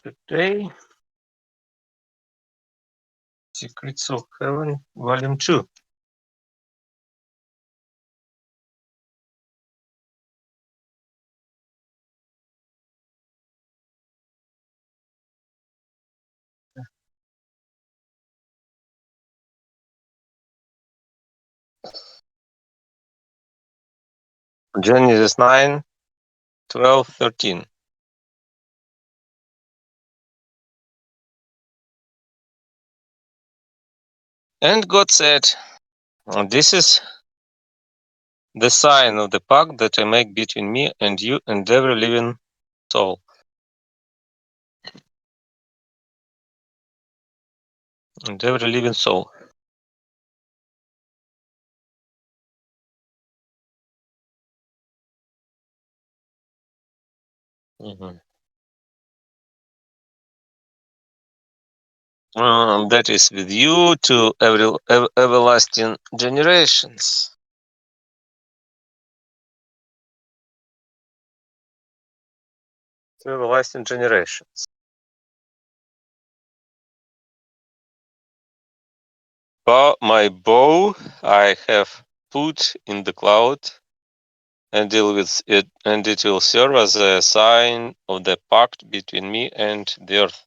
Today, Secrets of Heaven, Volume 2. Genesis 9, 12, 13. And God said, "This is the sign of the pact that I make between me and you and every living soul." And every living soul. Mhm. That is with you to everlasting generations. To everlasting generations. For my bow I have put in the cloud, and deal with it, and it will serve as a sign of the pact between me and the earth.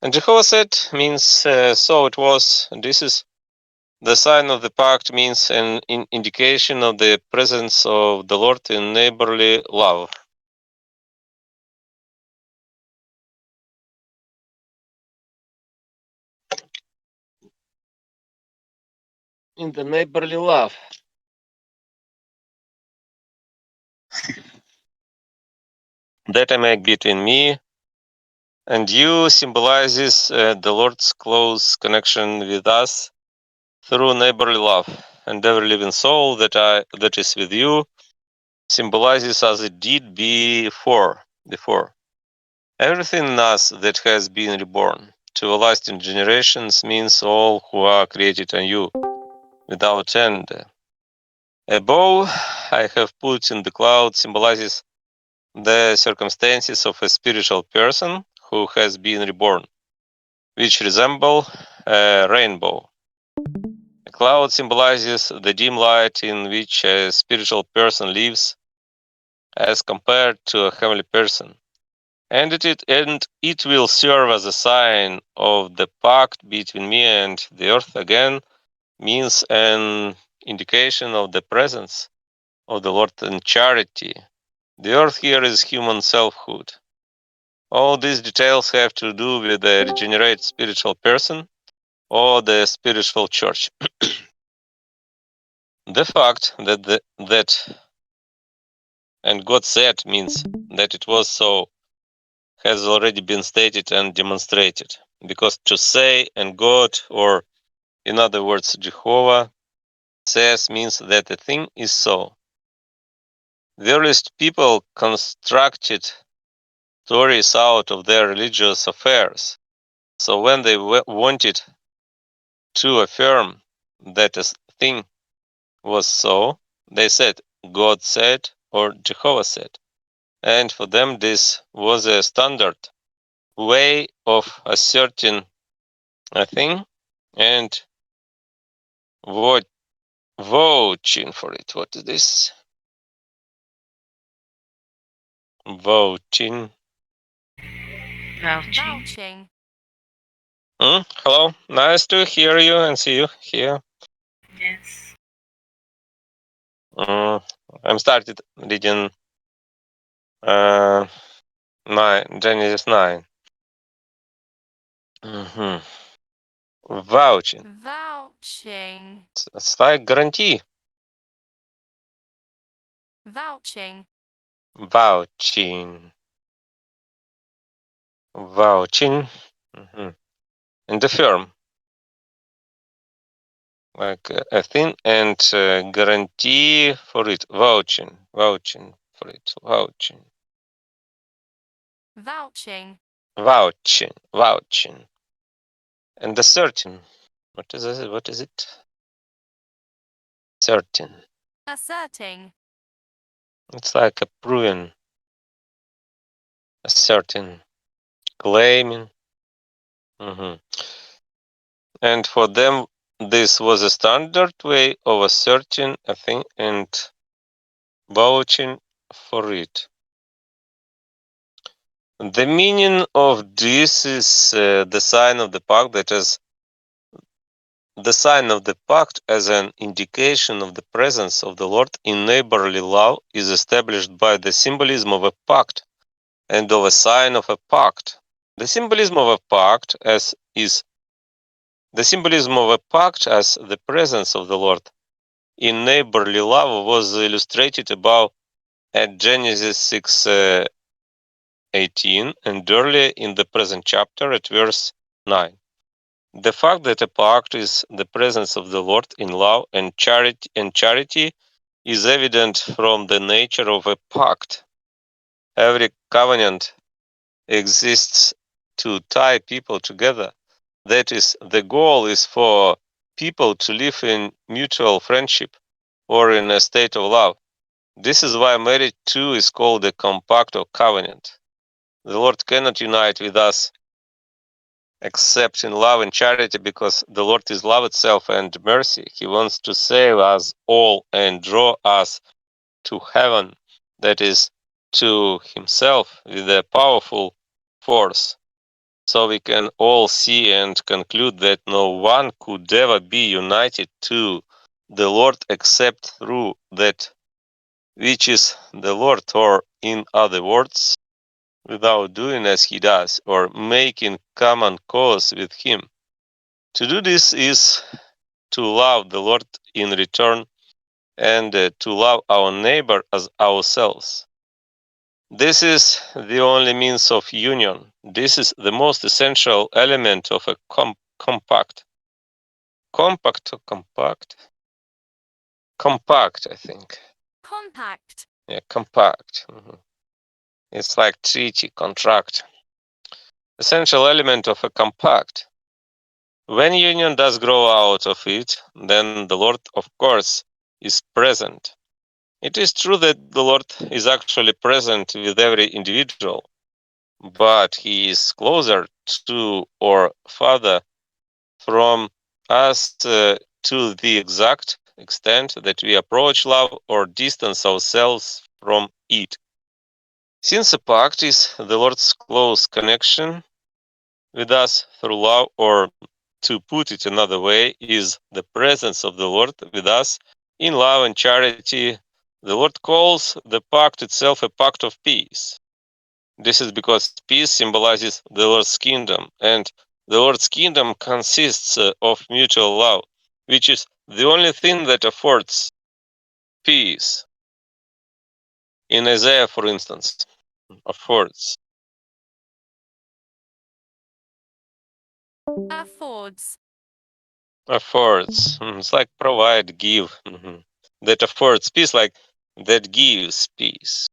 And Jehovah said means so it was. And this is the sign of the pact, means an indication of the presence of the Lord in neighborly love. In the neighborly love. That I make between me and you symbolizes the Lord's close connection with us through neighborly love, and every living soul that is with you symbolizes as it did before. Everything in us that has been reborn to everlasting generations means all who are created anew, without end. A bow I have put in the cloud symbolizes the circumstances of a spiritual person who has been reborn, which resemble a rainbow. A cloud symbolizes the dim light in which a spiritual person lives as compared to a heavenly person. And it will serve as a sign of the pact between me and the earth. Again, means an indication of the presence of the Lord in charity. The earth here is human selfhood. All these details have to do with the regenerate spiritual person or the spiritual church. The fact that and God said means that it was so has already been stated and demonstrated. Because to say and God, or in other words, Jehovah says, means that a thing is so. The earliest people constructed stories out of their religious affairs. So when they wanted to affirm that a thing was so, they said, God said, or Jehovah said. And for them, this was a standard way of asserting a thing and vouching for it. What is this? Vouching. Vouching. Hello, nice to hear you and see you here. Yes. I'm started reading 9, Genesis 9. Vouching. Vouching. It's like guarantee. Vouching. Vouching. Vouching. And the firm. Like a thing and guarantee for it. Vouching. Vouching for it. Vouching. Vouching. Vouching. Vouching. And the certain. What is it? What is it? Certain. Asserting. It's like a proven. A certain. claiming. Mhm. And for them, this was a standard way of asserting a thing and vouching for it. The meaning of this is the sign of the pact that is the sign of the pact as an indication of the presence of the Lord in neighborly love is established by the symbolism of a pact and of a sign of a pact. The symbolism of a pact as is the symbolism of a pact as the presence of the Lord in neighborly love was illustrated above at Genesis 6:18 and earlier in the present chapter at verse 9. The fact that a pact is the presence of the Lord in love and charity is evident from the nature of a pact. Every covenant exists to tie people together. That is, the goal is for people to live in mutual friendship or in a state of love. This is why marriage too is called a compact or covenant. The Lord cannot unite with us except in love and charity because the Lord is love itself and mercy. He wants to save us all and draw us to heaven, that is, to Himself with a powerful force. So we can all see and conclude that no one could ever be united to the Lord except through that which is the Lord, or in other words, without doing as He does or making common cause with Him. To do this is to love the Lord in return and to love our neighbor as ourselves. This is the only means of union. This is the most essential element of a compact. Compact or compact? Compact, I think. Compact. Yeah, compact. It's like treaty, contract. Essential element of a compact. When union does grow out of it, then the Lord, of course, is present. It is true that the Lord is actually present with every individual, but He is closer to or farther from us to the exact extent that we approach love or distance ourselves from it. Since a pact is the Lord's close connection with us through love, or to put it another way, is the presence of the Lord with us in love and charity, the Lord calls the pact itself a pact of peace. This is because peace symbolizes the Lord's kingdom, and the Lord's kingdom consists of mutual love, which is the only thing that affords peace. In Isaiah, for instance, affords. Affords. Affords. It's like provide, give. That affords peace, like that gives peace.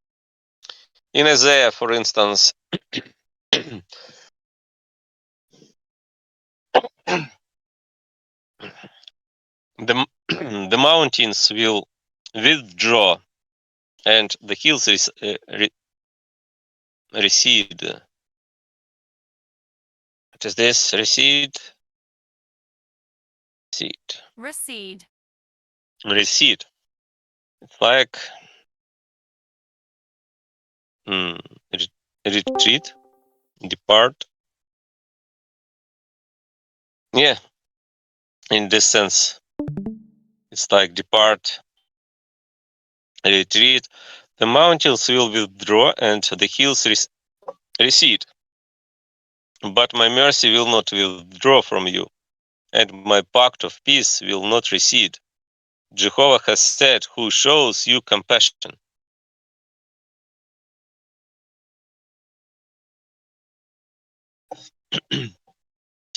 In Isaiah, for instance, the, the mountains will withdraw and the hills recede. What is this? Recede? Recede. Recede. Recede. It's like retreat, depart. Yeah, in this sense, it's like depart, retreat. The mountains will withdraw and the hills recede. But my mercy will not withdraw from you, and my pact of peace will not recede. Jehovah has said, who shows you compassion.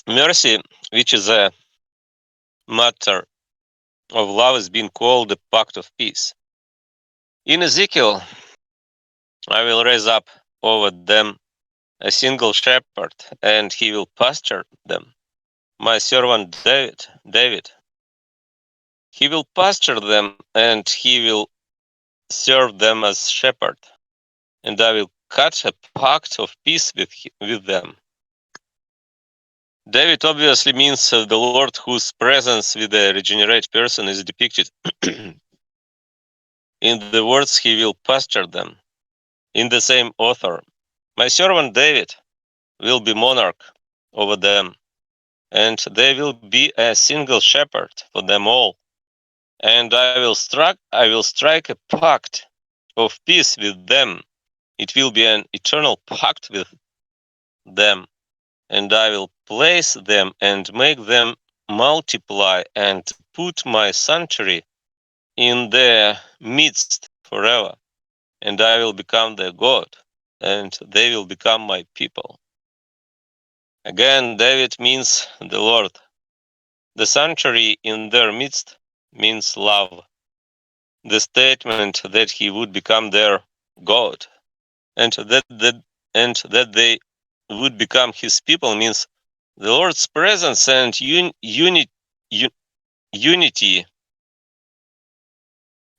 Mercy, which is a matter of love, is being called the pact of peace. In Ezekiel, I will raise up over them a single shepherd, and he will pasture them. My servant David. He will pasture them, and he will serve them as shepherd. And I will cut a pact of peace with them. David obviously means the Lord whose presence with a regenerate person is depicted in the words, he will pasture them. In the same author, my servant David will be monarch over them, and they will be a single shepherd for them all. And I will strike a pact of peace with them. It will be an eternal pact with them, and I will place them and make them multiply and put my sanctuary in their midst forever. And I will become their God, and they will become my people. Again, David means the Lord. The sanctuary in their midst means love. The statement that he would become their God and that they would become his people means the Lord's presence and unity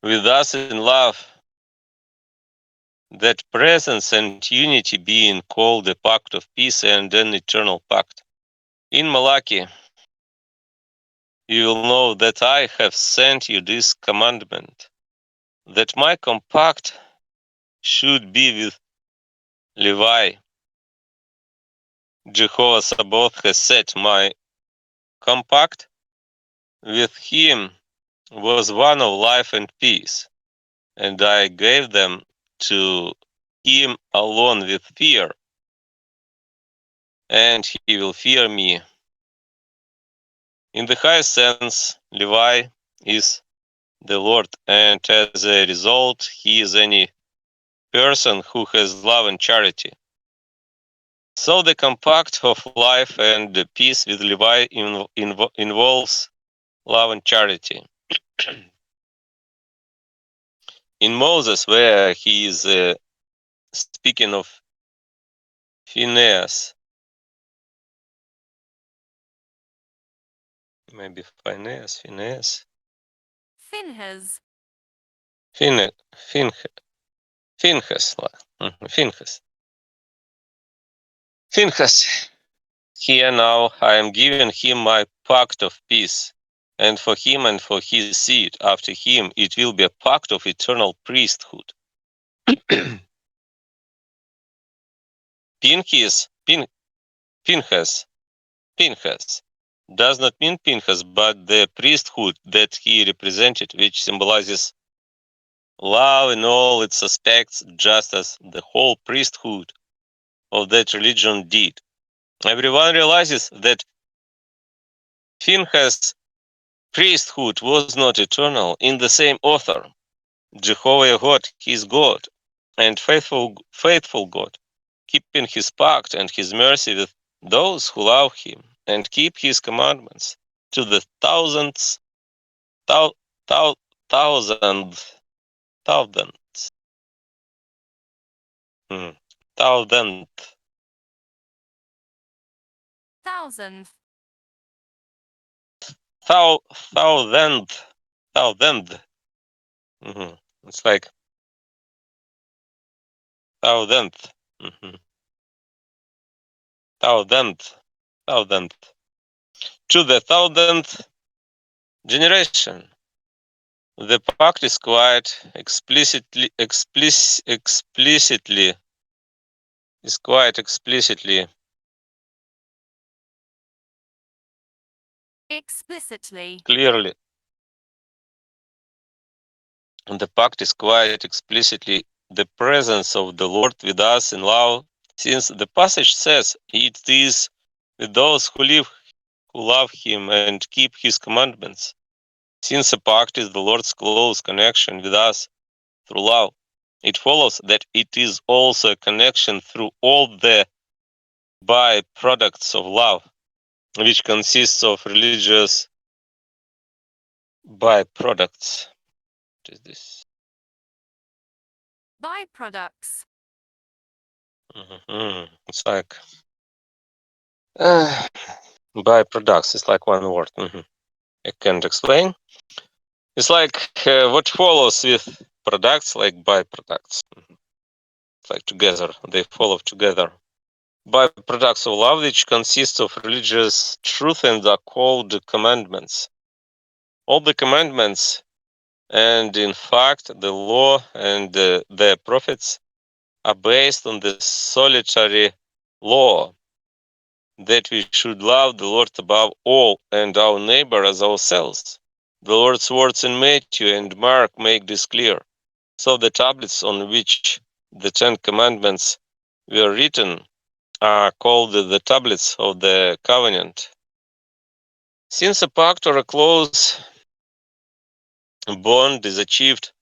with us in love. That presence and unity being called a pact of peace and an eternal pact. In Malachi, you will know that I have sent you this commandment, that my compact should be with Levi. Jehovah Sabaoth has set my compact with him was one of life and peace, and I gave them to him alone with fear, and he will fear me. In the highest sense, Levi is the Lord, and as a result, he is any person who has love and charity. So the compact of life and peace with Levi involves love and charity. In Moses, where he is speaking of Phineas, maybe Phineas, Phinehas. Phinehas, Phinehas, Phinehas. Here now I am giving him my pact of peace, and for him and for his seed after him it will be a pact of eternal priesthood. Pinchas does not mean Pinchas, but the priesthood that he represented, which symbolizes love in all its aspects, just as the whole priesthood of that religion did. Everyone realizes that Pinchas' priesthood was not eternal. In the same author, Jehovah God, his God, and faithful God, keeping his pact and his mercy with those who love him and keep his commandments to the thou, thousandth, hmm, thousandth, Thousandth. thousandth, thousandth. It's like thousandth, thousandth, thousandth. To the thousandth generation. The pact is quite explicitly Explicitly. clearly. And the pact is quite explicitly the presence of the Lord with us in love, since the passage says it is with those who love him and keep his commandments. Since a pact is the Lord's close connection with us through love, it follows that it is also a connection through all the byproducts of love, which consists of religious byproducts. What is this? Byproducts. It's like byproducts. It's like one word. I can't explain. It's like what follows with products, like byproducts. like together, they follow together. Byproducts of love, which consist of religious truth and are called commandments. All the commandments, and in fact the law and the prophets, are based on the solitary law that we should love the Lord above all and our neighbor as ourselves. The Lord's words in Matthew and Mark make this clear. So the tablets on which the 10 Commandments were written are called the tablets of the covenant. Since a pact or a close bond is achieved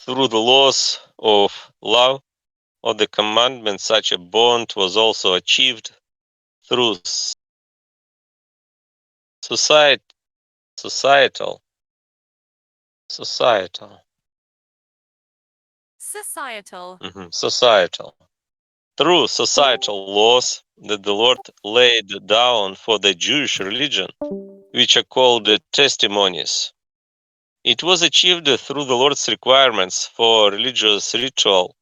through the laws of love or the commandments, such a bond was also achieved through society, societal, societal, Societal. societal, through societal laws that the Lord laid down for the Jewish religion, which are called testimonies. It was achieved through the Lord's requirements for religious ritual,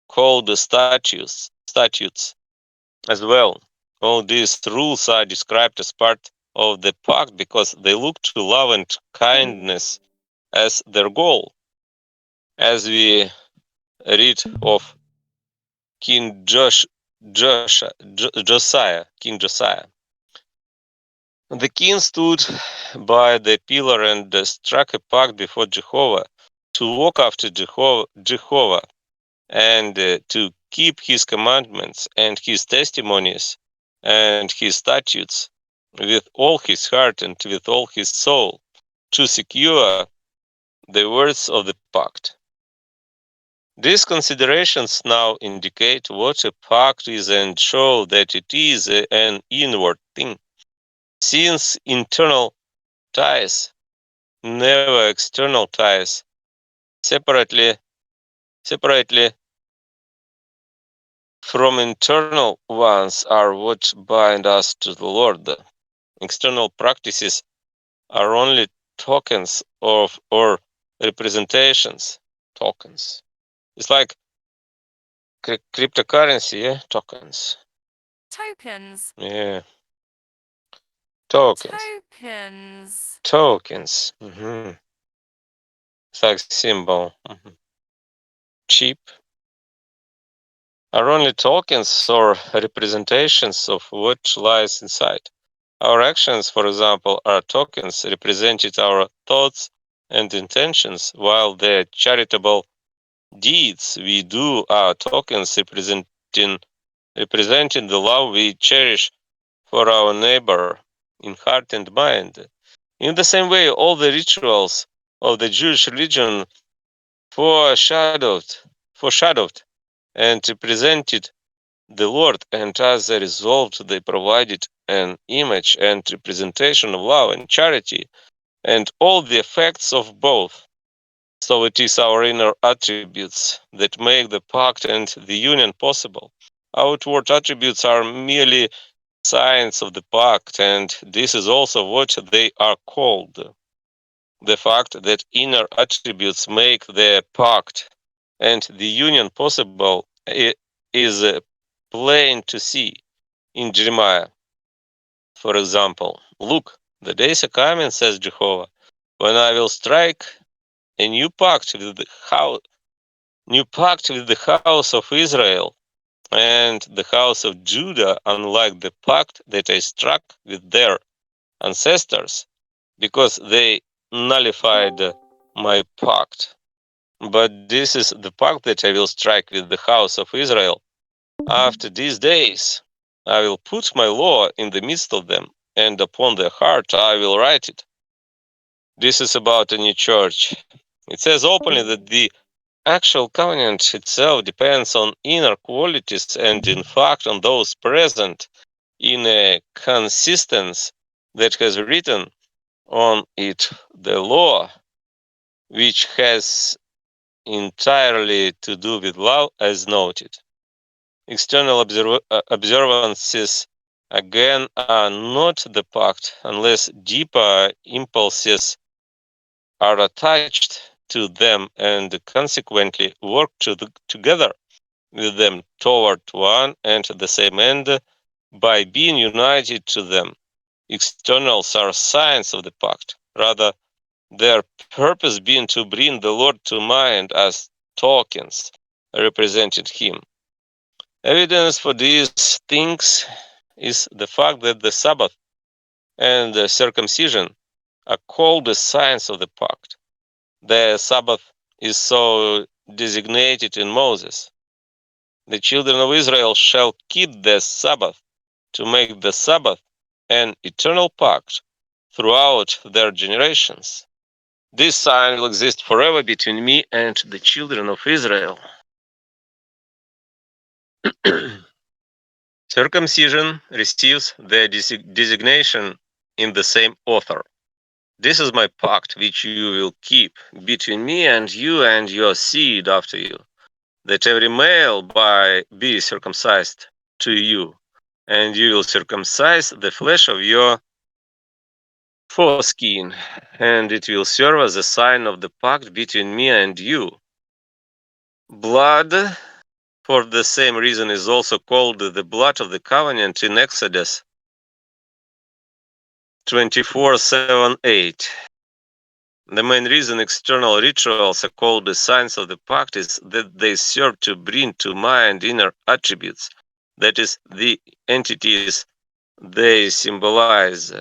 called statutes as well. All these rules are described as part of the pact because they look to love and kindness as their goal. As we read of King King Josiah. The king stood by the pillar and struck a pact before Jehovah to walk after Jehovah and to keep his commandments and his testimonies and his statutes with all his heart and with all his soul to secure the words of the pact. These considerations now indicate what a pact is and show that it is an inward thing, since internal ties, never external ties, separately from internal ones are what bind us to the Lord. External practices are only tokens of or representations. Tokens. It's like cryptocurrency, yeah? Tokens. Tokens. Yeah. Tokens. Tokens. Tokens. It's like symbol. Cheap. Are only tokens or representations of what lies inside. Our actions, for example, are tokens representing our thoughts and intentions, while the charitable deeds we do are tokens representing the love we cherish for our neighbor in heart and mind. In the same way, all the rituals of the Jewish religion foreshadowed and represented the Lord, and as a result, they provided an image and representation of love and charity, and all the effects of both. So it is our inner attributes that make the pact and the union possible. Outward attributes are merely signs of the pact, and this is also what they are called. The fact that inner attributes make the pact and the union possible is plain to see in Jeremiah. For example, look, the days are coming, says Jehovah, when I will strike a new pact with the house of Israel and the house of Judah, unlike the pact that I struck with their ancestors, because they nullified my pact. But this is the pact that I will strike with the house of Israel. After these days, I will put my law in the midst of them, and upon their heart I will write it. This is about a new church. It says openly that the actual covenant itself depends on inner qualities and, in fact, on those present in a consistence that has written on it the law, which has entirely to do with love, as noted. External observances, again, are not the pact unless deeper impulses are attached to them and consequently work together with them toward one and the same end by being united to them. Externals are signs of the pact, rather their purpose being to bring the Lord to mind as tokens representing him. Evidence for these things is the fact that the Sabbath and the circumcision are called the signs of the pact. The Sabbath is so designated in Moses. The children of Israel shall keep the Sabbath to make the Sabbath an eternal pact throughout their generations. This sign will exist forever between me and the children of Israel. Circumcision receives the designation in the same author. This is my pact which you will keep between me and your seed after you, that every male be circumcised to you, and you will circumcise the flesh of your foreskin, and it will serve as a sign of the pact between me and you. Blood, for the same reason, is also called the blood of the covenant in Exodus 24:7-8. The main reason external rituals are called the signs of the pact is that they serve to bring to mind inner attributes, that is, the entities they symbolize.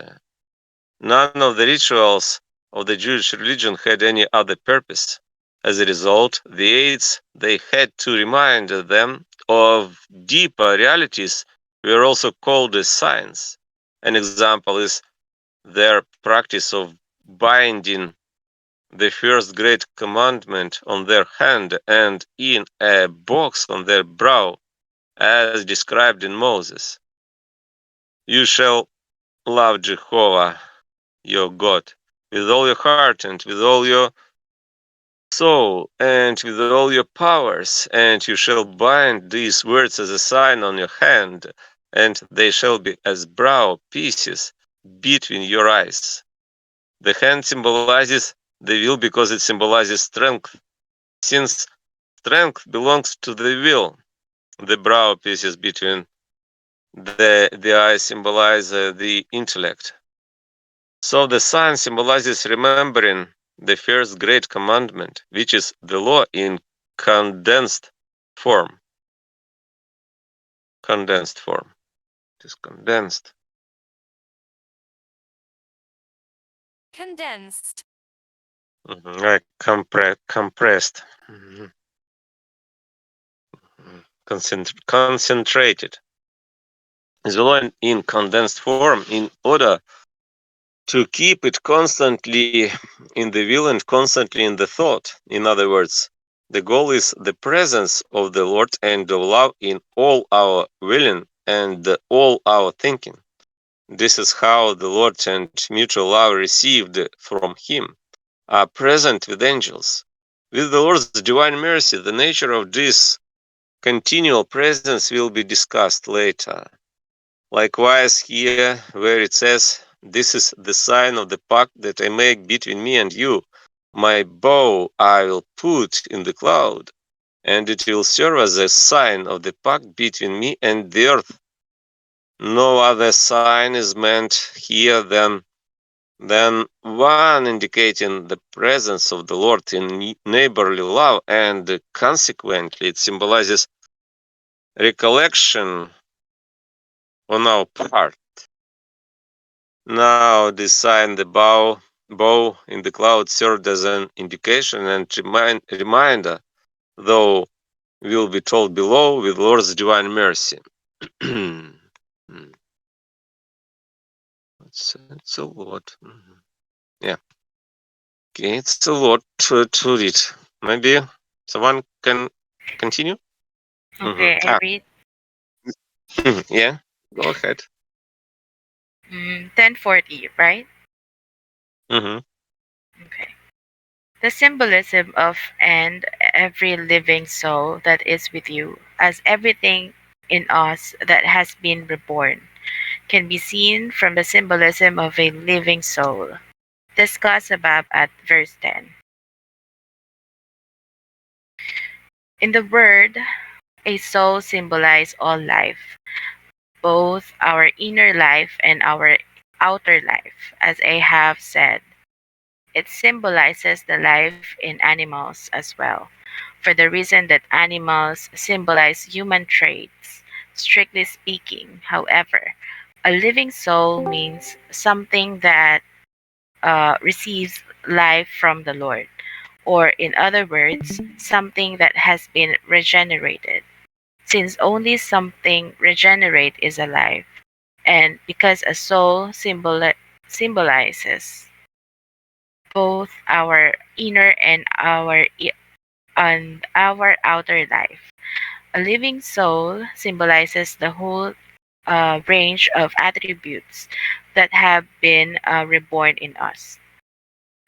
None of the rituals of the Jewish religion had any other purpose. As a result, the aids they had to remind them of deeper realities were also called as signs. An example is their practice of binding the first great commandment on their hand and in a box on their brow, as described in Moses. You shall love Jehovah your God with all your heart and with all your soul and with all your powers, and you shall bind these words as a sign on your hand, and they shall be as brow pieces between your eyes. The hand symbolizes the will because it symbolizes strength. Since strength belongs to the will, the brow pieces between the eyes symbolize the intellect. So the sign symbolizes remembering the first great commandment, which is the law in condensed form. Condensed form. It is condensed. Condensed. Like compressed. Concentrated. The law in condensed form in order to keep it constantly in the will and constantly in the thought. In other words, the goal is the presence of the Lord and of love in all our willing and all our thinking. This is how the Lord and mutual love received from Him are present with angels. With the Lord's divine mercy, the nature of this continual presence will be discussed later. Likewise, here where it says, "This is the sign of the pact that I make between me and you. My bow I will put in the cloud, and it will serve as a sign of the pact between me and the earth." No other sign is meant here than one indicating the presence of the Lord in neighborly love, and consequently it symbolizes recollection on our part. Now this sign, the bow in the cloud, served as an indication and reminder, though will be told below with Lord's divine mercy. It's a lot. Yeah. Okay, it's a lot to read. Maybe someone can continue? Okay, I read Yeah, go ahead. 1040, right? Mm-hmm. Okay. The symbolism of and every living soul that is with you, as everything in us that has been reborn, can be seen from the symbolism of a living soul, discussed above at verse 10. In the word A soul symbolizes all life, both our inner life and our outer life. As I have said, it symbolizes the life in animals as well, for the reason that animals symbolize human traits, strictly speaking. However, a living soul means something that receives life from the Lord, or in other words, something that has been regenerated. Since only something regenerate is alive, and because a soul symbolizes both our inner and our outer life. A living soul symbolizes the whole range of attributes that have been reborn in us.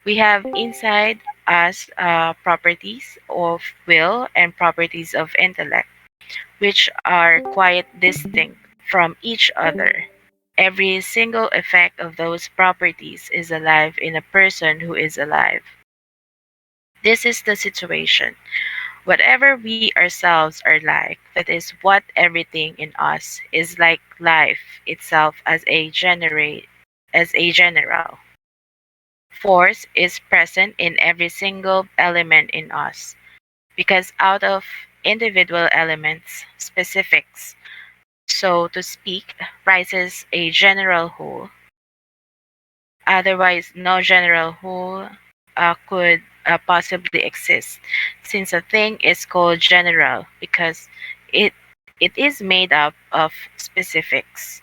We have inside us properties of will and properties of intellect, which are quite distinct from each other. Every single effect of those properties is alive in a person who is alive. This is the situation. Whatever we ourselves are like, that is what everything in us is like life itself as a general. Force is present in every single element in us, because out of individual elements, specifics, so to speak, rises a general whole. Otherwise, no general whole could possibly exist, since a thing is called general because it it is made up of specifics.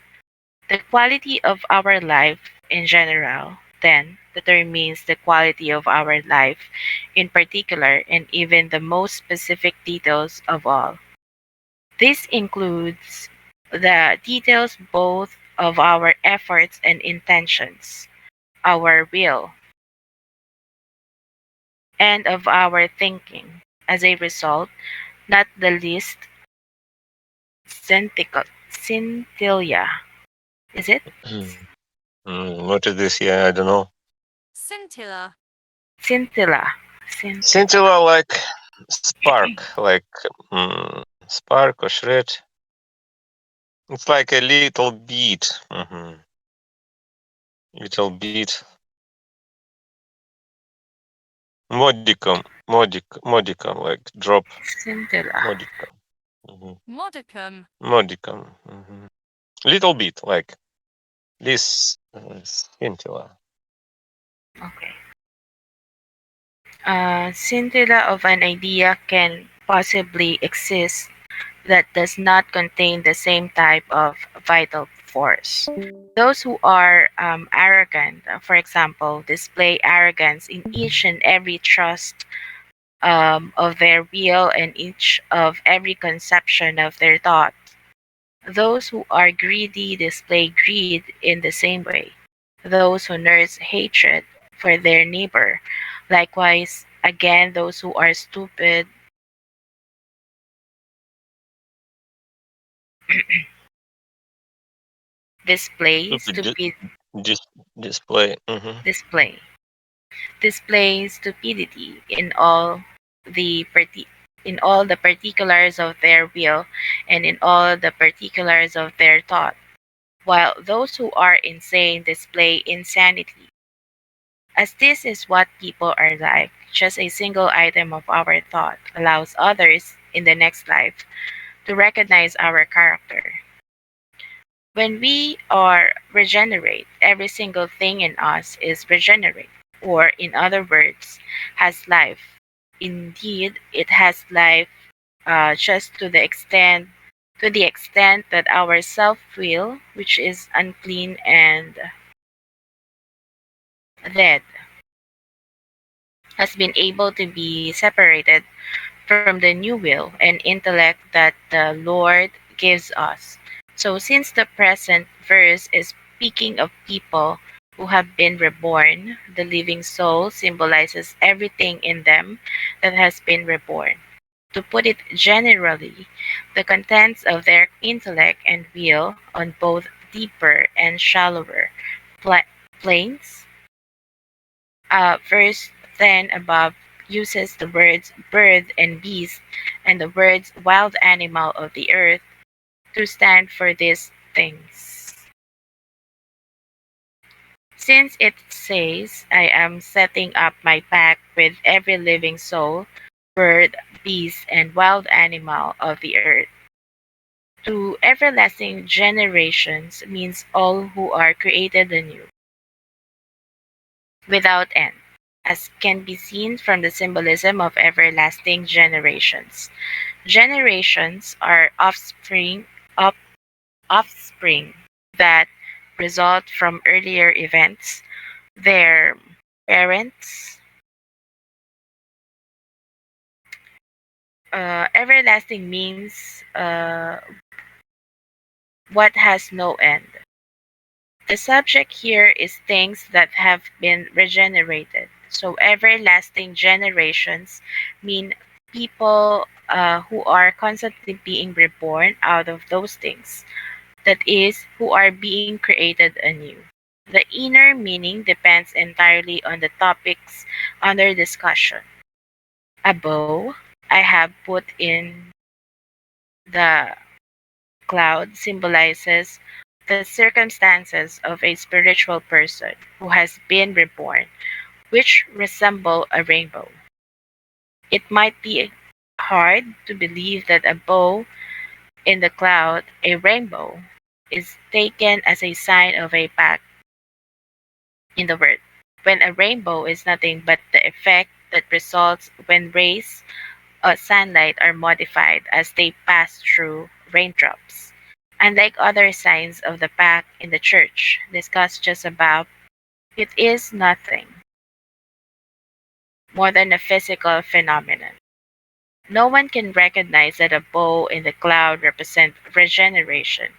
The quality of our life in general then determines the quality of our life in particular, and even the most specific details of all. This includes the details both of our efforts and intentions, our will, and of our thinking. As a result, not the least, scintilla. Is it? What is this? Yeah, I don't know. Scintilla. Scintilla. Scintilla. Scintilla like spark, like spark or shred. It's like a little bead. Little bead. Modicum, like drop. Scintilla. Modicum. Modicum. Modicum. Little bit, like this scintilla. Okay. Scintilla of an idea can possibly exist that does not contain the same type of vital force. Those who are arrogant, for example, display arrogance in each and every trust of their will and each of every conception of their thought. Those who are greedy display greed in the same way. Those who nurse hatred for their neighbor. Likewise, again, those who are stupid display Stupid stupid display. display display stupidity in all the particulars of their will and in all the particulars of their thought, while those who are insane display insanity. As this is what people are like, just a single item of our thought allows others in the next life to recognize our character. When we are regenerate, every single thing in us is regenerate, or in other words, has life. Indeed, it has life just to the extent that our self will, which is unclean and dead, has been able to be separated from the new will and intellect that the Lord gives us. So, since the present verse is speaking of people who have been reborn, the living soul symbolizes everything in them that has been reborn. To put it generally, the contents of their intellect and will on both deeper and shallower pla- planes. Verse 10 above uses the words bird and beast and the words wild animal of the earth to stand for these things. Since it says, I am setting up my pact with every living soul, bird, beast, and wild animal of the earth, to everlasting generations means all who are created anew, without end, as can be seen from the symbolism of everlasting generations. Generations are of offspring that result from earlier events. Their parents, everlasting means what has no end. The subject here is things that have been regenerated. So everlasting generations mean people who are constantly being reborn out of those things. That is, who are being created anew. The inner meaning depends entirely on the topics under discussion. A bow I have put in the cloud symbolizes the circumstances of a spiritual person who has been reborn, which resemble a rainbow. It might be hard to believe that a bow in the cloud, a rainbow, is taken as a sign of a pact in the word, when a rainbow is nothing but the effect that results when rays of sunlight are modified as they pass through raindrops. Unlike other signs of the pact in the church discussed just above, it is nothing more than a physical phenomenon. No one can recognize that a bow in the cloud represents regeneration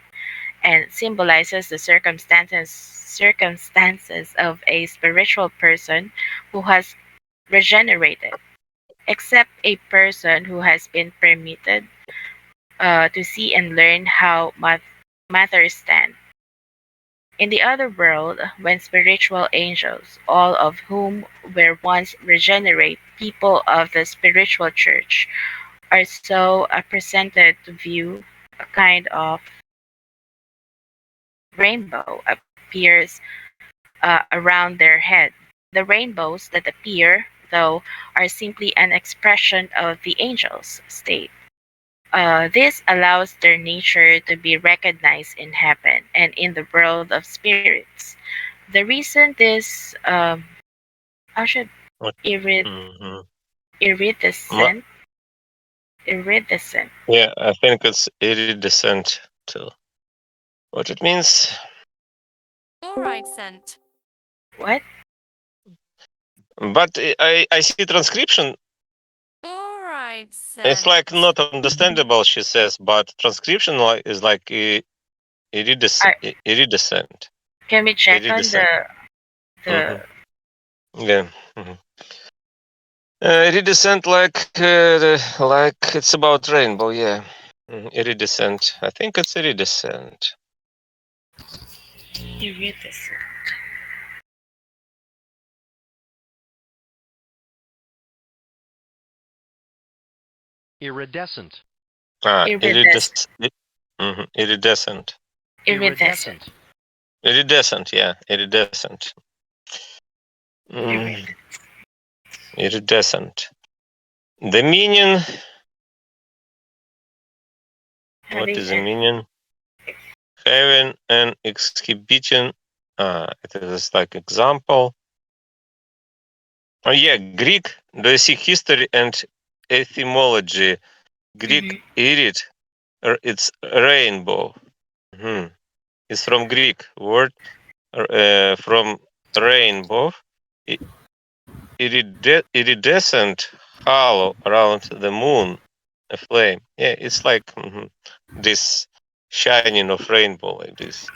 and symbolizes the circumstances of a spiritual person who has regenerated, except a person who has been permitted to see and learn how matters stand. In the other world, when spiritual angels, all of whom were once regenerate people of the spiritual church, are so presented to view, a kind of rainbow appears around their head. The rainbows that appear, though, are simply an expression of the angels' state. This allows their nature to be recognized in heaven and in the world of spirits. The reason this how should What? irid Hmm. iridescent iridescent Yeah, I think it's iridescent too. What it means? Fluorescent. what? But I see transcription. It's like Fluorescent. not understandable, she says, but transcription is like Are, iridescent. can we check on Iridescent. the Yeah. Iridescent, like it's about rainbow. Yeah. Iridescent. I think it's iridescent. iridescent? Iridescent. Ah, Iridescent. iridescent. Iridescent. Iridescent. Yeah, iridescent. Mm, Iridescent. iridescent. The meaning. What Having is the an meaning? Having an exhibition. It is like example. Oh yeah, Greek. Do you see history and etymology? Greek mhm, irid. It's rainbow. Mhm. It's from Greek word from rainbow. I- Iridescent halo around the moon, a flame. Yeah, it's like this shining of rainbow like this.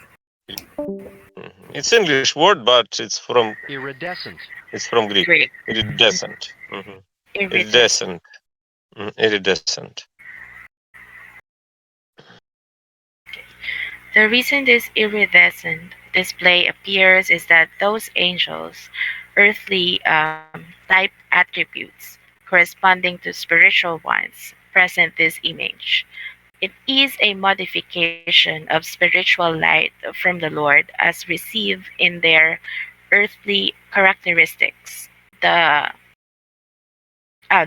It's English word, but Iridescent. it's from Greek. Greek. Iridescent. Iridescent. Iridescent. Iridescent. The reason this iridescent display appears is that those angels' earthly type attributes corresponding to spiritual ones, present this image. It is a modification of spiritual light from the Lord as received in their earthly characteristics.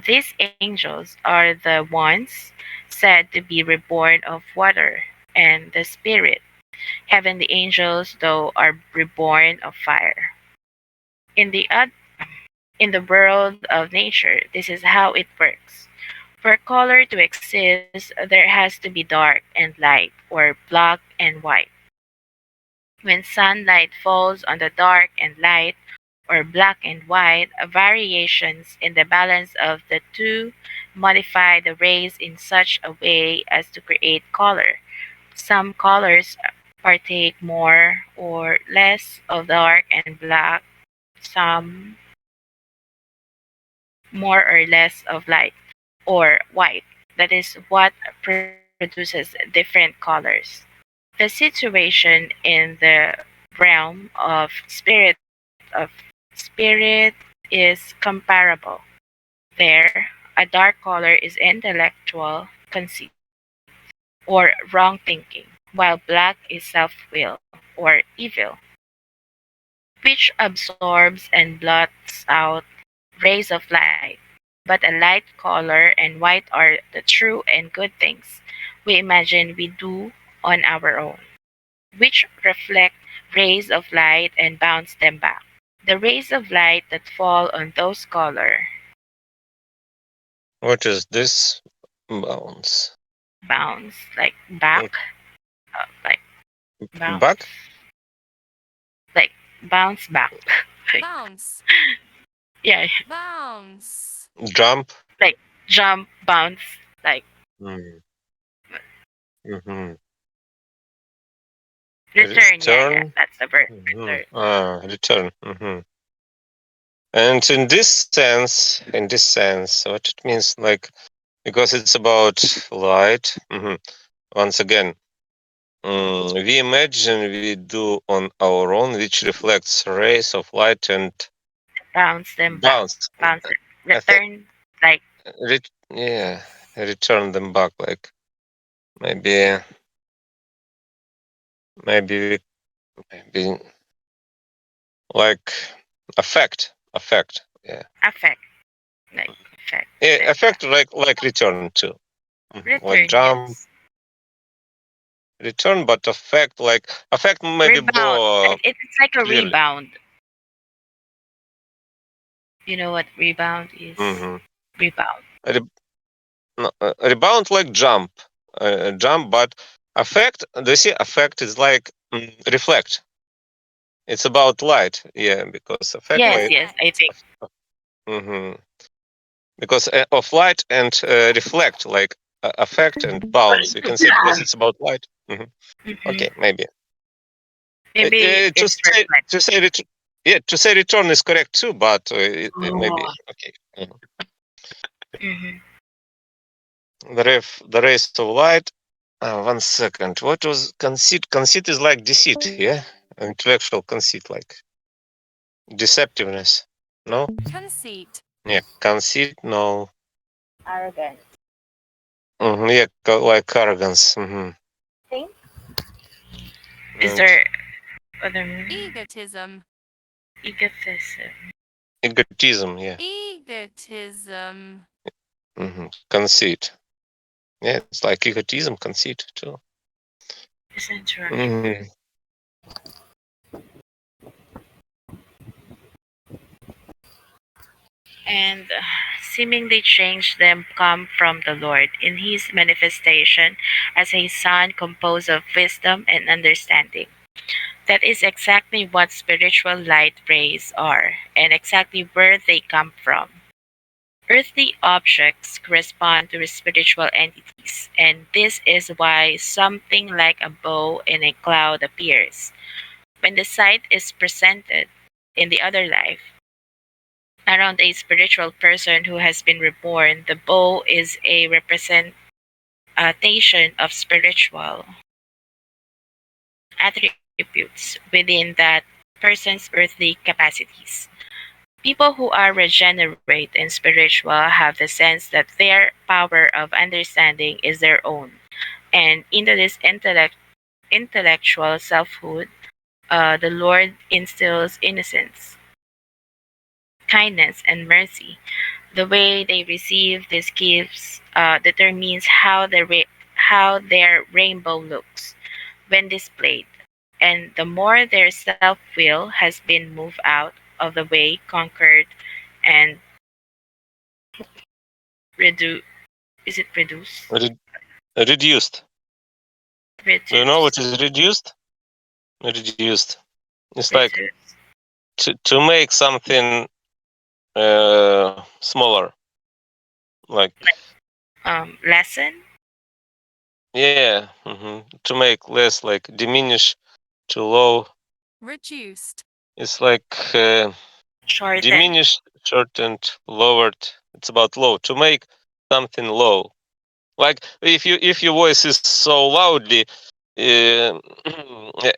These angels are the ones said to be reborn of water and the Spirit. Heavenly angels, though, are reborn of fire. In the in the world of nature, this is how it works. For color to exist, there has to be dark and light, or black and white. When sunlight falls on the dark and light, or black and white, variations in the balance of the two modify the rays in such a way as to create color. Some colors partake more or less of dark and black, some more or less of light or white. That is what produces different colors. The situation in the realm of spirit is comparable. There, a dark color is intellectual conceit or wrong thinking, while black is self-will or evil, which absorbs and blots out rays of light. But a light color and white are the true and good things we imagine we do on our own, which reflect rays of light and bounce them back. The rays of light that fall on those color What is this? Bounce. bounce like back, Mm, like bounce, Back? like bounce back, like Bounce. yeah, Bounce. Jump? like jump, bounce, like Mm. Mm-hmm. return. Yeah, yeah, Return? that's the word. Mm-hmm. Return. Return. Mm-hmm. And in this sense, what it means, like, because it's about light. Once again, we imagine we do on our own, which reflects rays of light and Bounce them back, bounce. bounce it, I think, return, like yeah, return them back. Like maybe, maybe, maybe like affect. Yeah, affect, like affect yeah, them back. affect like return too. Like Return, jump, yes. return, but affect maybe Rebound. more It's like a clearly. rebound. You know what rebound is? Mm-hmm. Rebound. No, rebound like jump, but affect. Do you see? Affect is like reflect. It's about light, yeah, because affect Yes, like yes, I Reflect. think. hmm because of light and reflect, like affect and bounce. You can say because it's about light. Hmm. Okay, maybe Maybe to it's say reflect. to say yeah, to say return is correct too, but maybe Oh. okay. Mhm. Hmm. The rays of light. 1 second. What was conceit? Conceit is like deceit, yeah? Intellectual conceit, like deceptiveness. No? Conceit. Yeah. Conceit, no. Arrogant. Yeah, like arrogance. Think? Is And there other Egotism. egotism? egotism, yeah. Egotism. Conceit. Yeah, it's like egotism, conceit too. Is interruption. Mhm. And seemingly change them come from the Lord in his manifestation as a son composed of wisdom and understanding. That is exactly what spiritual light rays are, and exactly where they come from. Earthly objects correspond to spiritual entities, and this is why something like a bow in a cloud appears. When the sight is presented in the other life, around a spiritual person who has been reborn, the bow is a representation of spiritual attributes within that person's earthly capacities. People who are regenerate and spiritual have the sense that their power of understanding is their own. And into this intellectual selfhood, the Lord instills innocence, kindness, and mercy. The way they receive these gifts determines how their rainbow looks when displayed, and the more their self will has been moved out of the way, conquered, and reduced. Is it reduced? Re- reduced. Do you know what Reduced. is reduced? Reduced. It's like Reduced. to make something smaller. Like Lesson. yeah, to make less, like diminish to low. reduced, It's like Shorten. diminished, shortened, lowered. It's about low. To make something low. Like if your voice is so loudly, uh,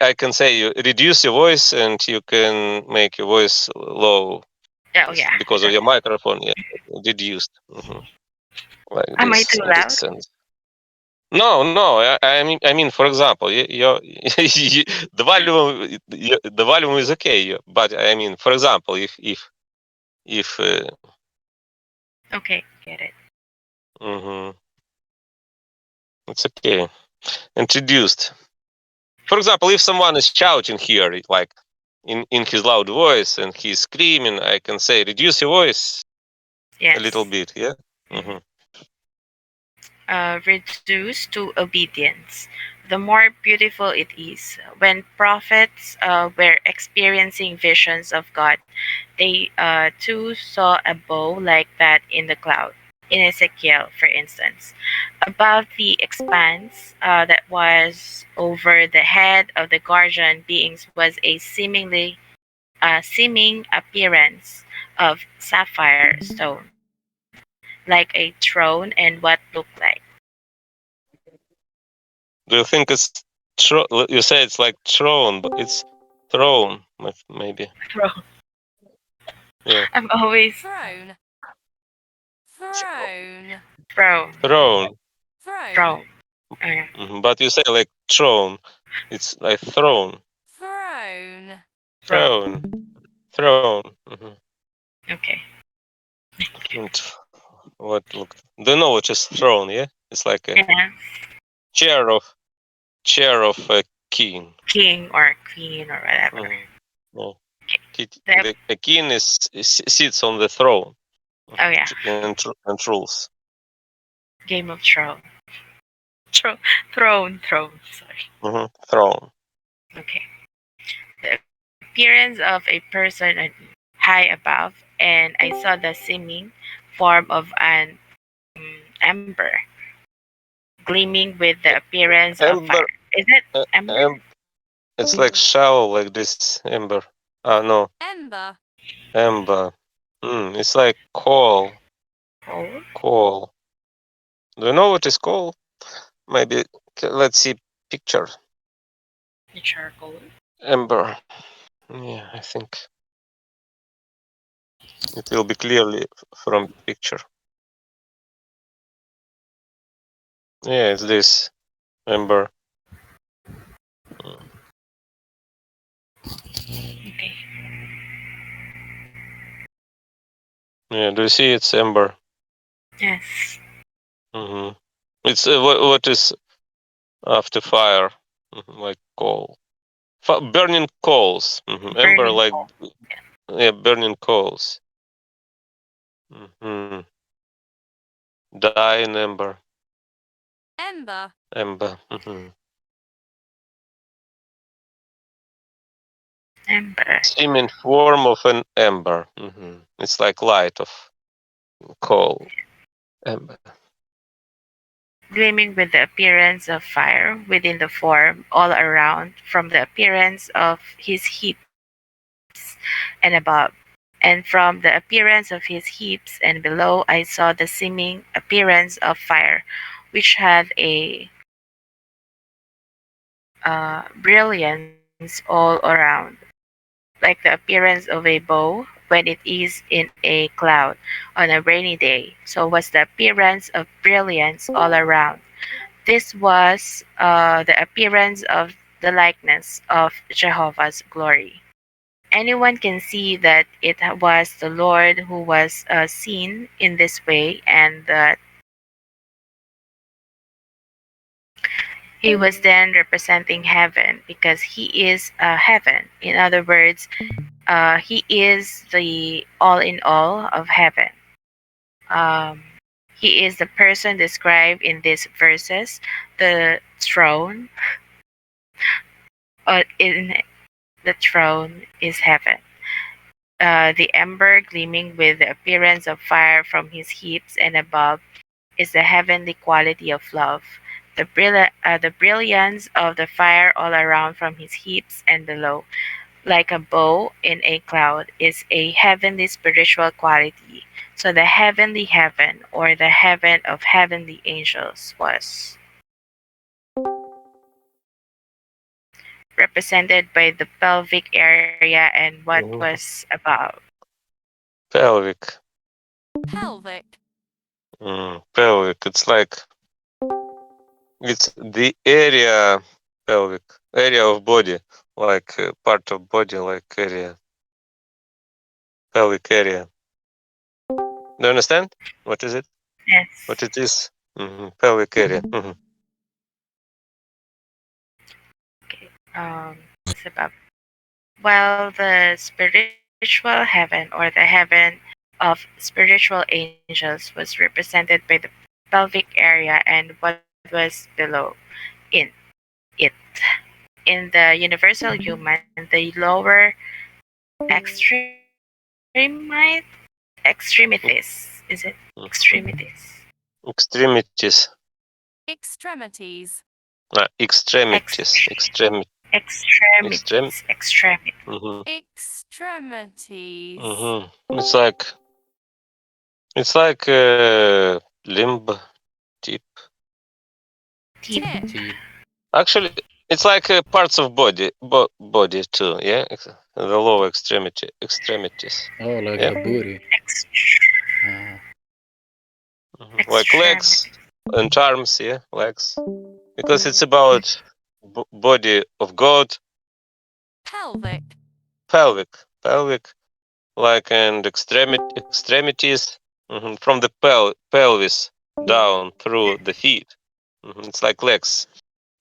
I can say you reduce your voice and you can make your voice low. Oh It's yeah. because of Sure. your microphone. Yeah, reduced. Like Am I this too in this loud? sense. No, no. I mean, for example, the volume is okay, but I mean, for example, if Okay, get it. mhm, it's okay. Introduced. For example, if someone is shouting here, like in his loud voice, and he's screaming, I can say, reduce your voice a little Yes. bit. Yeah. Mhm. hmm Reduced to obedience. The more beautiful it is. When prophets were experiencing visions of God, they too saw a bow like that in the cloud. In Ezekiel, for instance, above the expanse that was over the head of the guardian beings was a seeming appearance of sapphire stone, like a throne, and what looked like Do you think it's you say it's like throne, but it's throne, maybe. throne. Yeah, I'm always throne, throne, throne, throne. throne, throne. Okay. But you say like throne. It's like throne, throne, Throne. throne, throne. Okay. And what look? Do you know what is throne? Yeah, it's like a Yeah. chair of chair of a king. King or queen or whatever. Mhm. Yeah. Okay. The, The king sits on the throne oh yeah. and rules. Game of Thrones. Throne. Sorry. Throne. Okay. The appearance of a person high above, and I saw the seeming form of an ember gleaming with the appearance of Ember. fire. Is it ember? It's like shower, like this ember. Ah, no, ember, ember. It's like coal. Coal? Coal. Do you know what is coal? Maybe let's see picture. The charcoal? Ember. Yeah, I think it will be clearly from picture. Yeah, it's this ember. Mm. Okay. Yeah, do you see it's ember? Yes. hmm It's what is after fire, like coal, burning coals. Ember, Burning like coal. yeah, burning coals. hmm Dying ember, ember, ember. Ember. Seeming form of an ember. It's like light of coal. Ember. Gleaming with the appearance of fire within the form all around, from the appearance of his heaps and above. And from the appearance of his heaps and below, I saw the seeming appearance of fire, which had a brilliance all around, like the appearance of a bow when it is in a cloud on a rainy day. So was the appearance of brilliance all around. This was the appearance of the likeness of Jehovah's glory. Anyone can see that it was the Lord who was seen in this way, and that he was then representing heaven because he is heaven. In other words, he is the all in all of heaven. Um, he is the person described in these verses, the throne. In the throne is heaven. The ember gleaming with the appearance of fire from his hips and above is the heavenly quality of love. The brilliance of the fire all around from his hips and below, like a bow in a cloud, is a heavenly spiritual quality. So the heavenly heaven, or the heaven of heavenly angels, was represented by the pelvic area and what Mhm. was above. Pelvic. pelvic, Pelvic. It's the area, pelvic area of body, like part of body, like area, pelvic area. Do you understand? What is it? Yes. What it is? Pelvic area. Okay. It's above. While the spiritual heaven, or the heaven of spiritual angels, was represented by the pelvic area and what was below in it. In the universal human, the lower extremities. Is it extremities? Extremities. extremities, Extremities. Extrem. Extremities. Mm-hmm. extremities, Mm-hmm. It's like limb, tip. Teeth. tip, Teeth. Actually, it's like parts of body too. Yeah, the lower extremities. Oh, like Yeah, the booty. Ext- Uh, like extremities. legs and arms. Yeah, legs. Because it's about body of God, pelvic, pelvic, like and extremities from the pelvis down through the feet. It's like legs.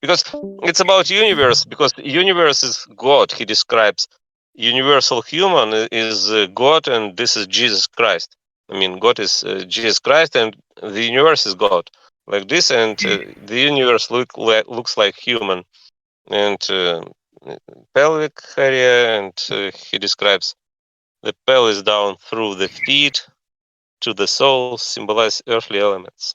Because it's about universe, because universe is God. He describes universal human is God, and this is Jesus Christ. I mean, God is Jesus Christ, and the universe is God, like this, and the universe looks like human, and pelvic area, and he describes the pelvis down through the feet to the soul, symbolize earthly elements.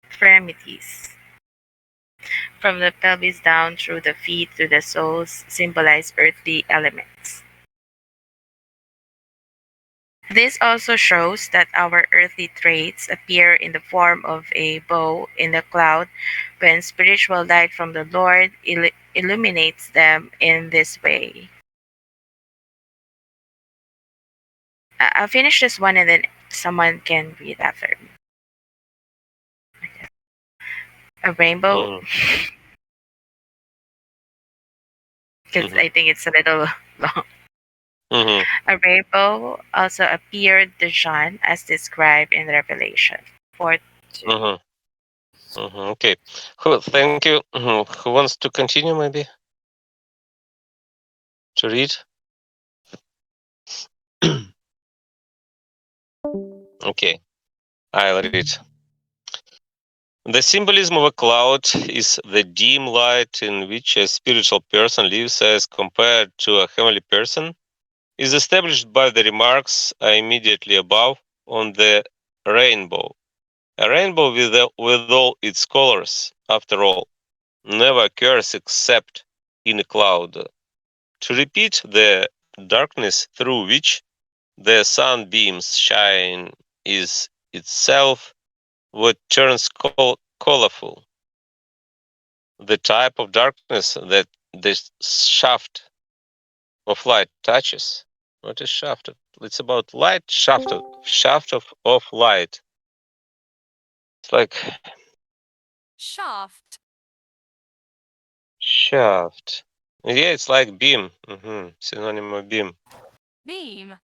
Extremities. From the pelvis down through the feet to the soles symbolize earthly elements. This also shows that our earthly traits appear in the form of a bow in the cloud when spiritual light from the Lord illuminates them in this way. I'll finish this one and then someone can read after me. A rainbow, hmm because hmm I think it's a little long. hmm A rainbow also appeared to John as described in Revelation 4:2. hmm Okay. Thank you. Who wants to continue, maybe, to read? Okay, I'll read. The symbolism of a cloud is the dim light in which a spiritual person lives as compared to a heavenly person, is established by the remarks immediately above on the rainbow. A rainbow with all its colors, after all, never occurs except in a cloud. To repeat the darkness through which the sunbeams shine is itself what turns colorful. The type of darkness that the shaft of light touches. What is shaft? It's about light. Shaft of light. It's like Shaft. shaft. Yeah, it's like beam. Synonym of beam. Beam.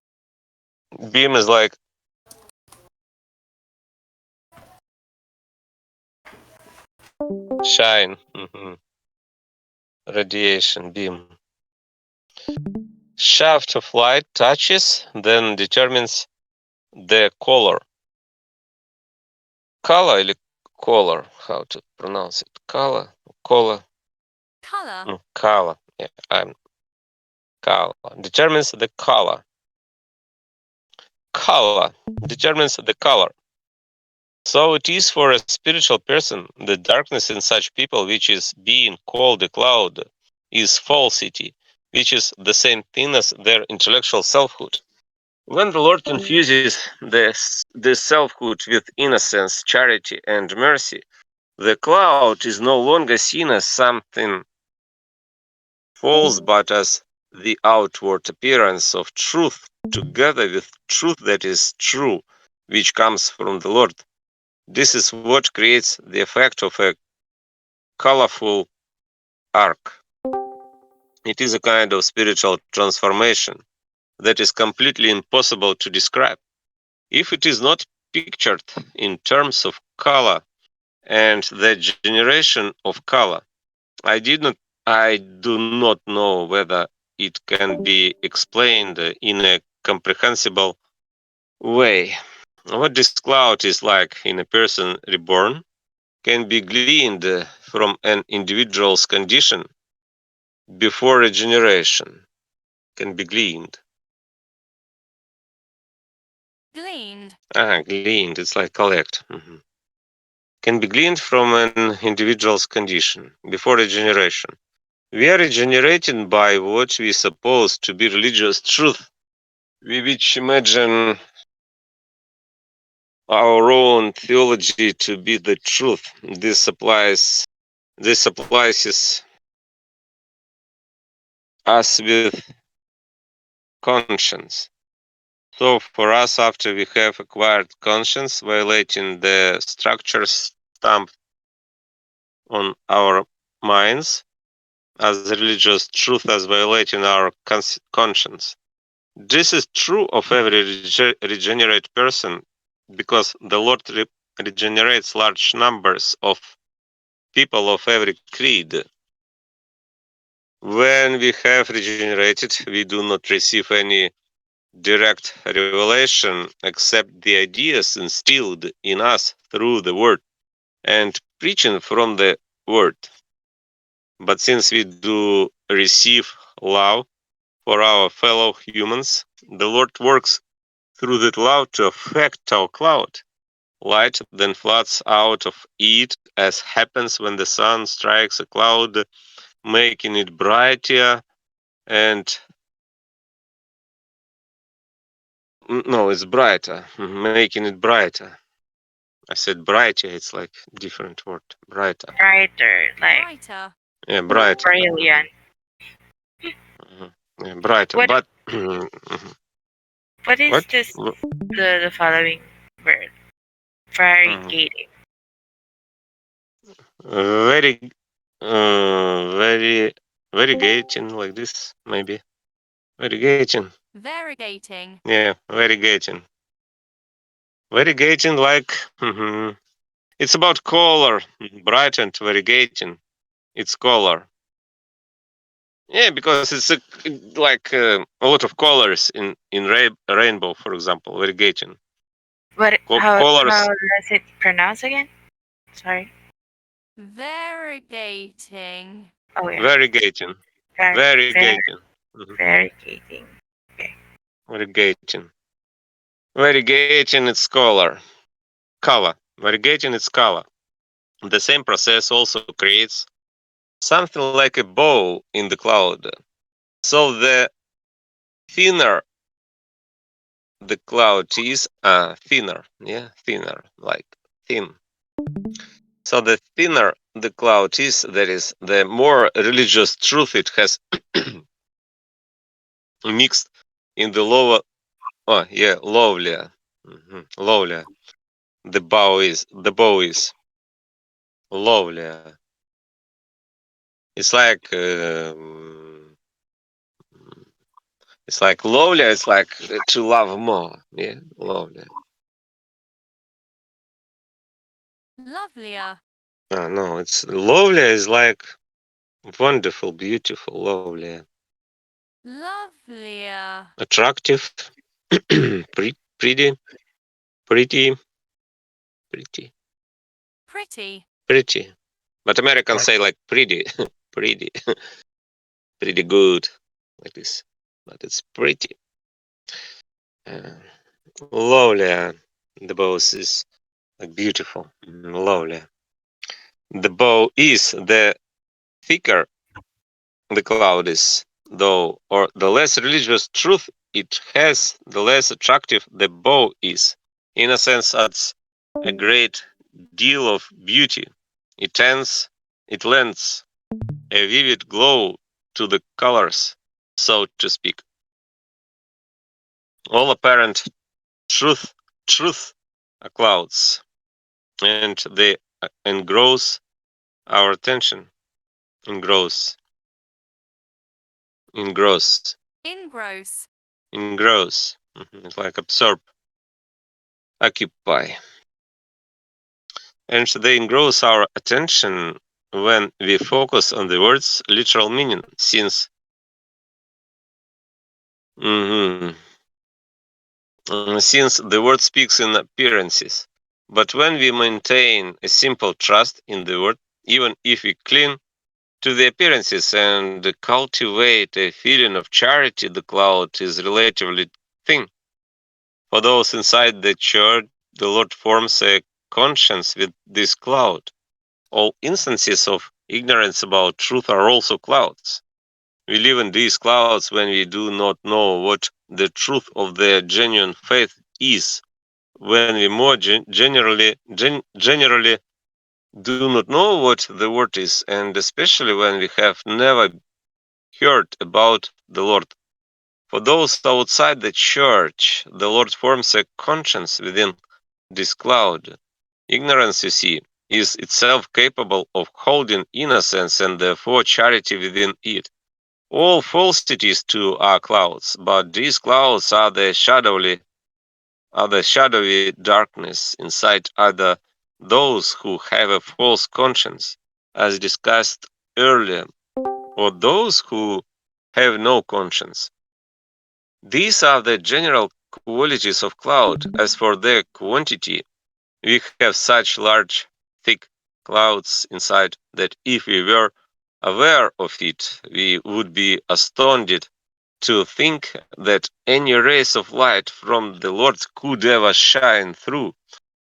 Beam is like shine. Radiation beam. Shaft of light touches, then determines the color. Color или color? How to pronounce it? Color? Color? Color. Color. Yeah, I'm color. Determines the color. Color determines the color. So it is for a spiritual person, the darkness in such people, which is being called a cloud, is falsity, which is the same thing as their intellectual selfhood. When the Lord infuses this selfhood with innocence, charity, and mercy, the cloud is no longer seen as something false, but as the outward appearance of truth, together with truth that is true, which comes from the Lord. This is what creates the effect of a colorful arc. It is a kind of spiritual transformation that is completely impossible to describe. If it is not pictured in terms of color and the generation of color, I do not know whether it can be explained in a comprehensible way. What this cloud is like in a person reborn can be gleaned from an individual's condition before regeneration. Can be gleaned. Gleaned. Gleaned. It's like collect. Can be gleaned from an individual's condition before regeneration. We are regenerated by what we suppose to be religious truth. We which imagine our own theology to be the truth. This supplies us with conscience. So for us, after we have acquired conscience, violating the structures stamped on our minds as religious truth as violating our conscience. This is true of every regenerate person because the Lord regenerates large numbers of people of every creed. When we have regenerated, we do not receive any direct revelation except the ideas instilled in us through the Word and preaching from the Word. But since we do receive love for our fellow humans, the Lord works through that love to affect our cloud. Light then floods out of it, as happens when the sun strikes a cloud, making it brighter and no, it's brighter, making it brighter. I said brighter, it's like different word, brighter. Brighter, like Brighter. Yeah, brighter. brilliant. Yeah, brighter, What but what is what? this the following word? Mhm. Variegating. Very, very, variegating like this, maybe. Variegating. Variegating. Yeah, variegating. Variegating like, it's about color, bright and variegating. It's color. Yeah, because it's like a lot of colors in rainbow, for example, variegating. What how Colors, does it pronounce again? Sorry. Variegating. Oh yeah. variegating, Var var variegating, variegating. Okay. variegating. Variegating its color. Color. Variegating its color. The same process also creates something like a bow in the cloud. So the thinner the cloud is, thinner, yeah, thinner, like thin. So the thinner the cloud is, that is, the more religious truth it has mixed in the lower. Oh yeah, lovelier. Lovelier. The bow is lovelier. It's like lovelier. It's like to love more. Yeah, lovelier. Lovelier. No, it's lovelier is like wonderful, beautiful, lovelier, Lovelier. attractive, pretty, pretty, pretty, Pretty. pretty. But Americans say like pretty, pretty, pretty good, like this. But it's pretty. Uh, lovelier. The bow is like beautiful, lovely. The bow is the thicker the cloud is, though, or the less religious truth it has, the less attractive the bow is. In a sense, adds a great deal of beauty. It lends a vivid glow to the colors, so to speak. All apparent truth, truth are clouds, and they engross our attention. Engross, engross, Engross. engross. It's like absorb, occupy. And they engross our attention when we focus on the word's literal meaning, mhm, since the word speaks in appearances. But when we maintain a simple trust in the word, even if we cling to the appearances and cultivate a feeling of charity, the cloud is relatively thin. For those inside the church, the Lord forms a conscience with this cloud. All instances of ignorance about truth are also clouds. We live in these clouds when we do not know what the truth of the genuine faith is, when we more generally do not know what the word is, and especially when we have never heard about the Lord. For those outside the church, the Lord forms a conscience within this cloud. Ignorance, you see, is itself capable of holding innocence and therefore charity within it. All falsities too are clouds, but these clouds are the shadowy darkness inside either those who have a false conscience, as discussed earlier, or those who have no conscience. These are the general qualities of cloud. As for their quantity, we have such large, thick clouds inside that if we were aware of it, we would be astounded to think that any rays of light from the Lord could ever shine through,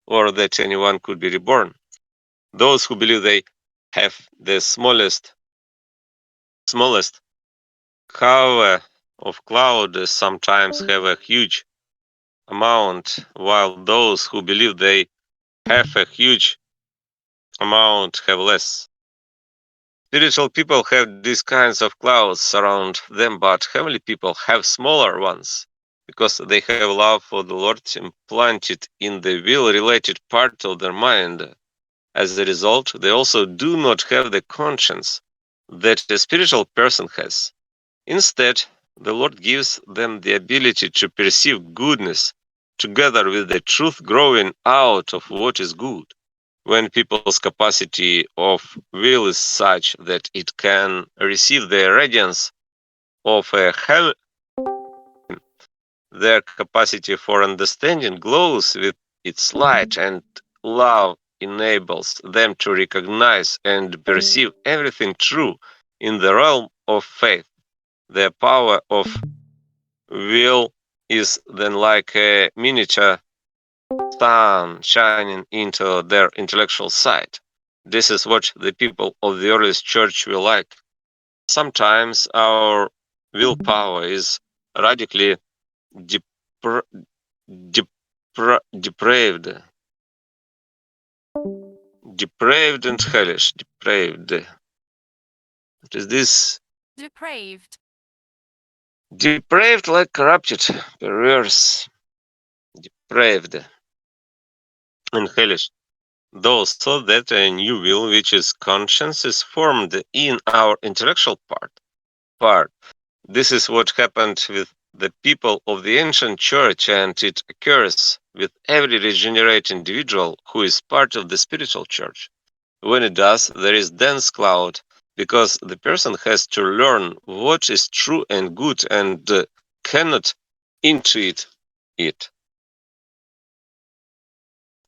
or that anyone could be reborn. Those who believe they have the smallest cover of cloud sometimes have a huge amount, while those who believe they have a huge amount have less. Spiritual people have these kinds of clouds around them, but heavenly people have smaller ones because they have love for the Lord implanted in the will related part of their mind. As a result, they also do not have the conscience that a spiritual person has. Instead, the Lord gives them the ability to perceive goodness together with the truth growing out of what is good. When people's capacity of will is such that it can receive the radiance of a heaven, their capacity for understanding glows with its light, and love enables them to recognize and perceive everything true in the realm of faith. Their power of will is then like a miniature sun shining into their intellectual sight. This is what the people of the earliest church were like. Sometimes our willpower is radically depra- depraved, Depraved and hellish. Depraved. What is this? Depraved. Depraved like corrupted, perverse, depraved, and hellish. Though so that a new will, which is conscience, is formed in our intellectual part. This is what happened with the people of the ancient church, and it occurs with every regenerate individual who is part of the spiritual church. When it does, there is dense cloud, because the person has to learn what is true and good and cannot intuit it.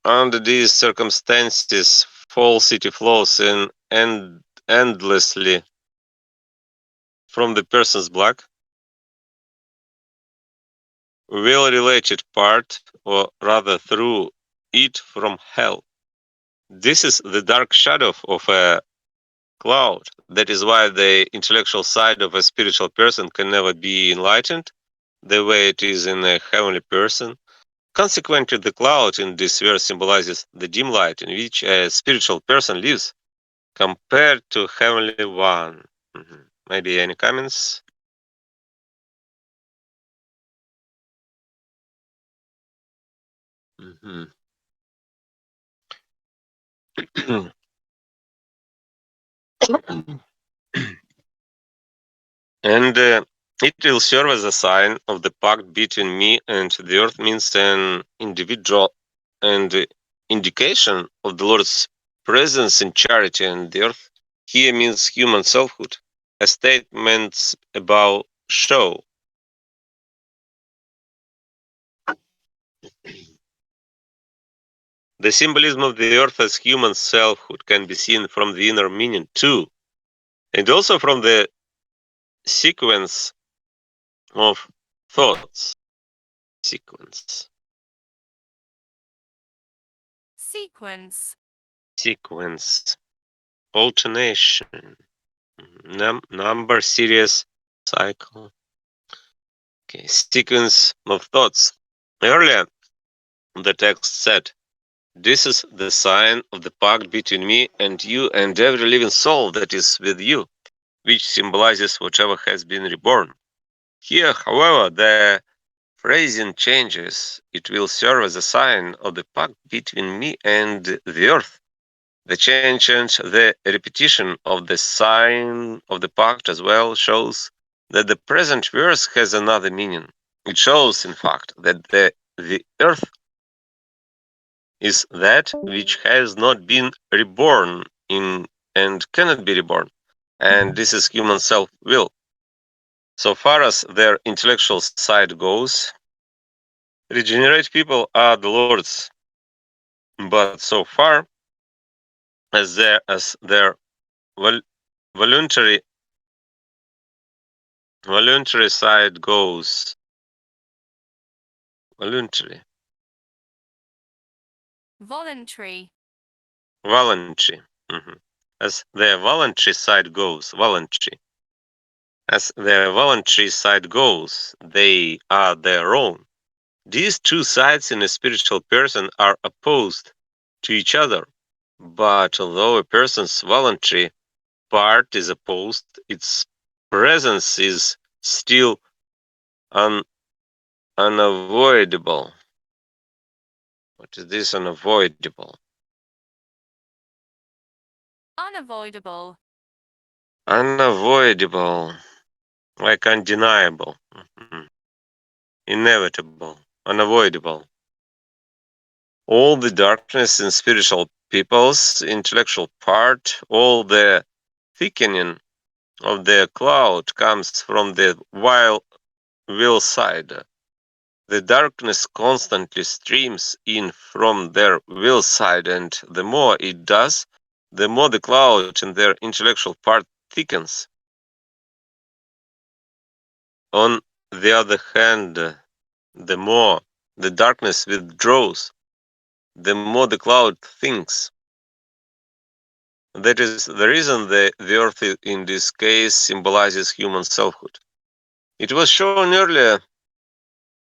Under these circumstances, falsity flows in endlessly from the person's black, well-related part, or rather through it from hell. This is the dark shadow of a cloud. That is why the intellectual side of a spiritual person can never be enlightened the way it is in a heavenly person. Consequently, the cloud in this verse symbolizes the dim light in which a spiritual person lives compared to heavenly one. Maybe any comments? And it will serve as a sign of the pact between me and the earth, means an individual and indication of the Lord's presence in charity and the earth. Here means human selfhood, a statement about show. The symbolism of the earth as human selfhood can be seen from the inner meaning too, and also from the sequence of thoughts. Sequence. Alternation. Number, series, cycle. Okay, sequence of thoughts. Earlier, the text said, "This is the sign of the pact between me and you and every living soul that is with you," which symbolizes whatever has been reborn. Here, however, the phrasing changes. It will serve as a sign of the pact between me and the earth. The change and the repetition of the sign of the pact as well shows that the present verse has another meaning. It shows, in fact, that the earth is that which has not been reborn in and cannot be reborn. And this is human self-will. So far as their intellectual side goes, regenerate people are the Lord's. But so far as their voluntary side goes, voluntary, as their voluntary side goes, as their voluntary side goes, they are their own. These two sides in a spiritual person are opposed to each other. But although a person's voluntary part is opposed, its presence is still unavoidable. What is this unavoidable? Unavoidable, like undeniable, inevitable, unavoidable. All the darkness in spiritual people's intellectual part, all the thickening of the cloud comes from the will side. The darkness constantly streams in from their will side, and the more it does, the more the cloud in their intellectual part thickens. On the other hand, the more the darkness withdraws, the more the cloud thinks. That is the reason the earth in this case symbolizes human selfhood. It was shown earlier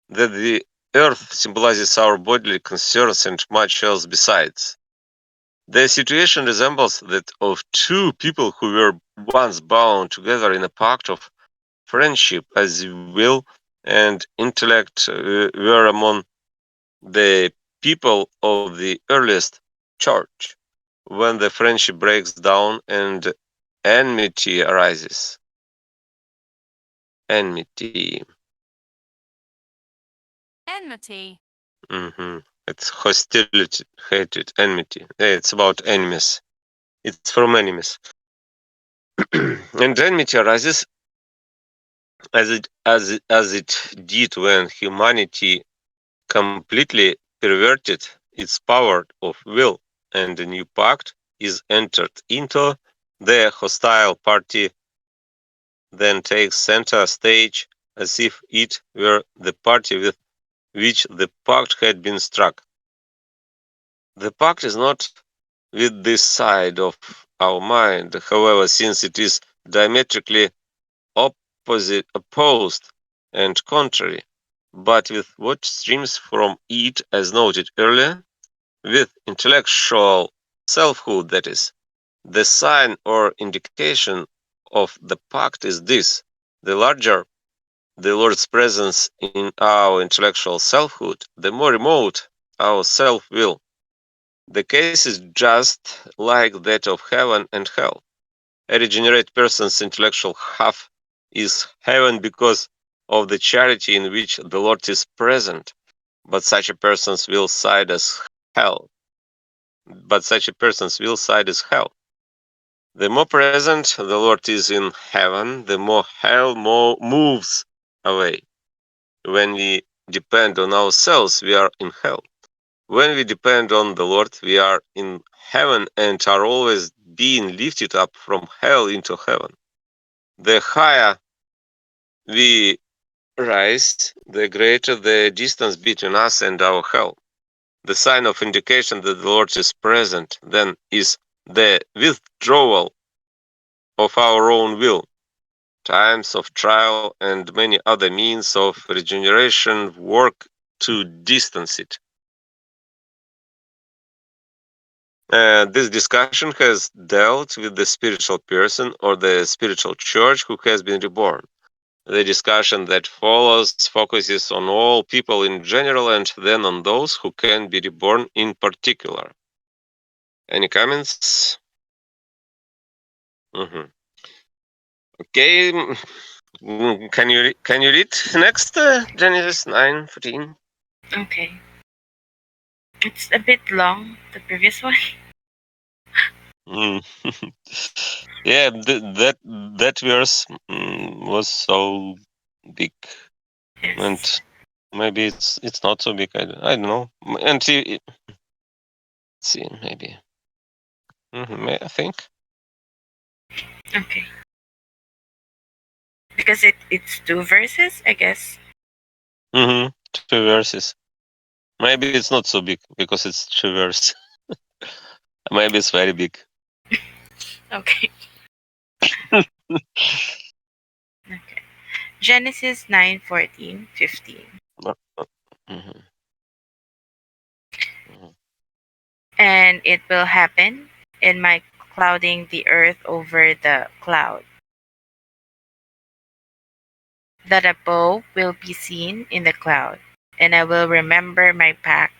that the earth symbolizes our bodily concerns and much else besides. The situation resembles that of two people who were once bound together in a pact of friendship, as will and intellect were among the people of the earliest church. When the friendship breaks down and enmity arises. Enmity. Enmity. It's hostility, hatred, enmity. It's about enemies. It's from enemies. And enmity arises as it did when humanity completely perverted its power of will, and a new pact is entered into. The hostile party then takes center stage as if it were the party with which the pact had been struck. The pact is not with this side of our mind, however, since it is diametrically opposed and contrary, but with what streams from it, as noted earlier, with intellectual selfhood, that is. The sign or indication of the pact is this: the larger the Lord's presence in our intellectual selfhood, the more remote our self will. The case is just like that of heaven and hell. A regenerate person's intellectual half is heaven because of the charity in which the Lord is present, but such a person's will side is hell. But such a person's will side is hell. The more present the Lord is in heaven, the more hell moves away. When we depend on ourselves, we are in hell. When we depend on the Lord, we are in heaven and are always being lifted up from hell into heaven. The higher we rise, the greater the distance between us and our hell. The sign of indication that the Lord is present then is the withdrawal of our own will. Times of trial and many other means of regeneration work to distance it. This discussion has dealt with the spiritual person or the spiritual church who has been reborn. The discussion that follows focuses on all people in general and then on those who can be reborn in particular. Any comments? Okay. Can you read next Genesis 9:14? Okay. It's a bit long, the previous one. Mm. Yeah, that verse was so big, and Yes. maybe it's not so big. I don't know. And see, maybe. I think. Okay. Because it's two verses, I guess. Two verses. Maybe it's not so big because it's two verses. Maybe it's very big. Okay. Okay. Genesis 9:14-15. Mhm. And it will happen in my clouding the earth over the cloud, that a bow will be seen in the cloud, and I will remember my pact,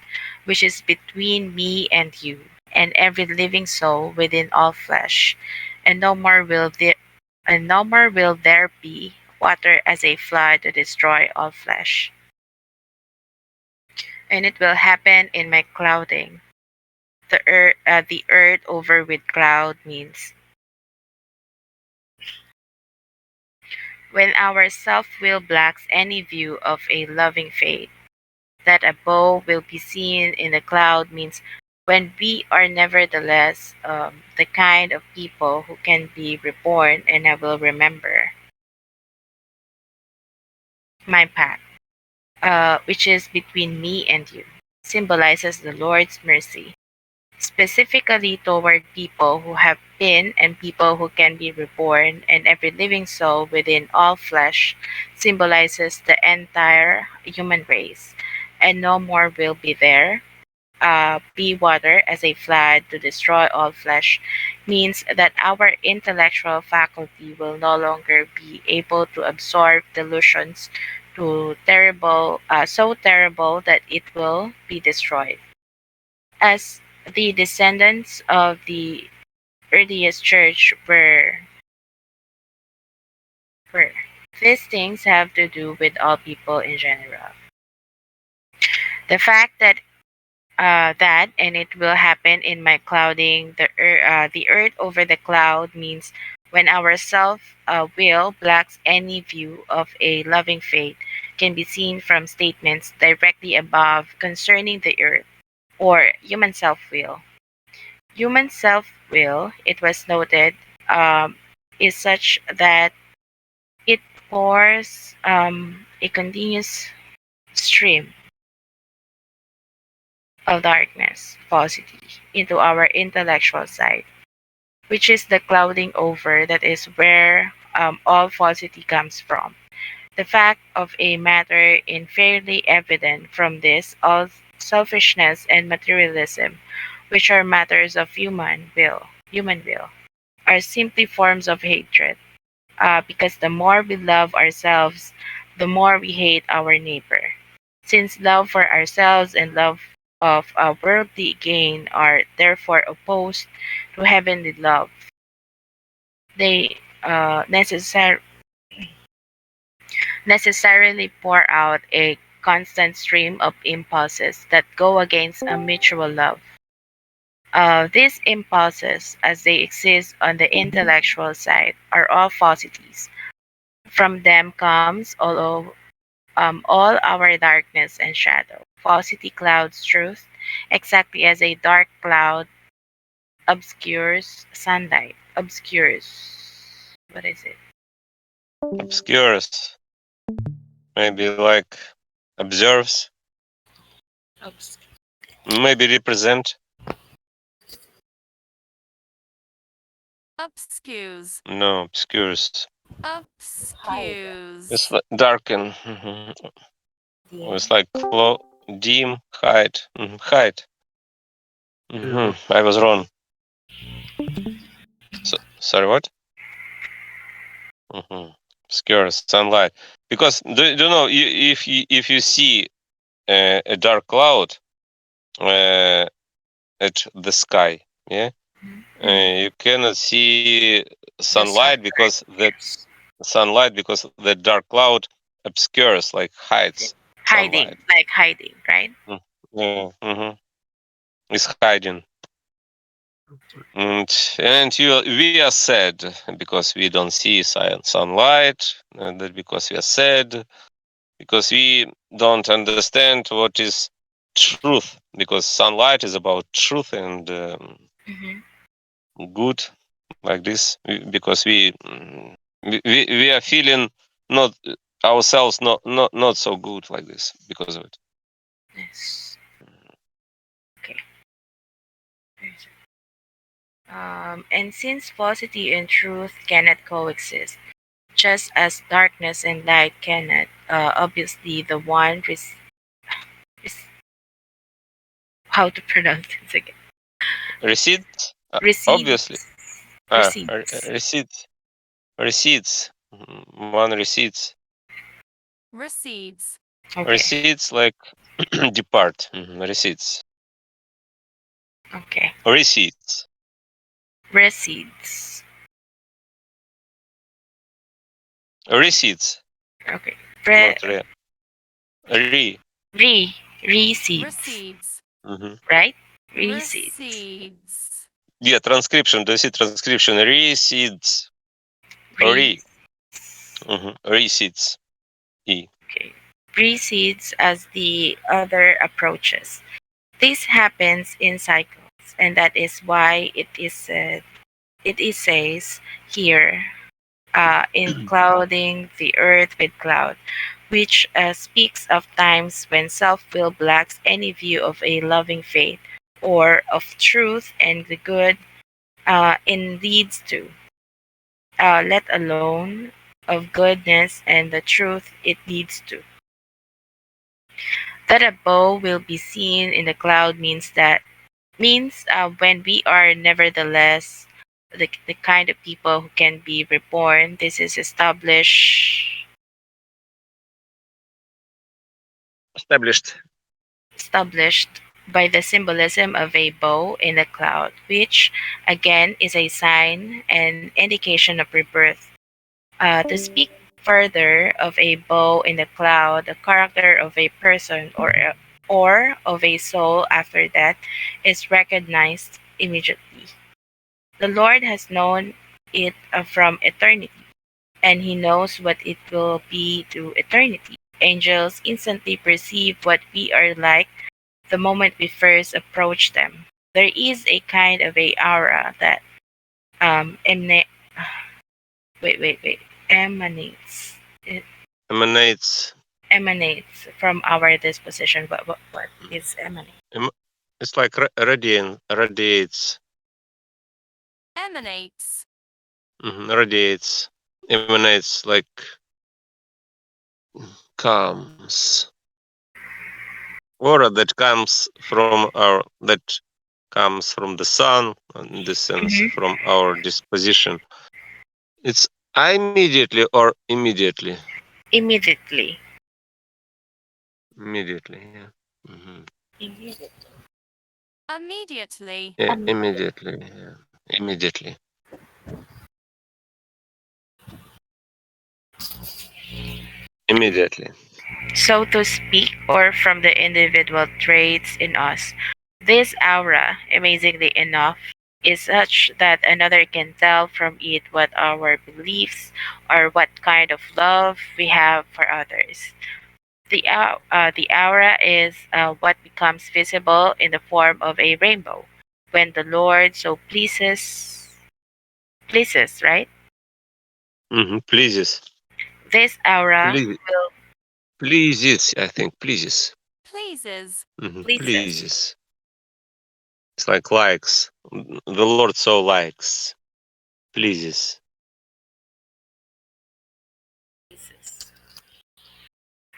which is between me and you, and every living soul within all flesh, and no more will there be water as a flood to destroy all flesh. And it will happen in my clouding. The earth over with cloud means when our self will blacks any view of a loving fate. That a bow will be seen in the cloud means when we are nevertheless the kind of people who can be reborn, and I will remember my pact, which is between me and you, symbolizes the Lord's mercy, specifically toward people who have been and people who can be reborn, and every living soul within all flesh symbolizes the entire human race, and no more will be there be water as a flood to destroy all flesh means that our intellectual faculty will no longer be able to absorb delusions so terrible that it will be destroyed. As the descendants of the earliest church were these things have to do with all people in general. The fact that and it will happen in my clouding the earth over the cloud means when our self will blocks any view of a loving fate can be seen from statements directly above concerning the earth or human self will. Human self will, it was noted, is such that it pours a continuous stream of darkness, falsity, into our intellectual side, which is the clouding over that is where all falsity comes from. The fact of a matter in fairly evident from this all selfishness and materialism, which are matters of human will, are simply forms of hatred. Because the more we love ourselves, the more we hate our neighbor. Since love for ourselves and love of worldly gain are therefore opposed to heavenly love, they necessarily pour out a constant stream of impulses that go against a mutual love. These impulses, as they exist on the intellectual side, are all falsities. From them comes all our darkness and shadow. Falsity clouds truth, exactly as a dark cloud obscures sunlight. Obscures. What is it? Obscures. Maybe like observes. Obs- Maybe represent. Obscures. No, obscures. Hide. Obscures. It's like darken. Dim. It's like dim, hide. Hide. I was wrong. Sorry, what? Obscures sunlight. Because do you know if you see a dark cloud uh, at the sky, yeah, Mhm. you cannot see The sunlight sunlight. because Yes. the dark cloud obscures, like hides Hiding, sunlight. like hiding, right? Yeah, it's hiding. And we are sad because we don't see sunlight, and that because we are sad because we don't understand what is truth, because sunlight is about truth and Hmm. good, like this. Because we are feeling not ourselves not so good like this because of it. Yes. Okay. And since falsity and truth cannot coexist, just as darkness and light cannot, obviously the one res- how to pronounce it again? Receipts, obviously. Recedes. Recedes. Receipts, receipts. One receipts, Recedes. Okay. receipts like depart. Receipts, Okay. receipts, Recedes. receipts, Okay. not Re, re. recedes. Recedes. Mm-hmm. Right? Recedes. Recedes. Yeah, transcription. Do you see transcription? Receipts, Re. re. Receipts, e. Okay. Precedes as the other approaches. This happens in cycles, and that is why it is says here in clouding the earth with cloud, which speaks of times when self-will blocks any view of a loving faith or of truth and the good in leads to, let alone of goodness and the truth it leads to. That a bow will be seen in the cloud means when we are nevertheless the kind of people who can be reborn. This is Established. established by the symbolism of a bow in the cloud, which again is a sign and indication of rebirth. To speak further of a bow in the cloud, the character of a person or of a soul after death is recognized immediately. The Lord has known it from eternity, and He knows what it will be to eternity. Angels instantly perceive what we are like the moment we first approach them. There is a kind of a aura that um, emna- wait emanates. It Emanates. emanates from our disposition. What is emanate? It's like radiates. Emanates. Radiates. Emanates like comes. Aura that comes from the sun, in this sense, Hmm. from our disposition. It's immediately or immediately. Immediately. Immediately, yeah. Immediately. Immediately. Yeah, immediately, yeah. Immediately. Immediately. So to speak, or from the individual traits in us, this aura, amazingly enough, is such that another can tell from it what our beliefs or what kind of love we have for others. The aura is what becomes visible in the form of a rainbow when the Lord so pleases, right? Pleases. This aura Please, will pleases, I think. Pleases. Pleases. pleases. Pleases. It's like likes. The Lord so likes. Pleases.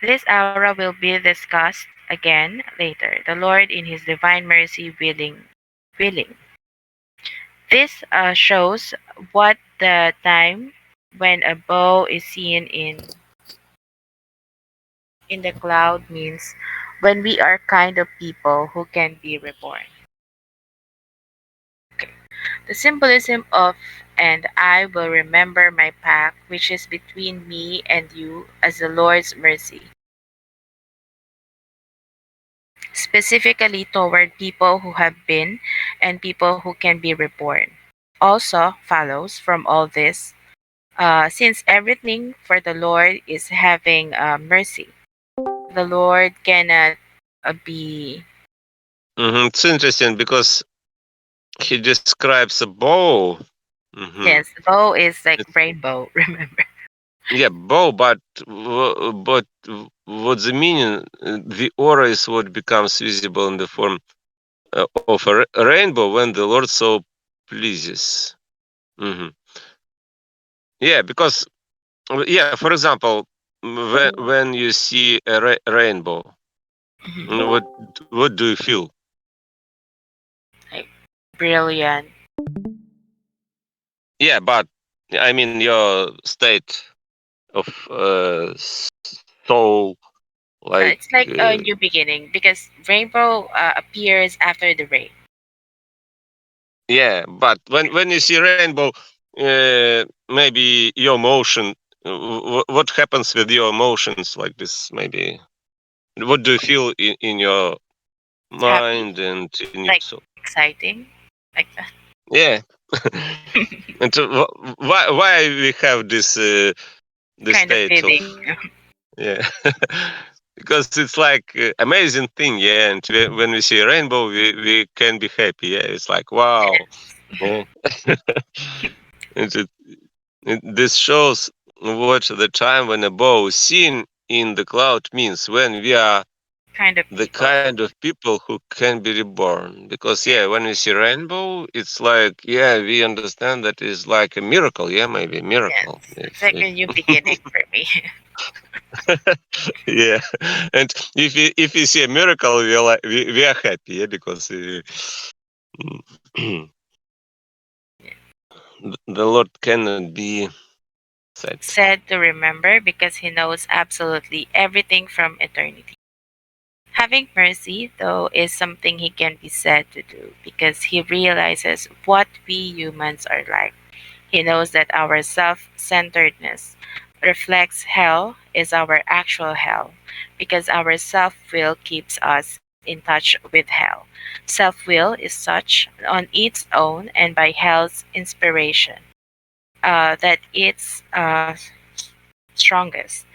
This aura will be discussed again later. The Lord in his divine mercy willing. This shows what the time when a bow is seen in the cloud means when we are kind of people who can be reborn. The symbolism of and I will remember my pact which is between me and you as the Lord's mercy, specifically toward people who have been and people who can be reborn. Also follows from all this, since everything for the Lord is having mercy, the Lord cannot be. It's interesting because he describes a bow. Yes, bow is like It's, rainbow. Remember? yeah, bow, but what's the meaning? The aura is what becomes visible in the form of a rainbow when the Lord so pleases. hmm Yeah, because yeah, for example, when you see a rainbow, Mhm. what do you feel? Like brilliant. Yeah, but I mean your state of soul, like It's like a new beginning because rainbow appears after the rain. yeah. But when you see rainbow, maybe your emotion. What happens with your emotions like this? Maybe what do you feel in your Happy, mind and in your like soul? exciting, like that. Yeah. And why we have this Kind of state of feeling. yeah. Because it's like amazing thing, yeah. And when we see a rainbow, we can be happy, yeah. It's like wow, yeah. And this shows what the time when a bow is seen in the cloud means when we are kind of the people. kind of people who can be reborn. Because yeah, when we see rainbow, it's like yeah, we understand that is like a miracle. Yeah, maybe a miracle. Yes, it's like a new beginning for me. Yeah, and if we see a miracle, we are like we are happy. Yeah, because the Lord cannot be sad. Said to remember because he knows absolutely everything from eternity. Having mercy, though, is something he can be said to do because he realizes what we humans are like. He knows that our self centeredness reflects hell is our actual hell because our self will keeps us in touch with hell. Self will is such on its own and by hell's inspiration that it's strongest,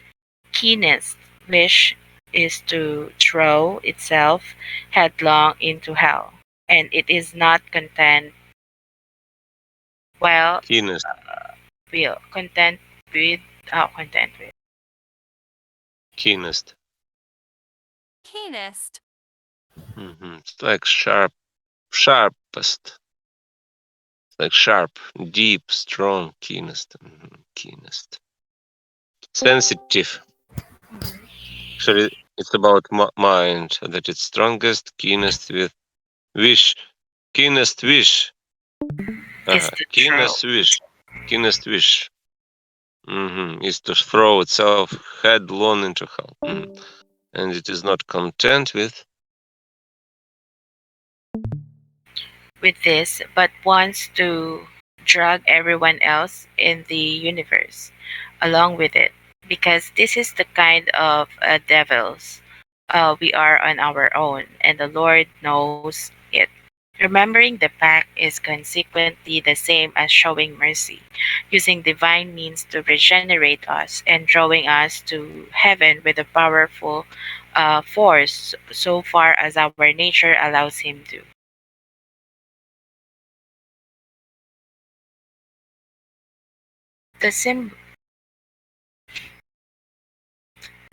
keenest wish is to throw itself headlong into hell, and it is not well Keenest, will content with content with. keenest. Keenest. It's like sharp, sharpest. Like sharp, deep, strong, keenest, keenest, sensitive. Actually, it's about mind that it's strongest, keenest with wish, keenest wish, Is to throw. keenest wish, keenest wish. Is to throw itself headlong into hell, and it is not content with. With this, but wants to drag everyone else in the universe along with it, because this is the kind of devils we are on our own, and the Lord knows it. Remembering the pact is consequently the same as showing mercy, using divine means to regenerate us and drawing us to heaven with a powerful force so far as our nature allows Him to. The sim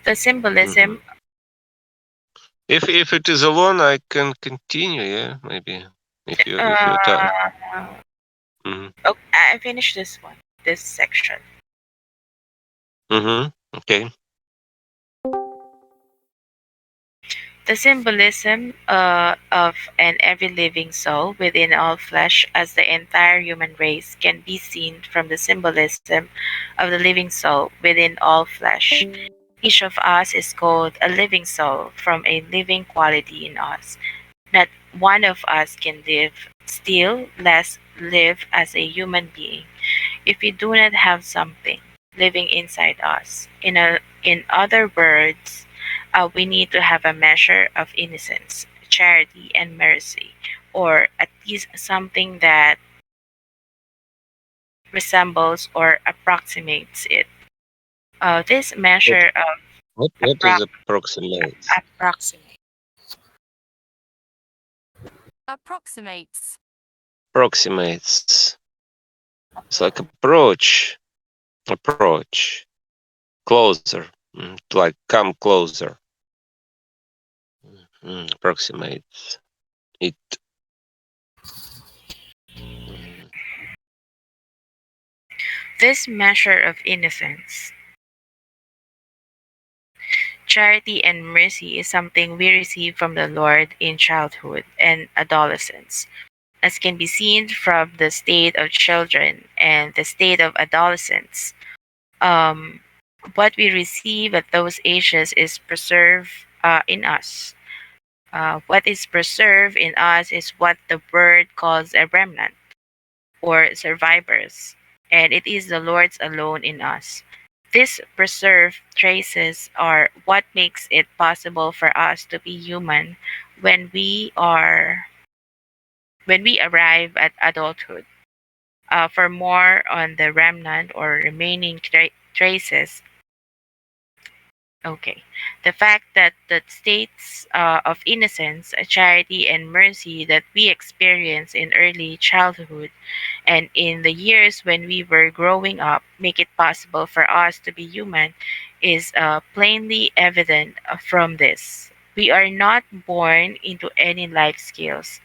the Mhm. symbolism. If it is alone, I can continue. Yeah, maybe if you tell. Uh, Mm-hmm. oh, I finished this one, this section. Okay. The symbolism of an every living soul within all flesh as the entire human race can be seen from the symbolism of the living soul within all flesh. Each of us is called a living soul from a living quality in us. Not one of us can live, still less live as a human being, if we do not have something living inside us. In other words, we need to have a measure of innocence, charity, and mercy, or at least something that resembles or approximates it. This What measure of what is approximates? approximate. Approximates. Approximates. It's like approach, closer, like come closer. Approximates it. Mm. This measure of innocence, charity, and mercy is something we receive from the Lord in childhood and adolescence, as can be seen from the state of children and the state of adolescents. Um, what we receive at those ages is preserved in us. What is preserved in us is what the word calls a remnant or survivors, and it is the Lord's alone in us. These preserved traces are what makes it possible for us to be human when we are when we arrive at adulthood. For more on the remnant or remaining traces, okay. The fact that the states of innocence, charity, and mercy that we experience in early childhood and in the years when we were growing up make it possible for us to be human is plainly evident from this. We are not born into any life skills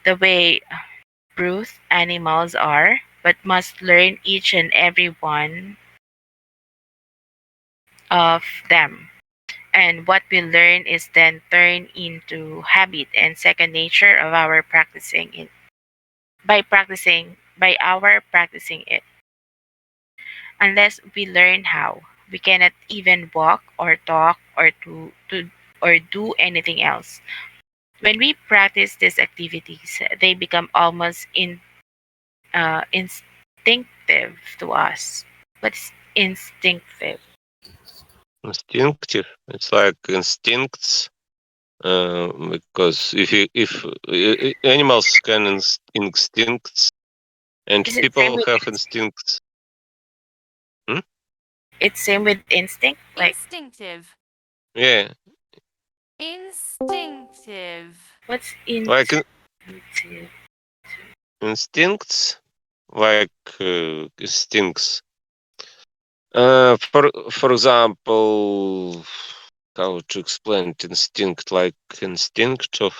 the way brute animals are, but must learn each and every one of them. And what we learn is then turned into habit and second nature of our practicing it. By our practicing it. Unless we learn how, we cannot even walk or talk or do anything else. When we practice these activities, they become almost instinctive to us. What's instinctive? Instinctive. It's like instincts. Because if animals can instincts and Is it same people with have instincts. Hmm? it's same with instinct? Like Instinctive. Yeah, Instinctive. what's like instinctive? instincts, like instincts. For example, how to explain it? Instinct, like instinct of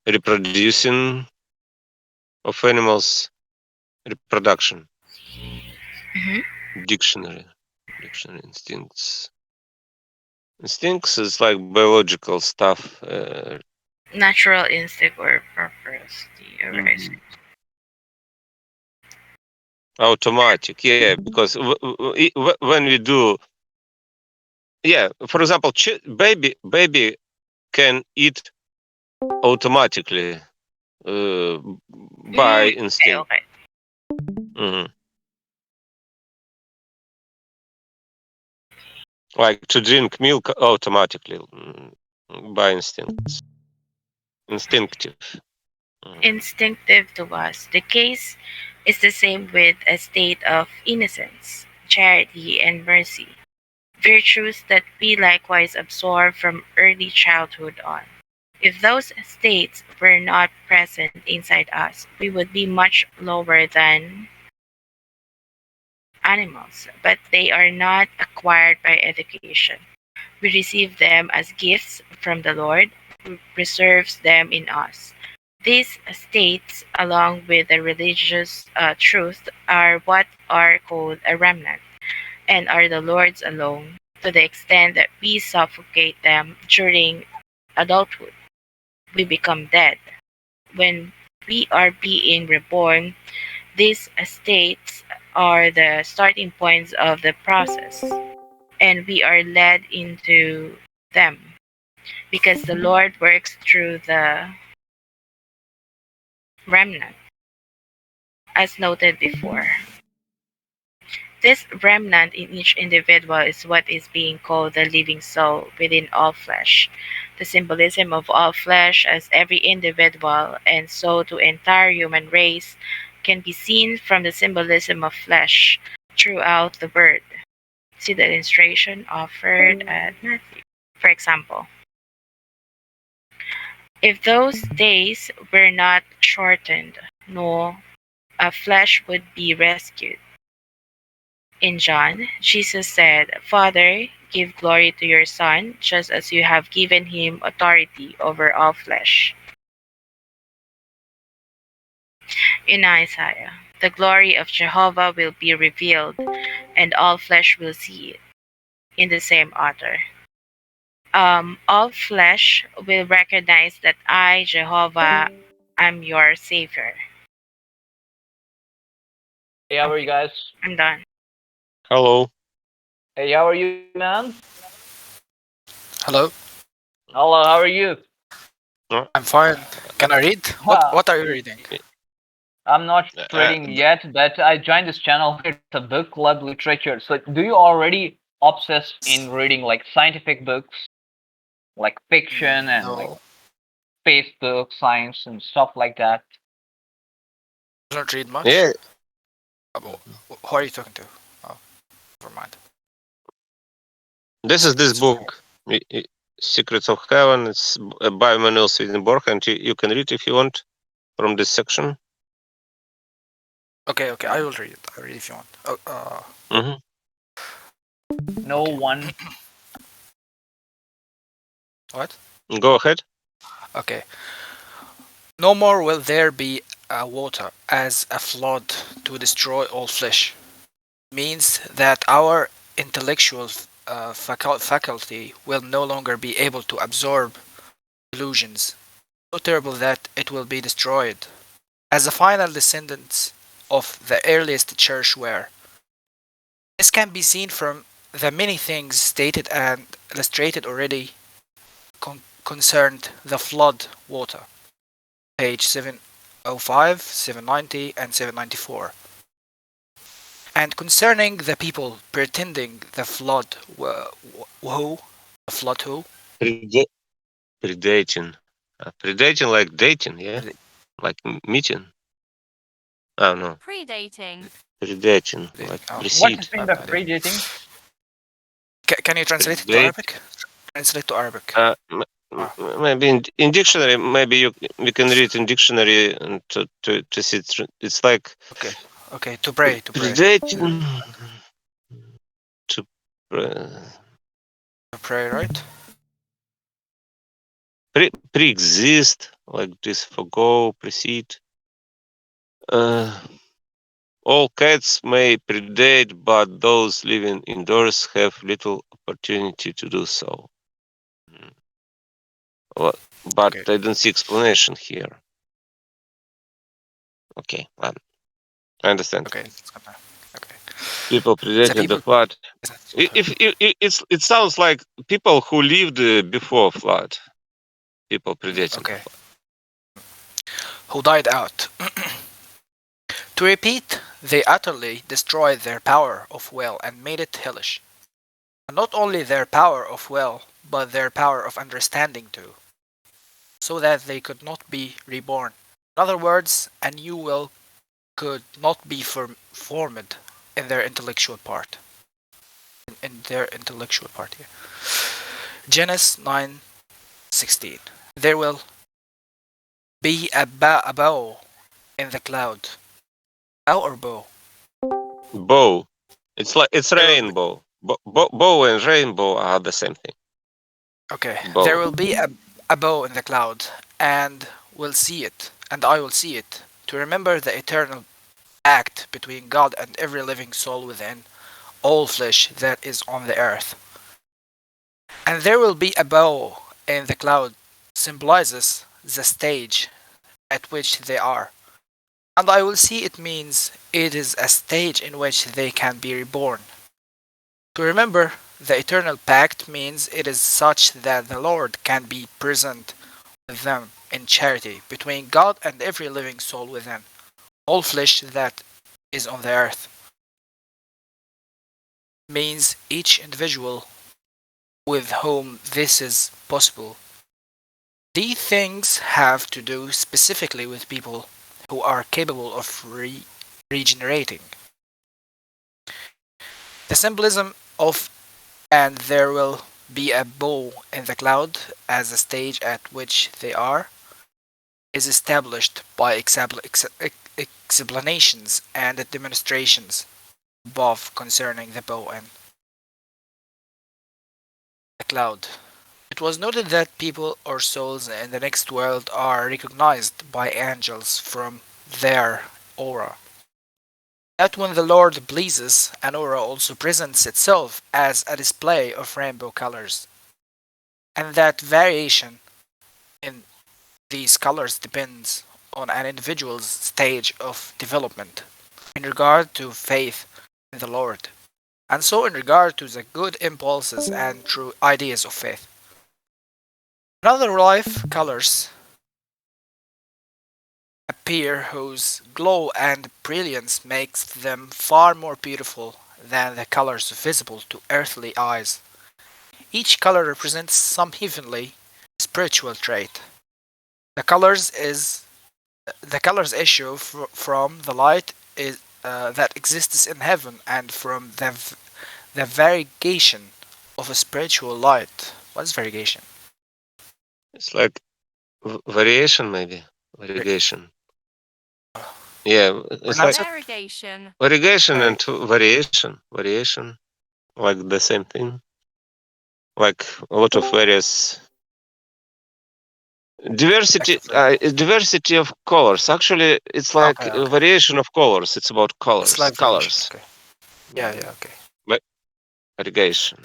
reproducing of animals, reproduction. Mhm. Dictionary, dictionary instincts. Instincts is like biological stuff. Natural instinct or purpose. Mhm. Automatic, yeah, because when we do, yeah, for example, baby can eat automatically by Okay, instinct. okay. Mhm. Like to drink milk automatically by instinct, instinctive. Mhm. Instinctive to us. The case is the same with a state of innocence, charity, and mercy, virtues that we likewise absorb from early childhood on. If those states were not present inside us, we would be much lower than animals, but they are not acquired by education. We receive them as gifts from the Lord, who preserves them in us. These states, along with the religious truth, are what are called a remnant, and are the Lord's alone, to the extent that we suffocate them during adulthood. We become dead. When we are being reborn, these states are the starting points of the process, and we are led into them because the Lord works through the remnant, as noted before. This remnant in each individual is what is being called the living soul within all flesh. The symbolism of all flesh as every individual and so to entire human race can be seen from the symbolism of flesh throughout the word. See the illustration offered at Matthew. For example, if those days were not shortened, no flesh would be rescued. In John, Jesus said, Father, give glory to your Son, just as you have given him authority over all flesh. In Isaiah, the glory of Jehovah will be revealed, and all flesh will see it. In the same author. All flesh will recognize that I, Jehovah, am your Savior. Hey, how are you Okay, guys? I'm done. Hello. Hey, how are you, man? Hello, Hello, how are you? I'm fine. Can I read? What are you reading? I'm not Uh, reading yet, but I joined this channel here. It's a book club literature. So, do you already obsess in reading like scientific books, like fiction and like No, Facebook, science, and stuff like that? I don't read much. yeah, Who are you talking to? Oh, never mind. this is this book, Secrets of Heaven. It's by Manuel Swedenborg, and you can read if you want from this section. Okay, I will read it. I read if you want. Hmm. No Okay. one. What? Go ahead. Okay. No more will there be water as a flood to destroy all flesh. Means that our intellectual faculty will no longer be able to absorb illusions, so terrible that it will be destroyed. As the final descendants of the earliest church were. This can be seen from the many things stated and illustrated already concerned the flood water, page 705, 790, and 794. And concerning the people pretending the flood who, the flood who, Predating. Predating like dating, yeah? Like meeting. Oh, no. Predating. Predating, like Oh. What precede. has been the predating? Can you translate it to Predate. Arabic? Translate to Arabic. Maybe in dictionary, maybe we can read in dictionary and to see it's like Okay, to pray. predating. To To pray, right? pre-exist, like this, forgo, precede. All cats may predate, but those living indoors have little opportunity to do so. But Okay. I don't see explanation here. Okay, well, I understand. Okay. People predating the people- flood. It sounds like people who lived before flood. People predating. Okay. Who died out. To repeat, they utterly destroyed their power of will and made it hellish. And not only their power of will, but their power of understanding too, so that they could not be reborn. In other words, a new will could not be formed in their intellectual part. Yeah. Genesis 9:16. There will be a bow in the cloud. Bow or bow? Bow. It's like it's There will be- rainbow. Bow and rainbow are the same thing. Okay. Bow. There will be a bow in the cloud, and will see it, and I will see it, to remember the eternal act between God and every living soul within all flesh that is on the earth. And there will be a bow in the cloud, symbolizes the stage at which they are. And I will see it means it is a stage in which they can be reborn. To remember the eternal pact means it is such that the Lord can be present with them in charity between God and every living soul within all flesh that is on the earth. Means each individual with whom this is possible. These things have to do specifically with people who are capable of regenerating. The symbolism of and there will be a bow in the cloud as a stage at which they are is established by explanations and demonstrations above concerning the bow and the cloud. It was noted that people or souls in the next world are recognized by angels from their aura. That when the Lord pleases, an aura also presents itself as a display of rainbow colors, and that variation in these colors depends on an individual's stage of development in regard to faith in the Lord, and so in regard to the good impulses and true ideas of faith. Another life colors appear whose glow and brilliance makes them far more beautiful than the colors visible to earthly eyes. Each color represents some heavenly spiritual trait. The colors issue from the light that exists in heaven and from the variegation of a spiritual light. What is variegation? It's like variation, maybe. Variegation. Yeah, it's like Variegation. variegation and variation. Variation. Like the same thing. Like a lot of various Diversity, diversity of colors. Actually, it's like Okay, a okay. variation of colors. It's about It's colors. like variation. Colors. Okay. Yeah, yeah, okay. Irrigation.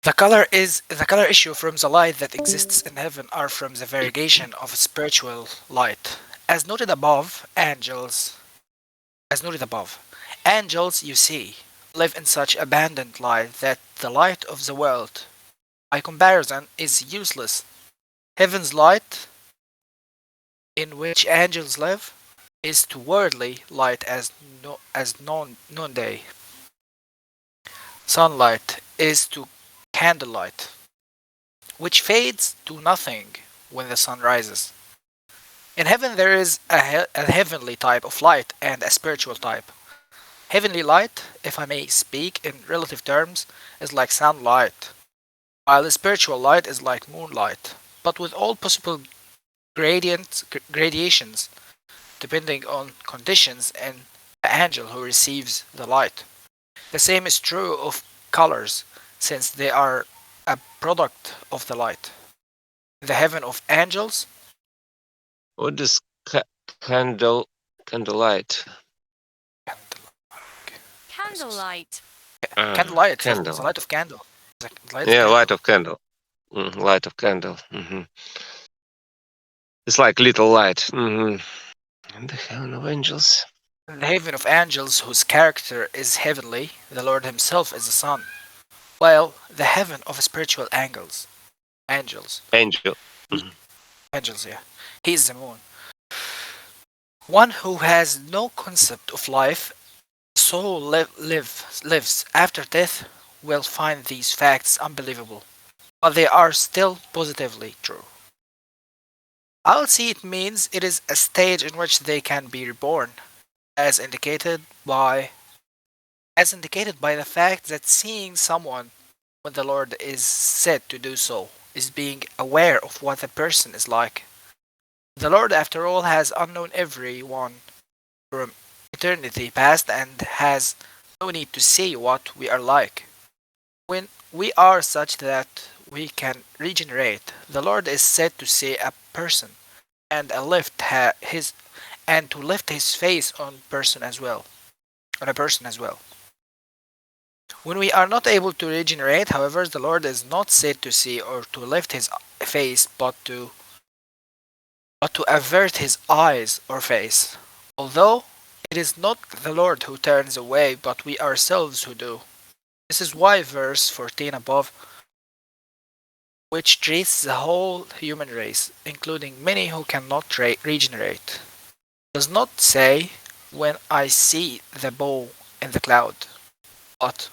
The color issue from the light that exists in heaven are from the variegation of spiritual light. As noted above, angels you see live in such abundant light that the light of the world, by comparison, is useless. Heaven's light, in which angels live, is to worldly light as noonday. Sunlight is to candlelight, which fades to nothing when the sun rises. In heaven there is a heavenly type of light and a spiritual type. Heavenly light, if I may speak in relative terms, is like sunlight, while the spiritual light is like moonlight, but with all possible gradations depending on conditions and the angel who receives the light. The same is true of colors, since they are a product of the light. The heaven of angels, What is candlelight? Candlelight. candlelight, the Candle. light of candle. The light of Yeah, candle. light of candle. Light of candle. It's like little light. And the heaven of angels. The heaven of angels, whose character is heavenly, the Lord Himself is the sun, while the heaven of spiritual angels, Angel. angels, yeah, He is the moon. One who has no concept of life, so lives after death, will find these facts unbelievable, but they are still positively true. I'll see it means it is a stage in which they can be reborn, as indicated by the fact that seeing someone when the Lord is said to do so is being aware of what the person is like. The Lord, after all, has unknown everyone from eternity past and has no need to see what we are like. When we are such that we can regenerate, the Lord is said to see a person and to lift his face on a person as well. When we are not able to regenerate, however, the Lord is not said to see or to lift his face, but to avert his eyes or face. Although it is not the Lord who turns away, but we ourselves who do. This is why verse 14 above, which treats the whole human race, including many who cannot regenerate, does not say, when I see the bow in the cloud, but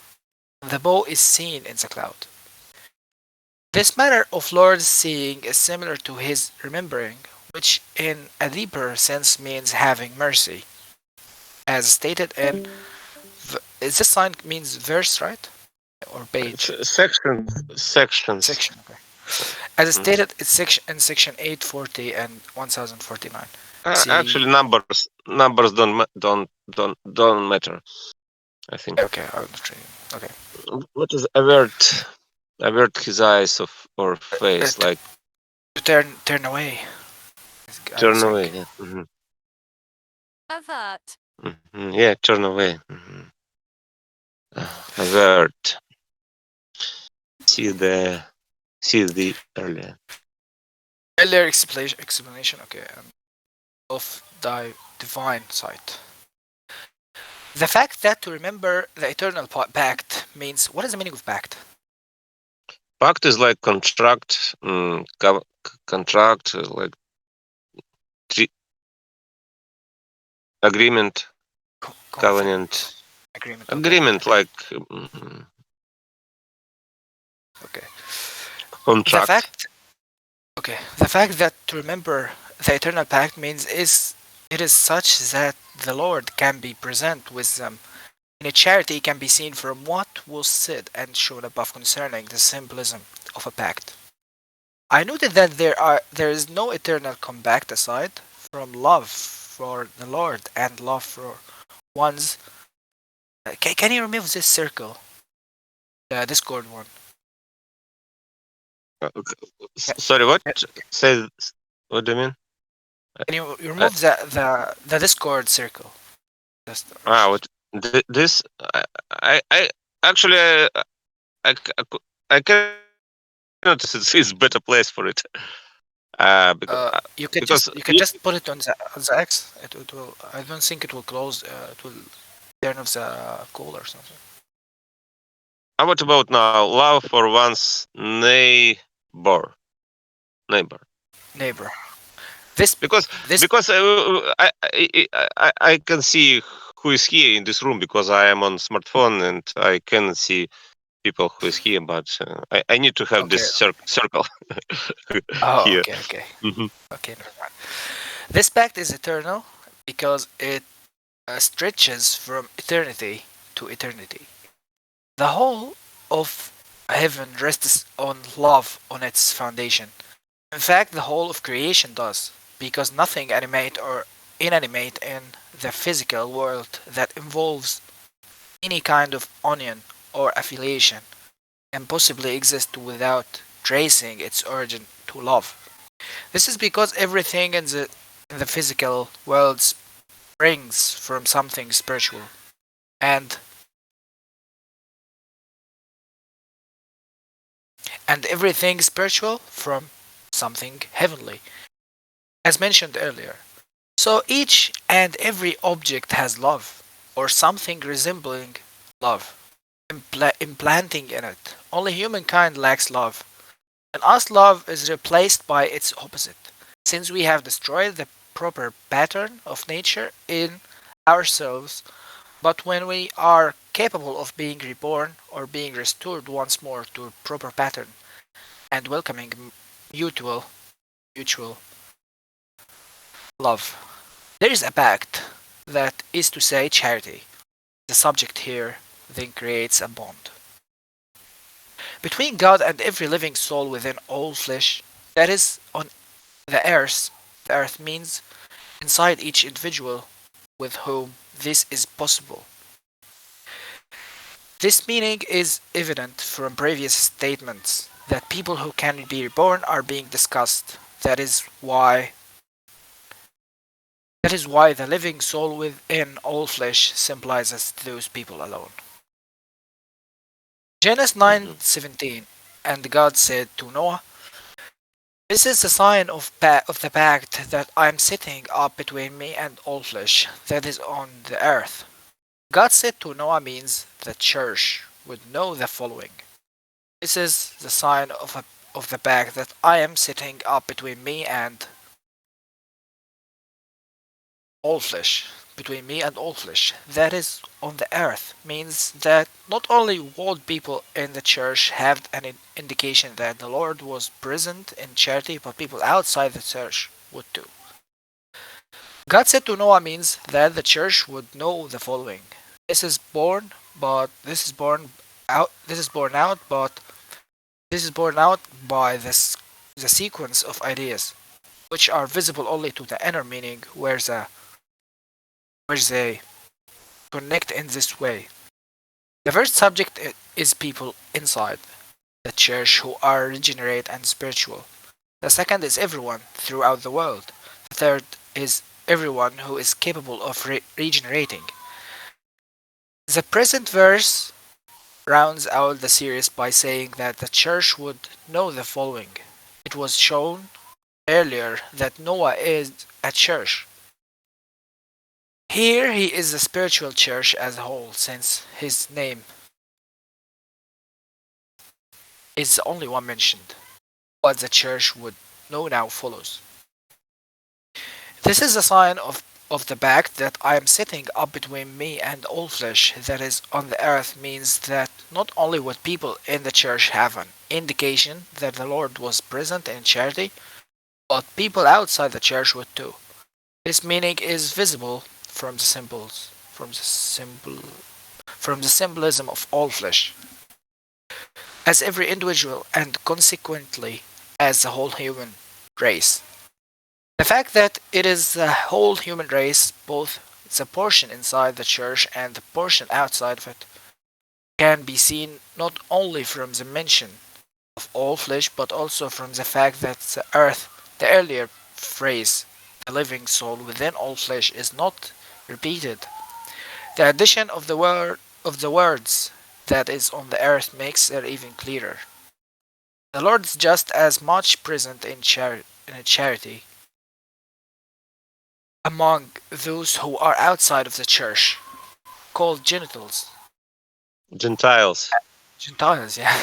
the bow is seen in the cloud. This matter of Lord's seeing is similar to his remembering, which in a deeper sense means having mercy. As stated in, is this sign means verse, right? Or page? Sections. Section, okay. As stated in section 840 and 1049. See, Actually, numbers don't matter. I think. okay, I'll show you. Okay. What is avert his eyes or face, To, like to turn away. I turn think. away. Yeah, Avert. yeah, turn away. Avert. See the earlier. Earlier explanation, okay, of thy divine sight. The fact that to remember the eternal pact means, what is the meaning of pact? Pact is like contract, contract, like agreement, covenant, Agreement. agreement, Okay. like Okay. contract. The fact that to remember the eternal pact means it is such that the Lord can be present with them. In a charity can be seen from what was said and shown above concerning the symbolism of a pact. I noted that there is no eternal compact aside from love for the Lord and love for one's. Can you remove this circle? The Discord one. Okay. Sorry, what? Say, what do you mean? Can you Uh, remove the Discord circle? Just what? This? I actually, I cannot notice it's better place for it. Because you can just put it on the X. It will. I don't think it will close. It will turn off the call or something. what about now? Love for one's neighbor. Neighbor. This Because this because I can see who is here in this room because I am on smartphone and I can see people who is here, but I need to have this okay. circle Oh, here. okay. Mhm. Okay. Never mind. This pact is eternal because it stretches from eternity to eternity. The whole of heaven rests on love on its foundation. In fact, the whole of creation does, because nothing animate or inanimate in the physical world that involves any kind of union or affiliation can possibly exist without tracing its origin to love. This is because everything in the physical world springs from something spiritual, and everything spiritual from something heavenly, as mentioned earlier. So each and every object has love, or something resembling love, implanting in it. Only humankind lacks love, and us love is replaced by its opposite, since we have destroyed the proper pattern of nature in ourselves. But when we are capable of being reborn or being restored once more to a proper pattern and welcoming mutual mutual love, there is a pact, that is to say charity. The subject here then creates a bond between God and every living soul within all flesh that is on the earth. The earth means inside each individual with whom this is possible. This meaning is evident from previous statements that people who can be reborn are being discussed. That is why the living soul within all flesh symbolizes those people alone. Genesis Mhm. 9:17, and God said to Noah, "This is the sign of the pact that I am setting up between me and all flesh that is on the earth." God said to Noah means the church would know the following. This is the sign of the pact that I am setting up between me and all flesh. Between me and all flesh. That is on the earth. Means that not only would people in the church have an indication that the Lord was present in charity, but people outside the church would too. God said to Noah means that the church would know the following. This is born, but this is born out. This is born out, but this is borne out by the sequence of ideas, which are visible only to the inner meaning, where they connect in this way. The first subject is people inside the church who are regenerate and spiritual. The second is everyone throughout the world. The third is everyone who is capable of regenerating. The present verse rounds out the series by saying that the church would know the following. It was shown earlier that Noah is a church. Here he is the spiritual church as a whole, since his name is the only one mentioned. What the church would know now follows. This is a sign of the pact that I am setting up between me and all flesh that is on the earth means that not only would people in the church have an indication that the Lord was present in charity, but people outside the church would too. This meaning is visible from the symbolism of all flesh, as every individual and consequently as the whole human race. The fact that it is the whole human race, both the portion inside the church and the portion outside of it, can be seen not only from the mention of all flesh, but also from the fact that the earth, the earlier phrase, the living soul within all flesh, is not repeated. The addition of the words that is on the earth makes it even clearer. The Lord is just as much present in charity among those who are outside of the church, called genitals. Gentiles. Gentiles, yeah.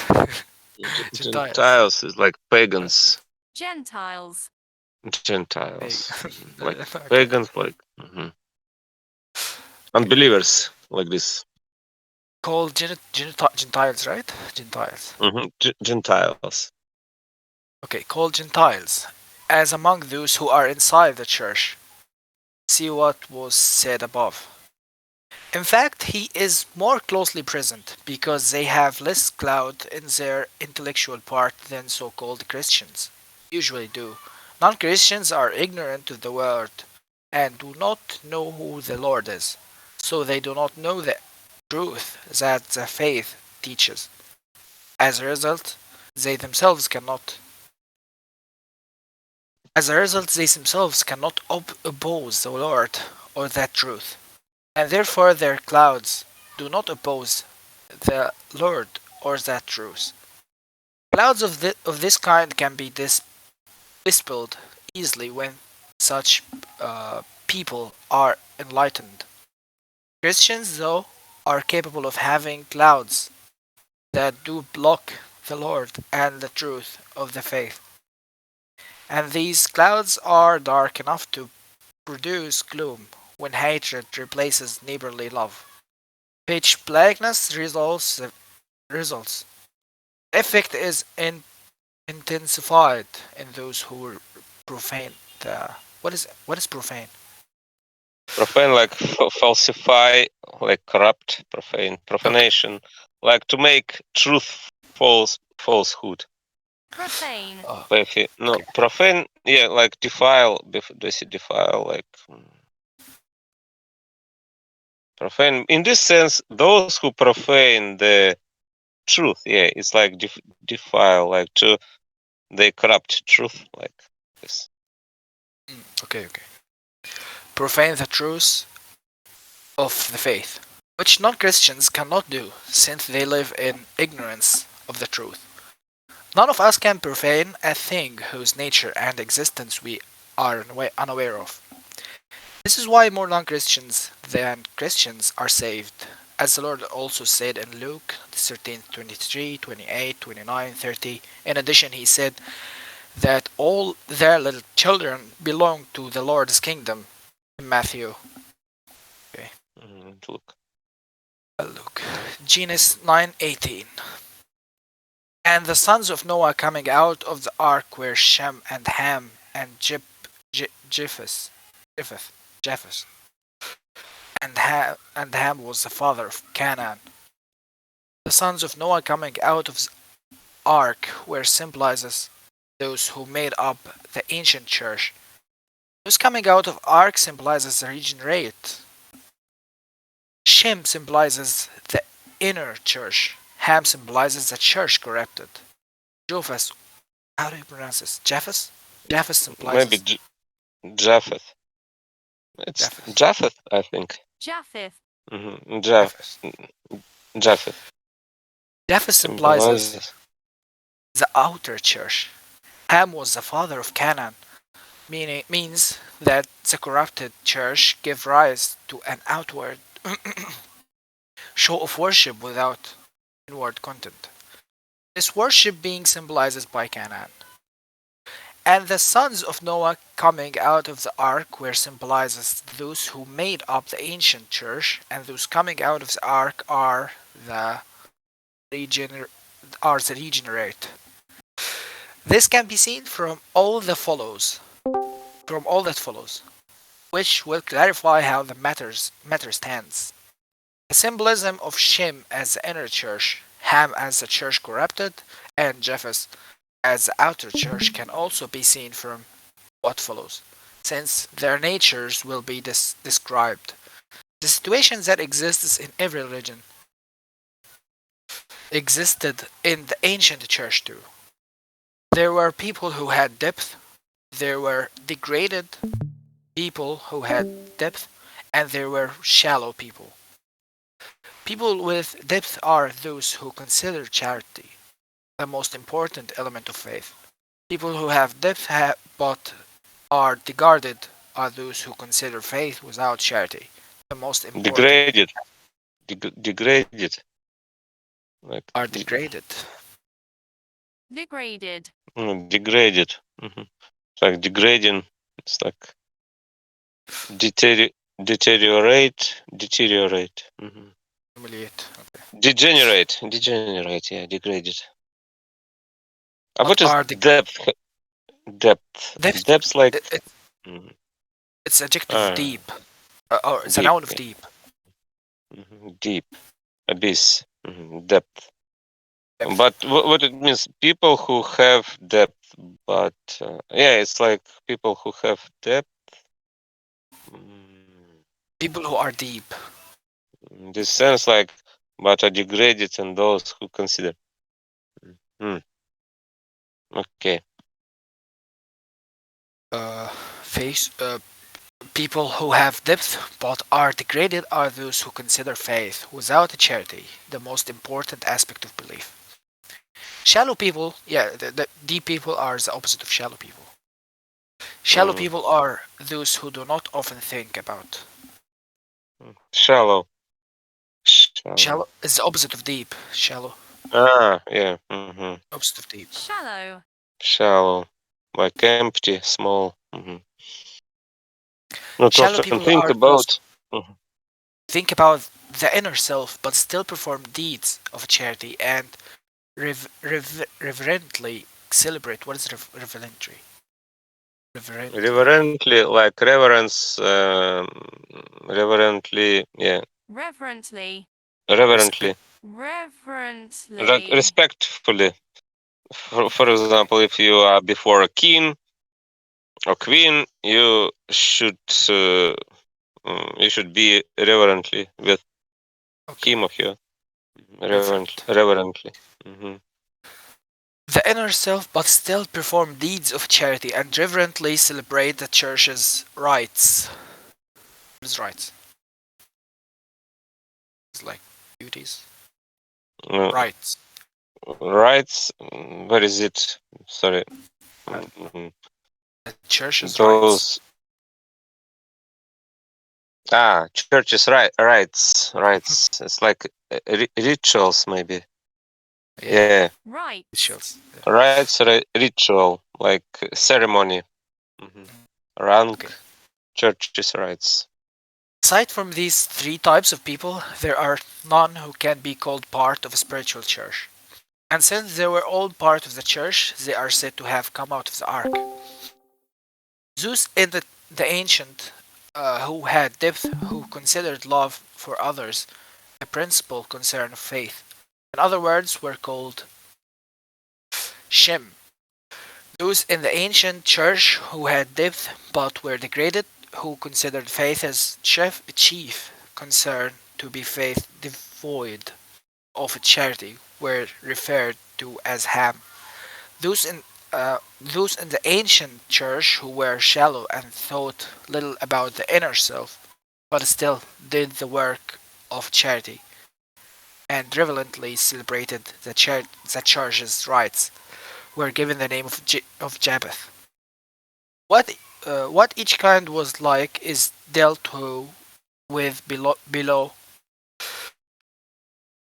Gentiles. Gentiles is like pagans. Gentiles. Gentiles. Like Okay. pagans, like unbelievers, like this. Called Gentiles, right? Gentiles. Gentiles. Okay, called Gentiles, as among those who are inside the church. See what was said above. In fact, he is more closely present because they have less cloud in their intellectual part than so called Christians usually do. Non Christians are ignorant of the word and do not know who the Lord is, so they do not know the truth that the faith teaches. As a result, they themselves cannot. As a result, they themselves cannot oppose the Lord or that truth, and therefore their clouds do not oppose the Lord or that truth. Clouds of this kind can be dispelled easily when such people are enlightened. Christians, though, are capable of having clouds that do block the Lord and the truth of the faith. And these clouds are dark enough to produce gloom when hatred replaces neighborly love. Pitch blackness results. The effect is intensified in those who profane the what is profane? Profane, like falsify, like corrupt, profane, profanation, like to make truth falsehood. Profane. Oh, No, okay. profane, yeah, like defile, defile, like profane. In this sense, those who profane the truth, yeah, it's like defile, like they corrupt truth, like this. Okay. Profane the truth of the faith, which non-Christians cannot do, since they live in ignorance of the truth. None of us can profane a thing whose nature and existence we are unaware of. This is why more non-Christians than Christians are saved, as the Lord also said in Luke 13:23, 28, 29, 30. In addition, he said that all their little children belong to the Lord's kingdom in Matthew. Okay. Look. Luke. Genesis 9:18. And the sons of Noah coming out of the ark were Shem and Ham and Japheth. Japheth. And Ham was the father of Canaan. The sons of Noah coming out of the ark were symbolizes those who made up the ancient church. Those coming out of ark symbolizes the regenerate. Shem symbolizes the inner church. Ham symbolizes the church corrupted. Japheth, how do you pronounce this? Japheth? Japheth symbolizes. Maybe Japheth. It's Japheth, I think. Japheth. Japheth. Japheth symbolizes the outer church. Ham was the father of Canaan, means that the corrupted church gave rise to an outward show of worship without inward content. This worship being symbolized by Canaan. And the sons of Noah coming out of the ark were symbolizes those who made up the ancient church, and those coming out of the ark are the regenerate. This can be seen from all that follows, which will clarify how the matter stands. The symbolism of Shem as the inner church, Ham as the church corrupted, and Japheth as the outer church can also be seen from what follows, since their natures will be described. The situations that exists in every religion existed in the ancient church too. There were people who had depth, there were degraded people who had depth, and there were shallow people. People with depth are those who consider charity the most important element of faith. People who have depth but are degraded are those who consider faith without charity the most important. Degraded. Degraded. Like Are degraded. Degraded. degraded. It's like degrading. It's like deteriorate. Humiliate. Okay. Degenerate. Yeah, degraded. What is Are depth? Depth. depth? Depth like It, it's adjective of ah, deep, or it's a deep. noun of deep. Deep. Abyss. Depth. Depth. But what it means? People who have depth, but yeah, it's like people who have depth. People who are deep. In this sense, like, but are degraded and those who consider. Okay. Face. People who have depth but are degraded are those who consider faith without charity the most important aspect of belief. Shallow people, yeah, the deep people are the opposite of shallow people. Shallow people are those who do not often think about. Shallow. Shallow is the opposite of deep. Shallow. Ah, yeah. Opposite of deep. Shallow. Shallow. Like empty, small. Not Shallow often people think are those about. think about the inner self but still perform deeds of charity and reverently celebrate. What is reverently? Reverently, like reverence. Reverently, yeah. Reverently. Reverently. Reverently. Respectfully. For example, if you are before a king or queen, you should be reverently with him or her. Reverently. The inner self, but still perform deeds of charity and reverently celebrate the church's rites. What is rights? It's like duties. Rights. Rights. Where is it? Sorry. The church's Those. Church's rights. It's like rituals, maybe. Yeah. Right. Rituals. Yeah. Rights, ritual, like ceremony. Rank, church's rights. Aside from these three types of people, there are none who can be called part of a spiritual church. And since they were all part of the church, they are said to have come out of the ark. Zeus in the ancient, who had depth, who considered love for others a principal concern of faith. In other words, were called Shem. Those in the ancient church who had depth but were degraded, who considered faith as chief concern to be faith devoid of charity, were referred to as Ham. Those in the ancient church who were shallow and thought little about the inner self, but still did the work of charity and reverently celebrated the church's rites, were given the name of Japheth. What each kind was like is dealt with below.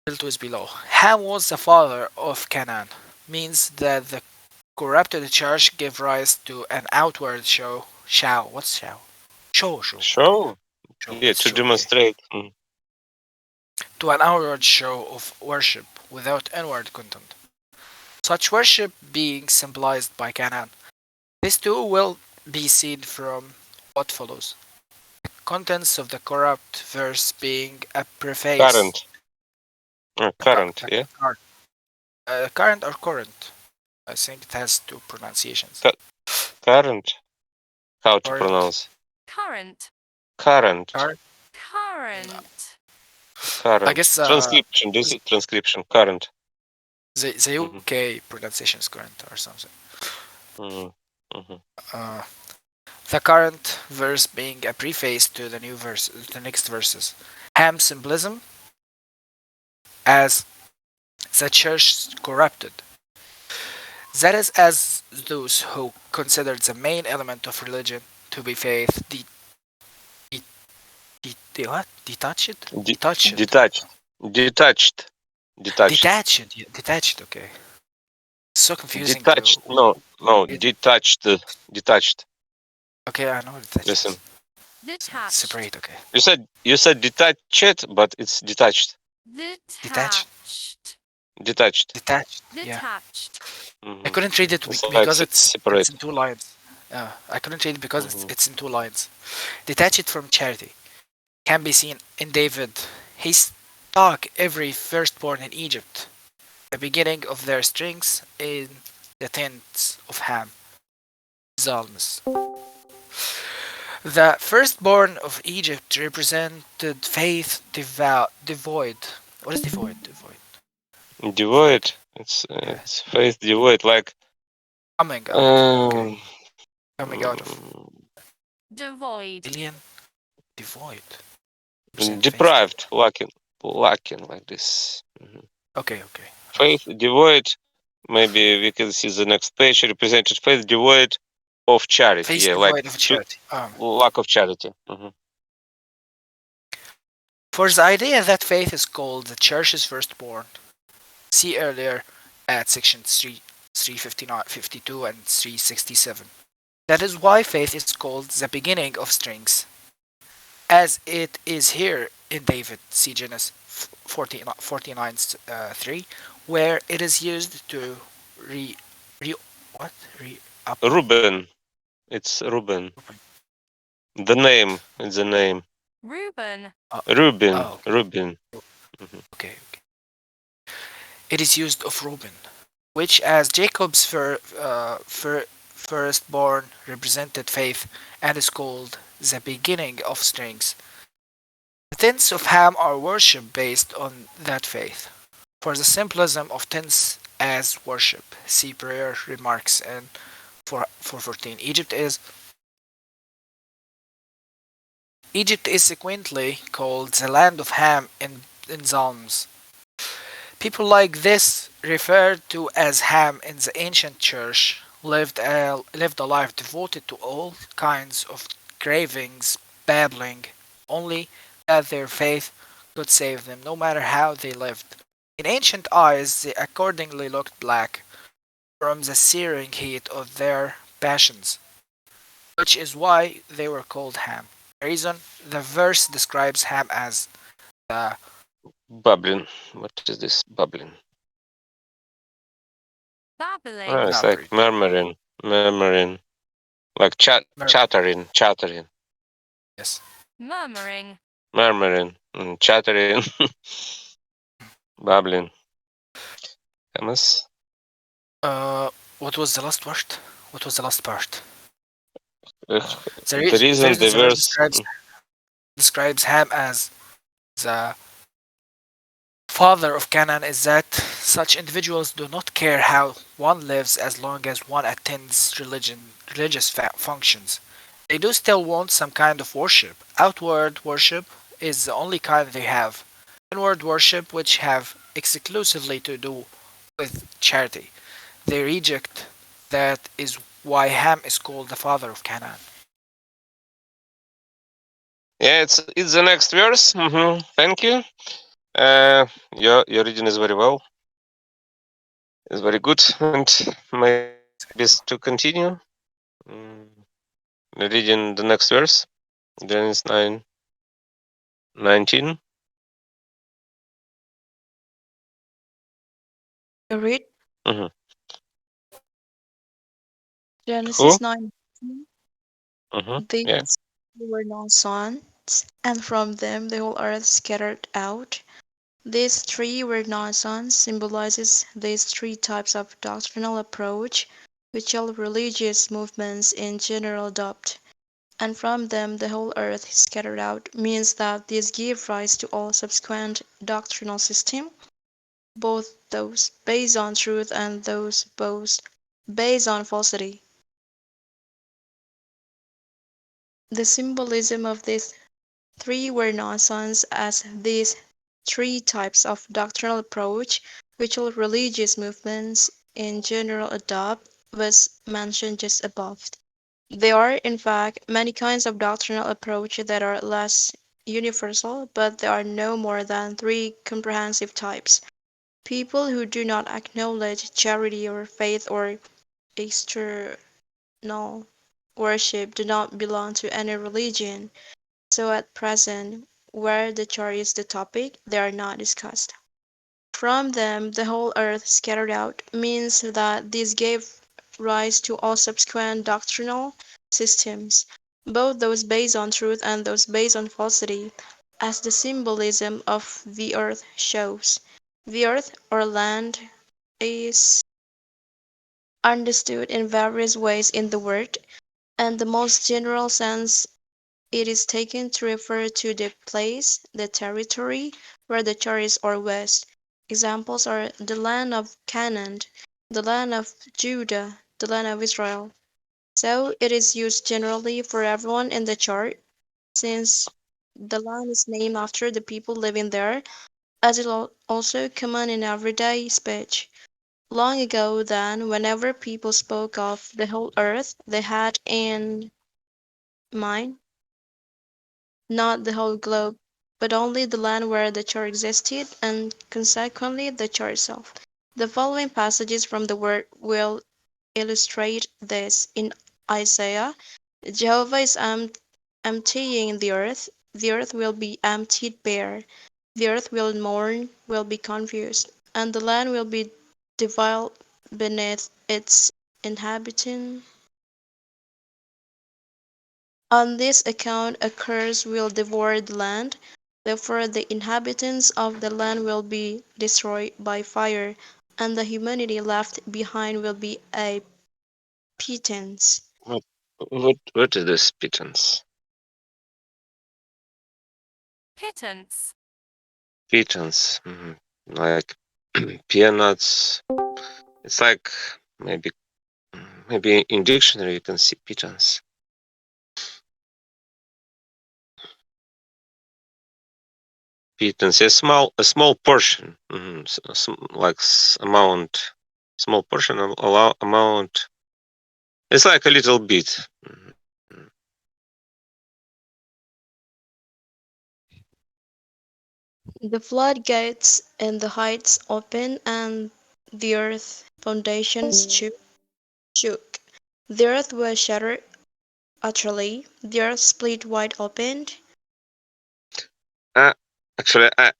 Dealt with below. Ham was the father of Canaan, means that the corrupted church gave rise to an outward show. What's show? Show. Show. Yeah, to show, demonstrate. okay. To an outward show of worship without inward content. Such worship being symbolized by Canaan. This too will be seen from what follows. The contents of the corrupt verse being a preface. Current, yeah. Current or current? I think it has two pronunciations. Current. How to Current. pronounce? Current. Current. I guess transcription. This is transcription. Current. The UK pronunciation is current or something. Mm. Mhm. Uh, the current verse being a preface to the new verse, the next verses. Ham symbolism as the church corrupted. That is, as those who considered the main element of religion to be faith de- what? Detached? De- Detached. detached. Detached. Detached. Detached. Detached. Okay. So confusing to Detached. No, no. read. Detached. Detached. Okay, I know detached. Listen. Detached. Separate. Okay. You said detached, but it's detached. Detached. Detached. Detached. Detached. Yeah. Detached. I Hmm. couldn't read it It's like because it's separate. in two lines. I couldn't read it because Hmm. it's in two lines. Detached from charity can be seen in David. He stuck every firstborn in Egypt. The beginning of their strings in the tents of Ham. Psalms. The firstborn of Egypt represented faith devoid. What is devoid? Devoid. Devoid. It's Yeah. it's faith devoid. Like Coming out. Okay. um, Coming out of Devoid. alien. Devoid. Represent faith. deprived, lacking like this. Mhm. Okay. Okay. Faith devoid. Maybe we can see the next page. Represented faith devoid of charity. Faith Yeah, like devoid of charity. lack of charity. Hmm. For the idea that faith is called the church's firstborn, see earlier at section 3, 359, 52, and 367. That is why faith is called the beginning of strings, as it is here in David, see Genesis 49, 3, where it is used to re, re what? Re up. Reuben. It's Reuben. The name. It's the name. Reuben. Reuben. Oh, Reuben. Hmm. okay. It is used of Reuben, which, as Jacob's firstborn, represented faith and is called the beginning of strings. The tents of Ham are worship based on that faith. For the symbolism of tents as worship, see prayer remarks and 414. Egypt is sequentially called the land of Ham in Psalms. People like this, referred to as Ham in the ancient church, lived a life devoted to all kinds of cravings, babbling, only that their faith could save them, no matter how they lived. In ancient eyes, they accordingly looked black from the searing heat of their passions, which is why they were called Ham. The reason the verse describes Ham as the Bubbling. What is this bubbling? Babbling. It's not like read. murmuring, like chattering, Yes. Murmuring. murmuring, chattering, babbling. Amos? Uh, what was the last word? What was the last part? Uh, The the reason reason the the verse verse. describes Ham as the father of Canaan is that such individuals do not care how one lives as long as one attends religious functions. They do still want some kind of worship. Outward worship is the only kind they have. Inward worship, which have exclusively to do with charity. They reject that is why Ham is called the father of Canaan. Yeah, it's the next verse. Thank you. Your reading is very well. It's very good, and maybe to continue. Mm, reading the next verse. Then it's 19. You read Mm-hmm. Who? Genesis 9. Mm-hmm. Yeah. These were no sons, and from them the whole earth scattered out. These three were not sons symbolizes these three types of doctrinal approach which all religious movements in general adopt. And from them the whole earth scattered out means that these give rise to all subsequent doctrinal systems, both those based on truth and those both based on falsity. The symbolism of these three were nonsense as these three types of doctrinal approach which all religious movements in general adopt was mentioned just above. There are, in fact, many kinds of doctrinal approach that are less universal, but there are no more than three comprehensive types. People who do not acknowledge charity or faith or external worship do not belong to any religion. So at present, where the chart is the topic, they are not discussed. From them, the whole earth scattered out means that this gave rise to all subsequent doctrinal systems, both those based on truth and those based on falsity, as the symbolism of the earth shows. The earth or land is understood in various ways in the word, and the most general sense it is taken to refer to the place, the territory, where the church is or west. Examples are the land of Canaan, the land of Judah, the land of Israel. So it is used generally for everyone in the chart, since the land is named after the people living there, as it also common in everyday speech. Long ago, then, whenever people spoke of the whole earth, they had in mind not the whole globe, but only the land where the church existed, and consequently the church itself. The following passages from the Word will illustrate this. In Isaiah, Jehovah is emptying the earth will be emptied bare, the earth will mourn, will be confused, and the land will be defiled beneath its inhabitant. On this account a curse will devour the land, therefore the inhabitants of the land will be destroyed by fire, and the humanity left behind will be a pittance. What is this pittance? Pittance. Pittance, like peanuts. It's like maybe in dictionary you can see pittance. Pittance, a small portion, like amount, small portion amount. It's like a little bit. The floodgates in the heights opened, and the earth foundations shook. The earth was shattered utterly, the earth split wide open. Uh, Actually, I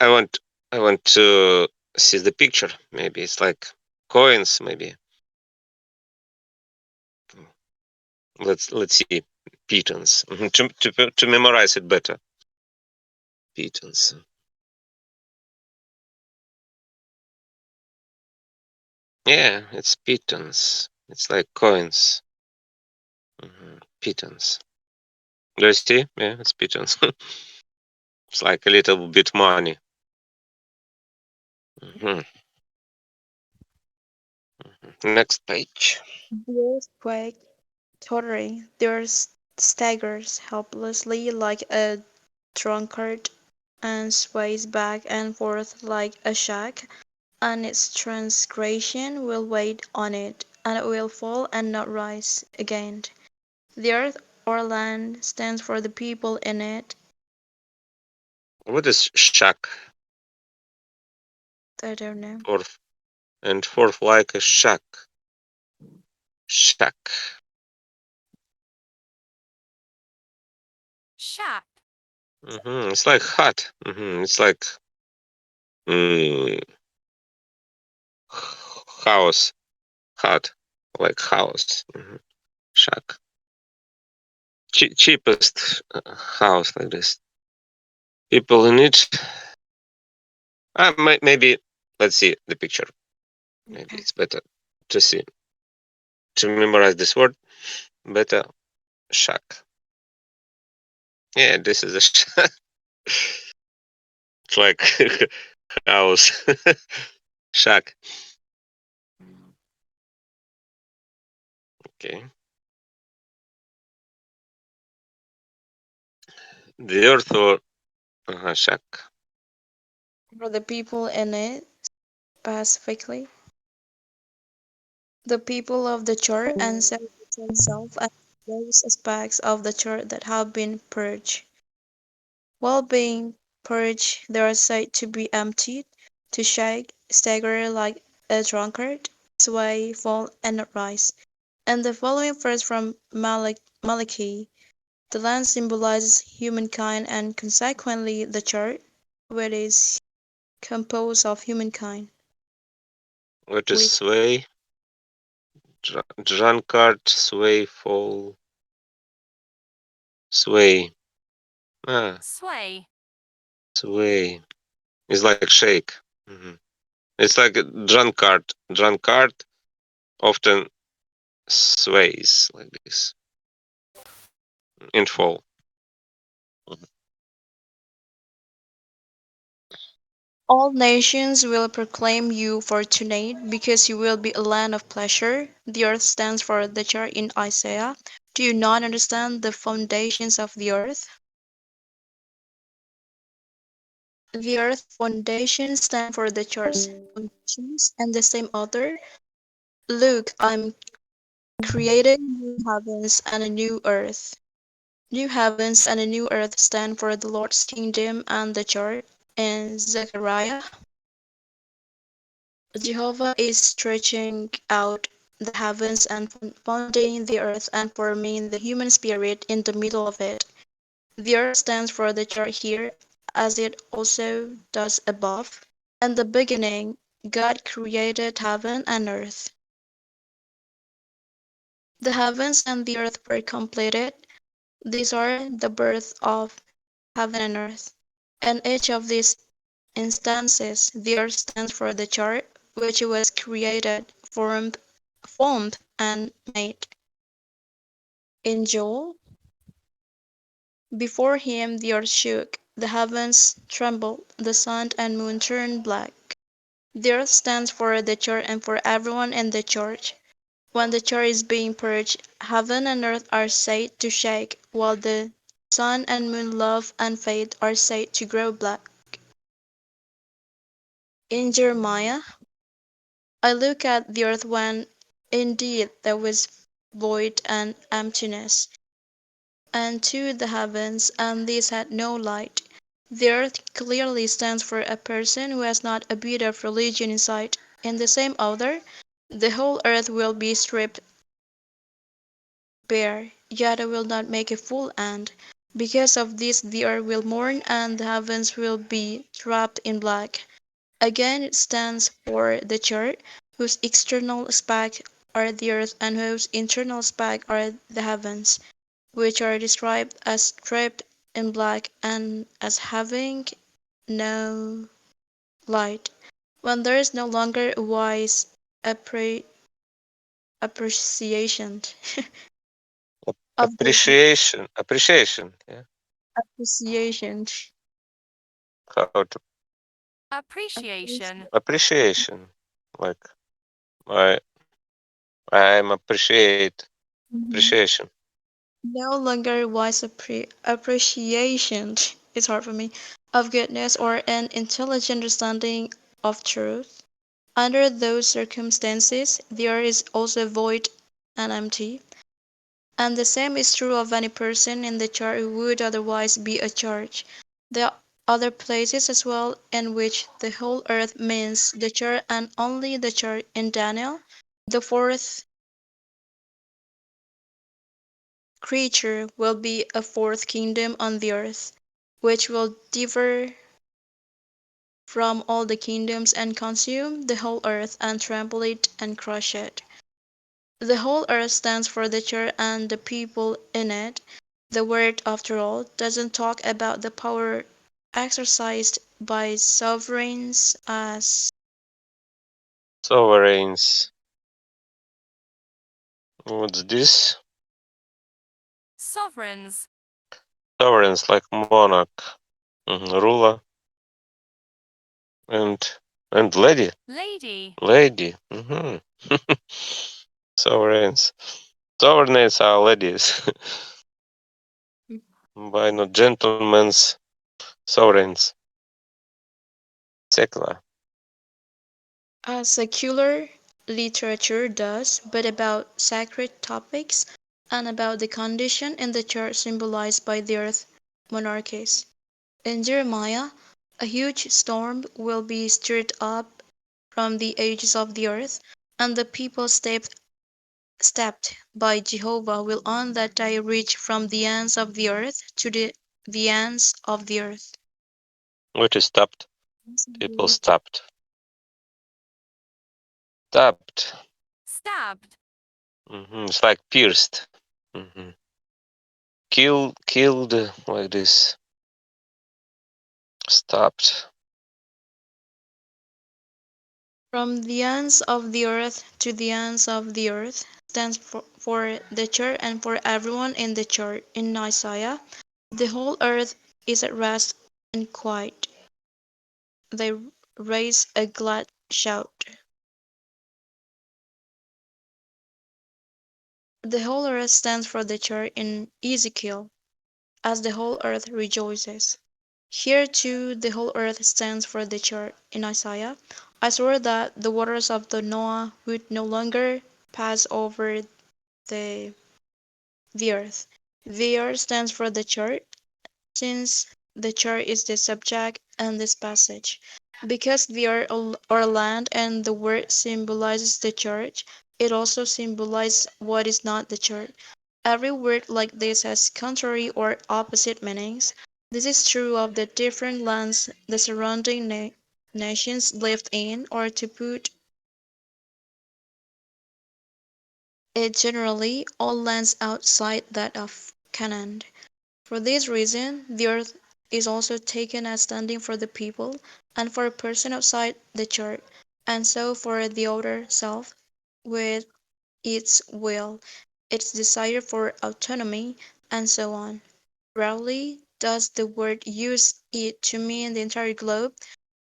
want to see the picture. Maybe it's like coins. Maybe let's see pittance to memorize it better. Pittance. Yeah, it's pittance. It's like coins. Pittance. Do you see? Yeah, it's pittance. It's like a little bit money. Mhm. Next page. The earthquake tottering, the earth staggers helplessly like a drunkard and sways back and forth like a shack, and its transgression will wait on it, and it will fall and not rise again. The earth or land stands for the people in it. What is shack? I don't know. Fourth like a shack. Shack. Shack. It's like hut. It's like mm, house. Hut. Like house. Shack. Cheapest house like this. People in it. Maybe let's see the picture. Maybe it's better to see to memorize this word. Better shack. Yeah, this is a shack. It's like house. Shack. Okay. The earth or shack. For the people in it specifically, the people of the church and separates itself and those aspects of the church that have been purged. While being purged, they are said to be emptied, to shake, stagger like a drunkard, sway, fall, and not rise. And the following verse from Malachi: the land symbolizes humankind and consequently the church, which is composed of humankind. What is With sway? Drunkard, sway, fall, sway. Sway. Sway. It's like shake. It's like a drunkard. Drunkard often sways like this in fall. all nations will proclaim you fortunate, because you will be a land of pleasure. The earth stands for the church in Isaiah. Do you not understand the foundations of the earth? The earth foundations stand for the church foundations, and the same author. Look, I'm creating new heavens and a new earth. New heavens and a new earth stand for the Lord's kingdom and the church. In Zechariah, Jehovah is stretching out the heavens and founding the earth and forming the human spirit in the middle of it. The earth stands for the church here, as it also does above. In the beginning, God created heaven and earth. The heavens and the earth were completed. These are the birth of heaven and earth. In each of these instances, the earth stands for the church, which was created, formed, and made. In Joel, before him the earth shook, the heavens trembled, the sun and moon turned black. The earth stands for the church and for everyone in the church. When the church is being purged, heaven and earth are said to shake, while the sun and moon, love and faith are said to grow black. In Jeremiah, I look at the earth when indeed there was void and emptiness, and to the heavens, and these had no light. The earth clearly stands for a person who has not a bit of religion inside. In the same author, the whole earth will be stripped bare, yet I will not make a full end. Because of this the earth will mourn, and the heavens will be wrapped in black. Again it stands for the church, whose external aspect are the earth and whose internal aspect are the heavens, which are described as stripped in black and as having no light. When there is no longer a wise appreciation of the Appreciation. Yeah. appreciation How to Appreciation. appreciation. Like I I'm Mhm. appreciation. No longer wise appreciation, it's hard for me, of goodness or an intelligent understanding of truth. Under those circumstances, the earth is also void and empty, and the same is true of any person in the church who would otherwise be a church. There are other places as well in which the whole earth means the church and only the church. In Daniel, the fourth creature will be a fourth kingdom on the earth, which will differ from all the kingdoms and consume the whole earth and trample it and crush it. The whole earth stands for the church and the people in it. The word, after all, doesn't talk about the power exercised by sovereigns as Sovereigns. What's this? Sovereigns. Sovereigns like monarch, ruler, and lady. Lady. Lady. Sovereigns. Sovereigns are ladies. by not gentlemen's sovereigns. Secular. As secular literature does, but about sacred topics and about the condition in the church symbolized by the earth monarchies. In Jeremiah, a huge storm will be stirred up from the edges of the earth, and the people stepped by Jehovah will on that day reach from the ends of the earth to the ends of the earth. What is stopped? People stopped. Stabbed. Stabbed. It's like pierced. Killed like this. Stabbed. From the ends of the earth to the ends of the earth stands for the church and for everyone in the church. In Isaiah, the whole earth is at rest and quiet. They raise a glad shout. The whole earth stands for the church in Ezekiel, as the whole earth rejoices. Here too the whole earth stands for the church in Isaiah. I swore that the waters of the Noah would no longer pass over the the earth. The earth stands for the church, since the church is the subject in this passage. Because the earth or land and the word symbolizes the church, it also symbolizes what is not the church. Every word like this has contrary or opposite meanings. This is true of the different lands the surrounding nations lived in, or to put it generally, all lands outside that of Canaan. For this reason, the earth is also taken as standing for the people and for a person outside the church, and so for the outer self, with its will, its desire for autonomy, and so on. Rarely does the word use it to mean the entire globe,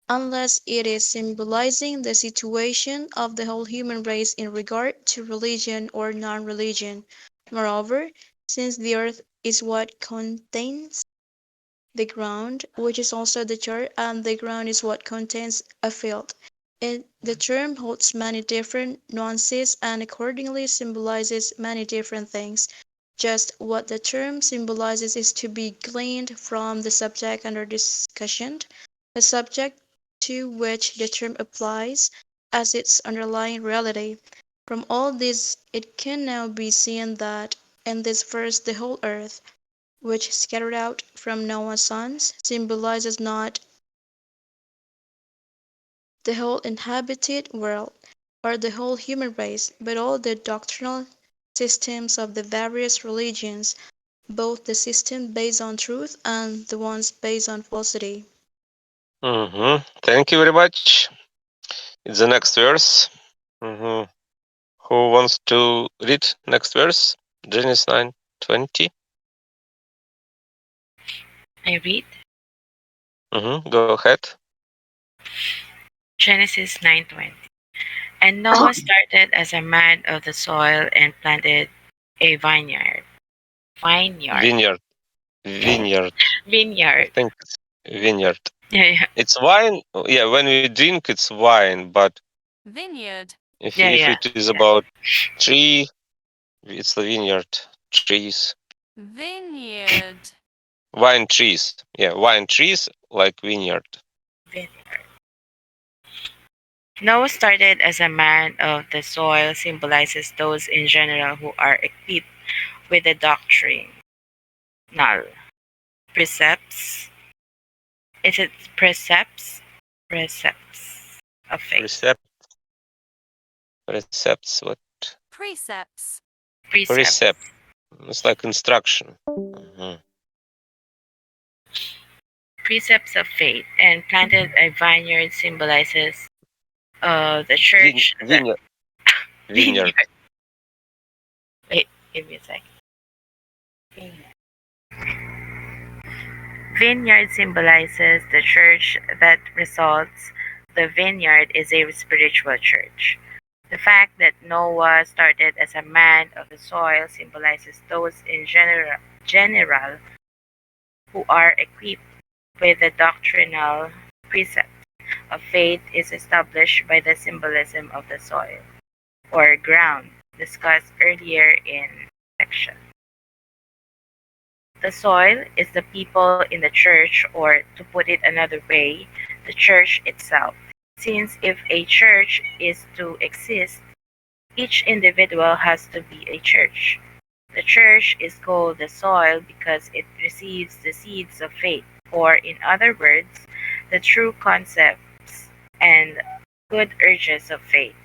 unless it is symbolizing the situation of the whole human race in regard to religion or non-religion. Moreover, since the earth is what contains the ground, which is also the church, and the ground is what contains a field, the term holds many different nuances and accordingly symbolizes many different things. Just what the term symbolizes is to be gleaned from the subject under discussion, the subject to which the term applies as its underlying reality. From all this, it can now be seen that in this verse the whole earth, which scattered out from Noah's sons, symbolizes not the whole inhabited world, or the whole human race, but all the doctrinal systems of the various religions, both the system based on truth and the ones based on falsity. Thank you very much. It's the next verse. Who wants to read next verse? Genesis 9:20. I read Go ahead. Genesis 9:20. And Noah started as a man of the soil and planted a vineyard. Vineyard. Vineyard. Vineyard. I Vineyard. think it's vineyard. Yeah, yeah. It's wine. Yeah, when we drink, it's wine. But Vineyard. if Yeah, if yeah. it is about tree, it's the vineyard trees. Vineyard. Wine trees. Yeah, wine trees like vineyard. Vineyard. Noah started as a man of the soil symbolizes those in general who are equipped with the doctrine, null, precepts. Is it precepts? Precepts of faith. Precepts. What? Precepts. Precepts. Precept. It's like instruction. Mhm. Precepts of faith. And planted a vineyard symbolizes the church that Vineyard. vineyard. Vineyard. Wait, give me a second. Vineyard. Vineyard symbolizes the church that results. The vineyard is a spiritual church. The fact that Noah started as a man of the soil symbolizes those in general who are equipped with the doctrinal precepts of faith is established by the symbolism of the soil or ground discussed earlier in section. The soil is the people in the church, or to put it another way, the church itself. Since if a church is to exist, each individual has to be a church. The church is called the soil because it receives the seeds of faith, or in other words, the true concepts and good urges of faith.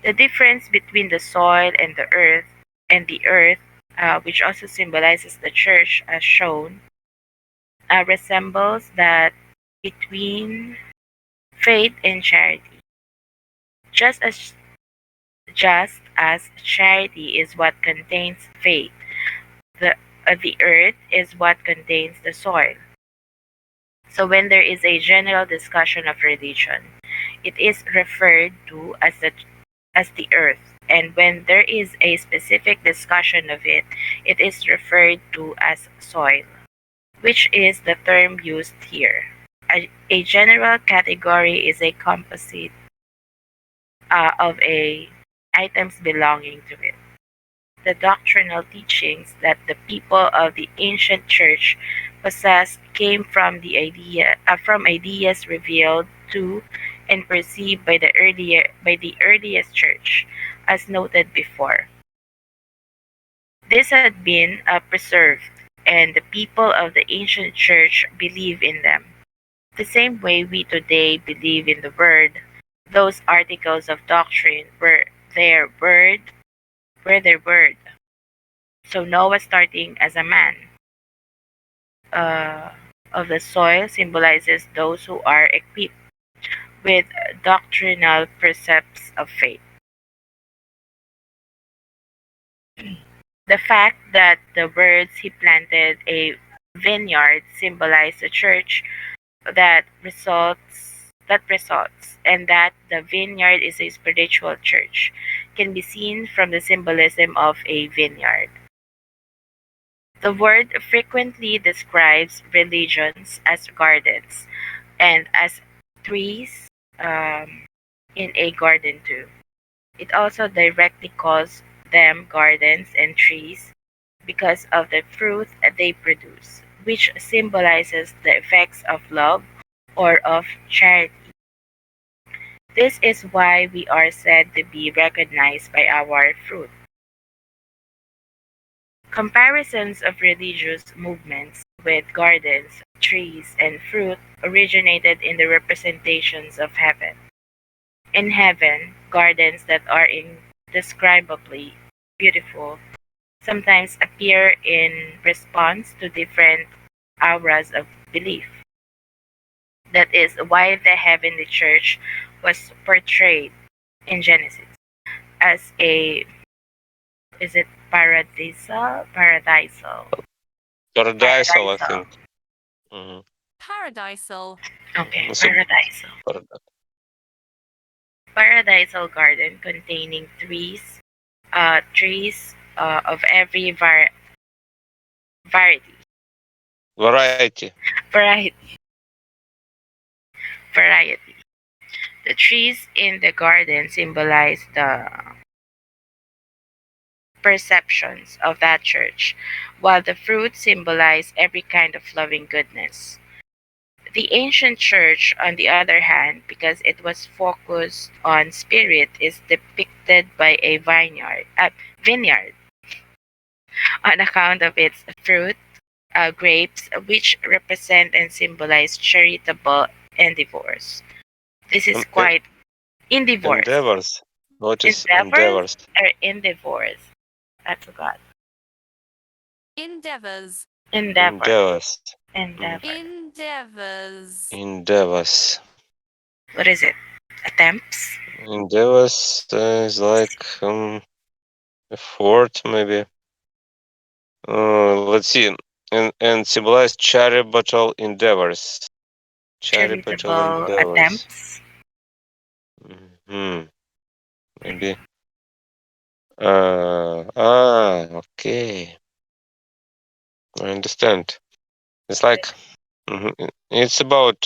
The difference between the soil and the earth, which also symbolizes the church as shown, resembles that between faith and charity. Just as just as charity is what contains faith, the earth is what contains the soil. So when there is a general discussion of religion, it is referred to as the earth, and when there is a specific discussion of it, it is referred to as soil, which is the term used here. A general category is a composite of a items belonging to it. The doctrinal teachings that the people of the ancient church possessed came from from ideas revealed to and perceived by the earliest church, as noted before. This had been preserved, and the people of the ancient church believe in them. The same way we today believe in the Word, those articles of doctrine were their word. So Noah, starting as a man uh, of the soil, symbolizes those who are equipped with doctrinal precepts of faith. The fact that the words he planted a vineyard symbolize the church that results and that the vineyard is a spiritual church can be seen from the symbolism of a vineyard. The word frequently describes religions as gardens and as trees in a garden too. It also directly calls them gardens and trees because of the fruit they produce, which symbolizes the effects of love or of charity. This is why we are said to be recognized by our fruit. Comparisons of religious movements with gardens, trees, and fruit originated in the representations of heaven. In heaven, gardens that are indescribably beautiful sometimes appear in response to different auras of belief. That is why the heavenly church was portrayed in Genesis as a, is it paradisal? Paradisal, I Paradisal. think. Mhm. Paradisal. Okay, So, paradisal. parad- Paradisal garden containing trees of every variety, variety. variety, variety. The trees in the garden symbolize the perceptions of that church, while the fruit symbolize every kind of loving goodness. The ancient church, on the other hand, because it was focused on spirit, is depicted by a vineyard on account of its fruit, grapes, which represent and symbolize charitable endeavors. This is Um, quite endeavors. endeavors. What is Endeavors endeavors? or endeavors? I forgot. Endeavors. Endeavor. Endeavors. Mm. Endeavor. Endeavors. Endeavors. What is it? Attempts? Endeavors is like effort, maybe. Let's see. And symbolize charitable endeavors. Charitable Charitable endeavors. attempts? Hmm. Maybe. Okay. I understand. It's like it's about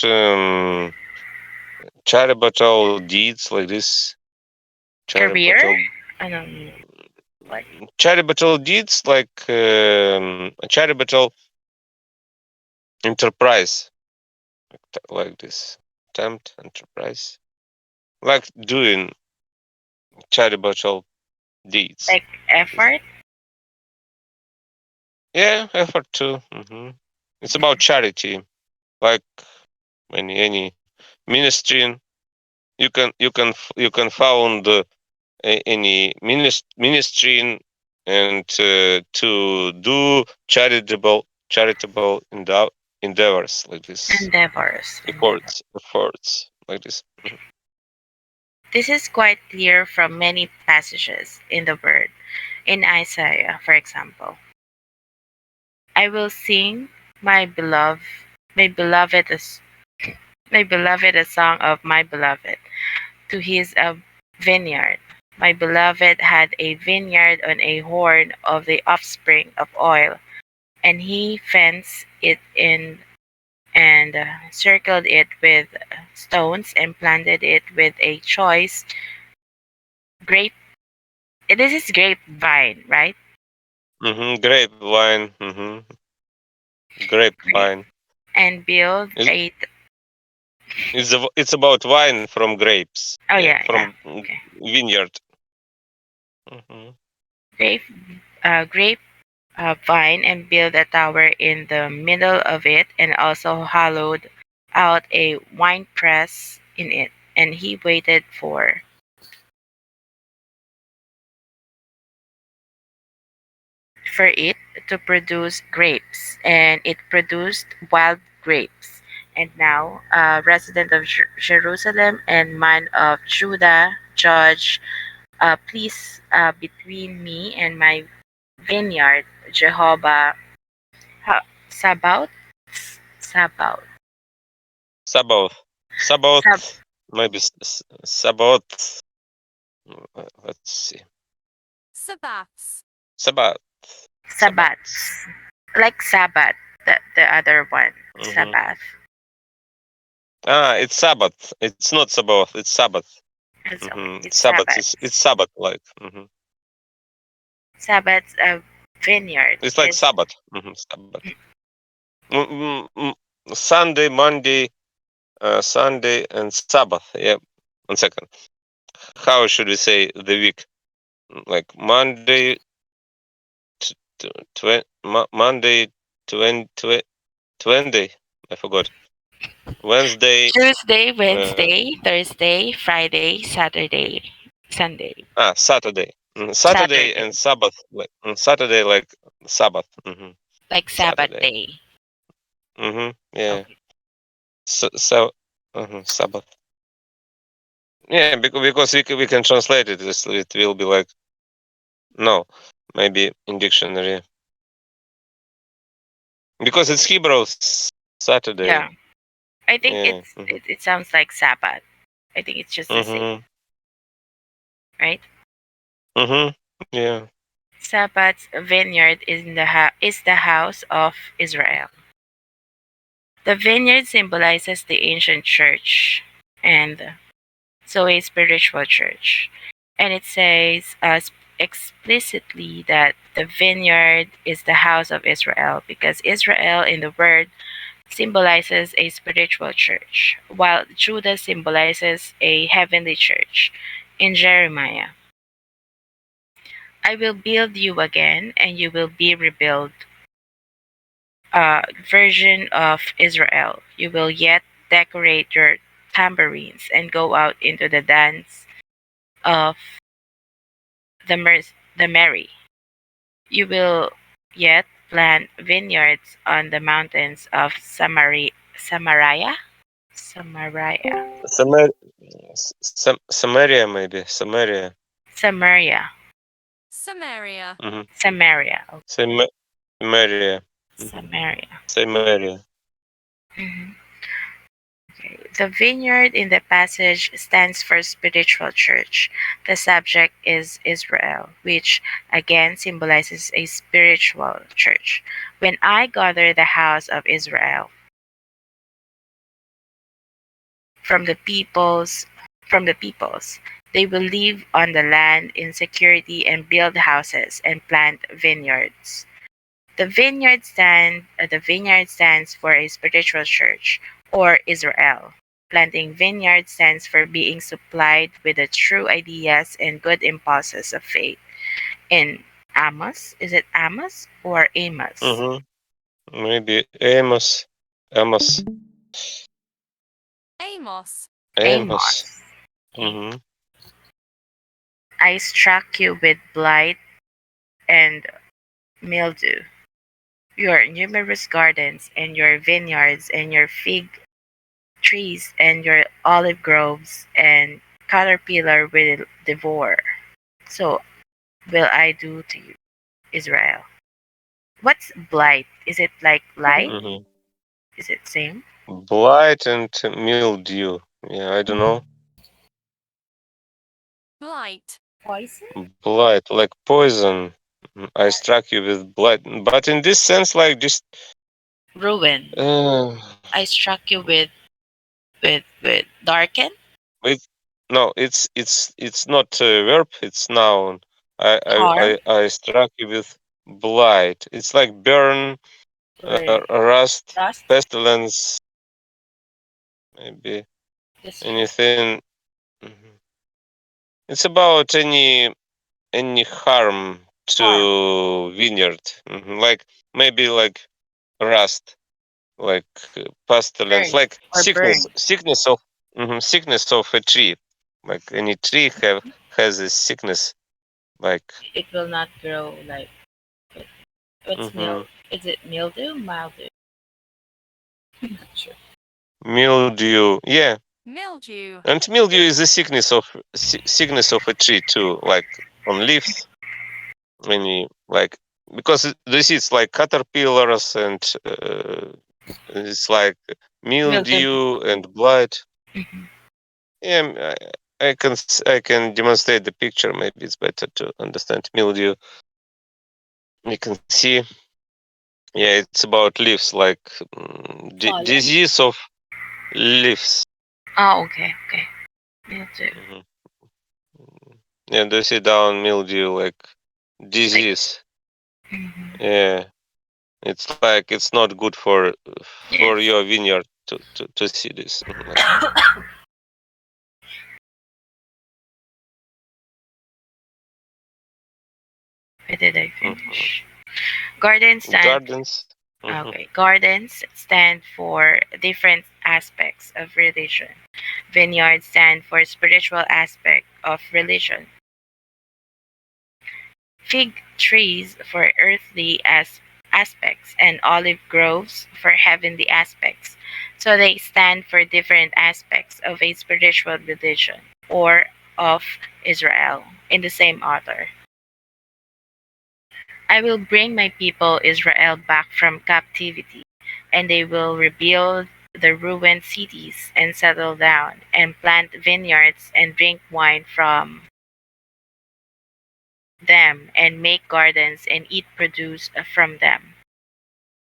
charitable deeds like this. Career? Charitable I don't know. What? charitable deeds like charitable enterprise like this. Attempt enterprise like doing charitable deeds. Like effort? Yeah, effort too. It's about charity, like any ministry. You can found any ministry and to do charitable endeavors like this. Endeavors. Efforts like this. This is quite clear from many passages in the Word. In Isaiah, for example, I will sing my beloved, my beloved, my beloved, a song of my beloved to his vineyard. My beloved had a vineyard on a horn of the offspring of oil, and he fenced it in and circled it with stones and planted it with a choice grape. This is grapevine, right? Grapevine. Grape. Grapevine. And build It's, a. it's about wine from grapes. Oh Yeah, yeah, yeah. from Okay. vineyard. hmm Grape, grape vine and built a tower in the middle of it, and also hollowed out a winepress in it. And he waited for it to produce grapes, and it produced wild grapes. And now, resident of Jerusalem and man of Judah, judge, please, between me and my vineyard, Jehovah Sabaoth, Sabaoth, Sabbath. Sab, Sabbath. Maybe Sabbath. Let's see. Sabbats. Sabbath. Sabbath. Sabbats, like Sabbath, the other one, hmm Sabbath. It's Sabbath. It's not Sabbath. It's Sabbath. It's okay. It's Sabbath. Sabbath. It's Sabbath like. Sabbath's vineyard It's like is Sabbath. Sabbath. Sunday, Monday, Sunday, and Sabbath. Yeah. 1 second. How should we say the week? Like Monday, Monday, 20. I forgot. Wednesday. Tuesday, Uh, Wednesday, Thursday, Friday, Saturday, Sunday, Saturday. Saturday Saturday, and Sabbath. Like Saturday, like Sabbath. like Sabbath Saturday. day. Yeah. Okay. Sabbath. Yeah, because we can translate it. It will be like no, maybe in dictionary because it's Hebrew Saturday. Yeah, I think Yeah. it sounds like Sabbath. I think it's just the same, Mm-hmm. right? Mm-hmm. Yeah. Sabbath's vineyard is the house of Israel. The vineyard symbolizes the ancient church, and so a spiritual church. And it says explicitly that the vineyard is the house of Israel because Israel in the word symbolizes a spiritual church, while Judah symbolizes a heavenly church. In Jeremiah, I will build you again, and you will be rebuilt. Version of Israel, you will yet decorate your tambourines and go out into the dance of the merry. You will yet plant vineyards on the mountains of Samaria, Samaria, Samaria, maybe Samaria. Samaria, Samaria. Samaria, oh, Samaria. Samaria. Samaria. Mhm. Okay. The vineyard in the passage stands for spiritual church. The subject is Israel, which again symbolizes a spiritual church, When I gather the house of Israel from the peoples from the peoples, they will live on the land in security and build houses and plant vineyards. The vineyard stands for a spiritual church or Israel. Planting vineyard stands for being supplied with the true ideas and good impulses of faith. In Amos, is it Amos or Amos? Maybe Amos. Amos. Amos. Amos. Amos. Okay. Mm-hmm. I struck you with blight and mildew. Your numerous gardens and your vineyards and your fig trees and your olive groves and caterpillar will devour. So will I do to you, Israel. What's blight? Is it like light? Mm-hmm. Is it same? Blight and mildew. Yeah, I don't know. Blight. Poison? Blight, like poison. I struck you with blight, but in this sense, like just Ruin. uh, I struck you with darken. with no, it's not a verb. It's noun. Harm. I struck you with blight. It's like burn, Or rust, rust. pestilence, maybe Destruction. anything. Mhm. It's about any harm Harm. to vineyard, like maybe like rust, like pestilence, Burn. like Or burn. sickness of a tree, like any tree has a sickness, like It will not grow like what's mhm, mildew? Is it mildew? Mildew. Not sure. mildew. Yeah, Mildew. and mildew is a sickness of a tree too, like on leaves. Any like because this is like caterpillars and it's like Mildew. mildew and blight. Mhm. Yeah, I can demonstrate the picture. Maybe it's better to understand mildew. You can see. Yeah, it's about leaves, like Pollen. disease of leaves. Oh, okay, okay. Mildew. hmm Yeah, they see down mildew like Like. disease. Mhm. Yeah, it's like it's not good for Yes. your vineyard to see this. Like Where did I mhm. finish? Gardens stand. Gardens. Okay, gardens stand for different aspects of religion. Vineyards stand for spiritual aspect of religion. Fig trees for earthly aspects and olive groves for heavenly aspects. So they stand for different aspects of a spiritual religion or of Israel in the same author. I will bring my people Israel back from captivity, and they will rebuild the ruined cities and settle down and plant vineyards and drink wine from them and make gardens and eat produce from them.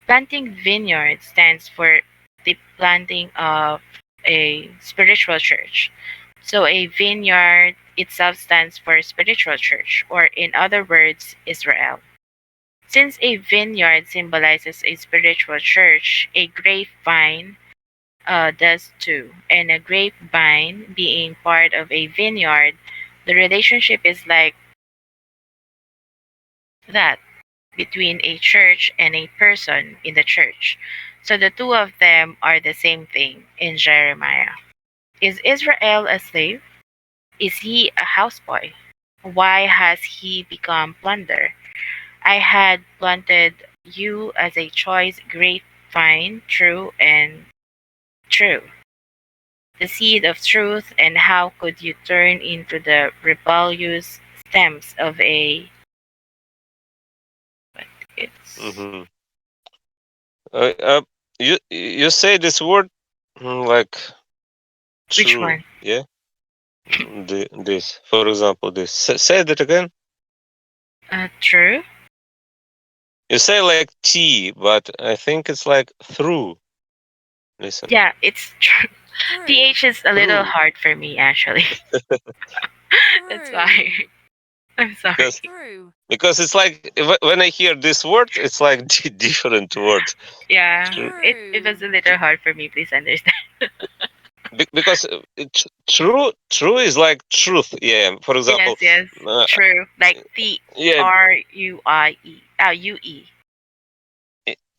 Planting vineyards stands for the planting of a spiritual church. So a vineyard itself stands for spiritual church, or in other words, Israel. Since a vineyard symbolizes a spiritual church, a grapevine does too. And a grapevine being part of a vineyard, the relationship is like that between a church and a person in the church. So the two of them are the same thing in Jeremiah. Is Israel a slave? Is he a houseboy? Why has he become plunder? I had planted you as a choice grapevine, true and true, the seed of truth, and how could you turn into the rebellious stems of a what it's hmm Uh, uh, you say this word like which true, one? yeah? This, for example, this. Say that again. True? You say like T, but I think it's like through. Listen. Yeah, it's true. Through. TH is a little Through. hard for me, actually. That's why. Through. I'm sorry. Because Through. because it's like when I hear this word, it's like different words. Yeah, True. it was a little hard for me. Please understand. Because true is like truth. Yeah. For example, Yes, yes, true. Like yeah, TRUE.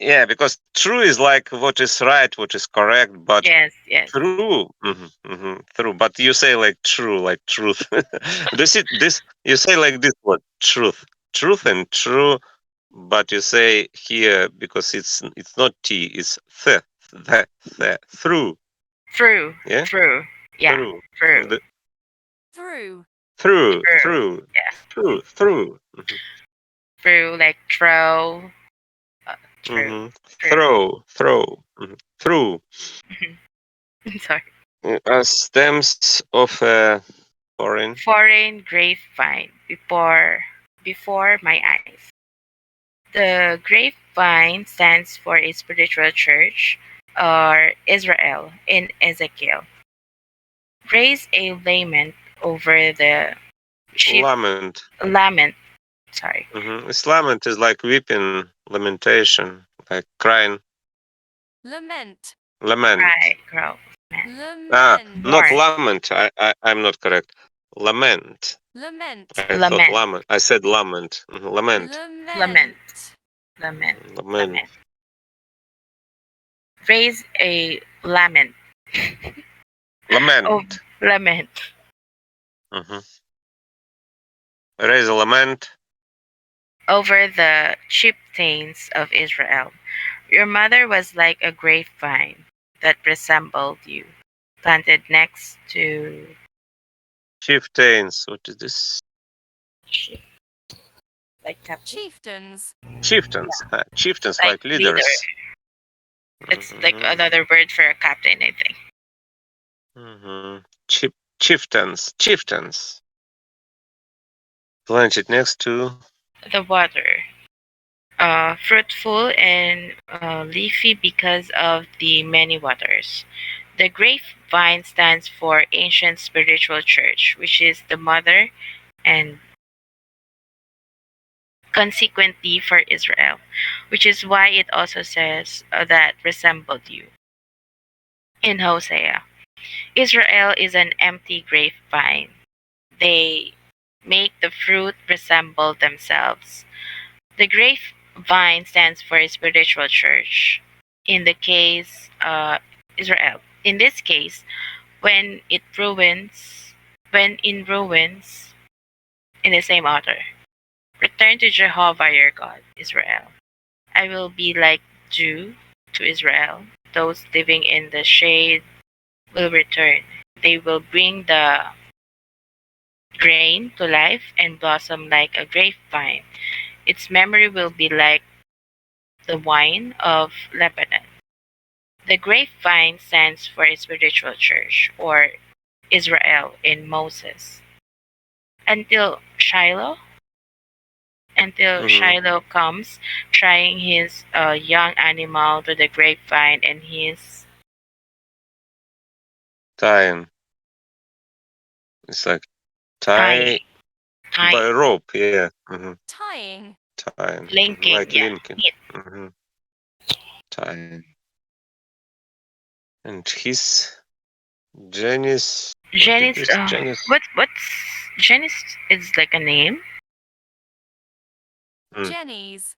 yeah. Because true is like what is right, what is correct, but Yes, yes. true, true. But you say like true, like truth. This you say like this word, truth and true. But you say here because it's not T, it's through. True, Yeah, true. Yeah, through. true, The, Through. through, true. through, Yeah, through. true. Like throw. True, Mm-hmm. true. Through. Sorry. Stems of a foreign Foreign grapevine before my eyes. The grapevine stands for a spiritual church, or Israel in Ezekiel. Raise a lament over the sheep. lament. Lament. Sorry. This lament is like weeping, lamentation, like crying, Lament. lament. Cry, grow, man. Lament. Not Mourn. lament. I'm not correct. Lament. Lament. I thought Lament. lament. I said lament. Lament. Lament. Lament. Lament. Lament. Lament. Raise a lament. Lament. Oh, lament. Mhm. Raise a lament. Over the chieftains of Israel. Your mother was like a grapevine that resembled you, planted next to Chieftains. What is this? sheep, like captain, Chieftains. Chieftains. Chieftains like like leader. leaders. It's like another word for a captain, I think. Mm-hmm. Chieftains. Chieftains. Planted next to The water, fruitful and leafy because of the many waters. The grapevine stands for ancient spiritual church, which is the mother and consequently for Israel, which is why it also says that resembled you in Hosea. Israel is an empty grapevine. They make the fruit resemble themselves. The grapevine stands for a spiritual church. In the case, Israel. In this case, when it ruins, when in ruins, in the same author. Return to Jehovah your God, Israel. I will be like dew to Israel. Those living in the shade will return. They will bring the grain to life and blossom like a grapevine. Its memory will be like the wine of Lebanon. The grapevine stands for a spiritual church, or Israel in Moses. Until Shiloh, Shiloh comes, trying his young animal to the grapevine, and his tying. It's like tie tying, by rope. Yeah. Tying. Tying. linking, Like yeah, linking. Tying. And his Janice. What is Janice. this? Janice. What's Janice? Is like a name. Jenny's.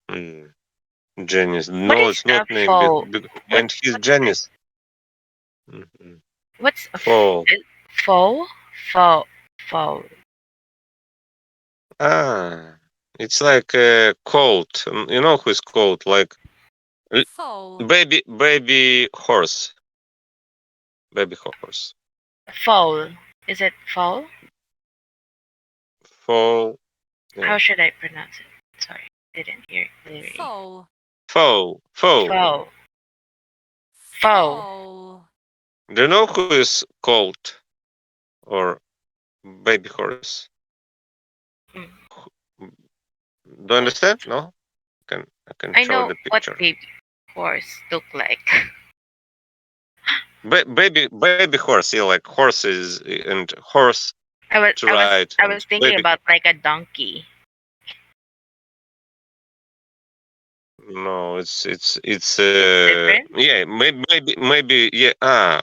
Janice. What No, is it's a not name. foal? And his Janice. What's a Fall. foal? Foal. Foal. It's like a colt. You know who is colt? Like Foal. baby horse. Baby horse. Foal. Is it foal? Foal. Yeah. How should I pronounce it? Sorry, didn't hear it clearly. Foal. Foal. Foal. Foal. Foal. Do you know who is colt or baby horse? Mm. Do you understand? No? can I show know the what picture. baby horse look like. Baby horse, yeah, like horses and horse I was to I was ride I and was thinking baby. about like a donkey. No, it's It's different. yeah, maybe yeah.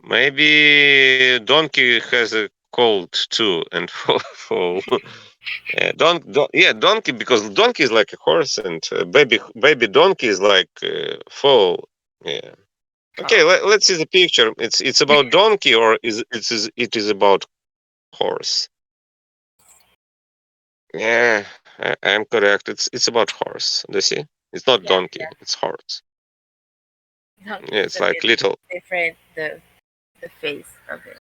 Maybe donkey has a cold too and fall. Yeah, yeah, donkey, because donkey is like a horse and baby donkey is like foal. Yeah. Okay, Oh, let's see the picture. It's about donkey or it is about horse. Yeah, I'm correct. It's about horse. Do you see? It's not yeah, donkey. yeah. It's horse. Donkey Yeah, is it's a like bit little different. The face of it.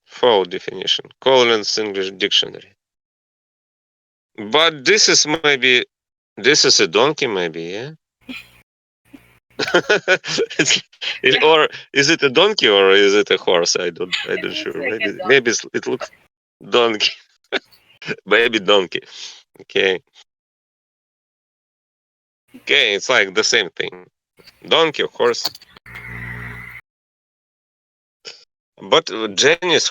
foal definition. Collins English Dictionary. But this is a donkey, maybe, yeah. Yeah, Or is it a donkey or is it a horse? I it don't looks sure. like a Maybe donkey. it looks donkey. Baby donkey. Okay. Okay, it's like the same thing. Donkey, horse. But Jenny's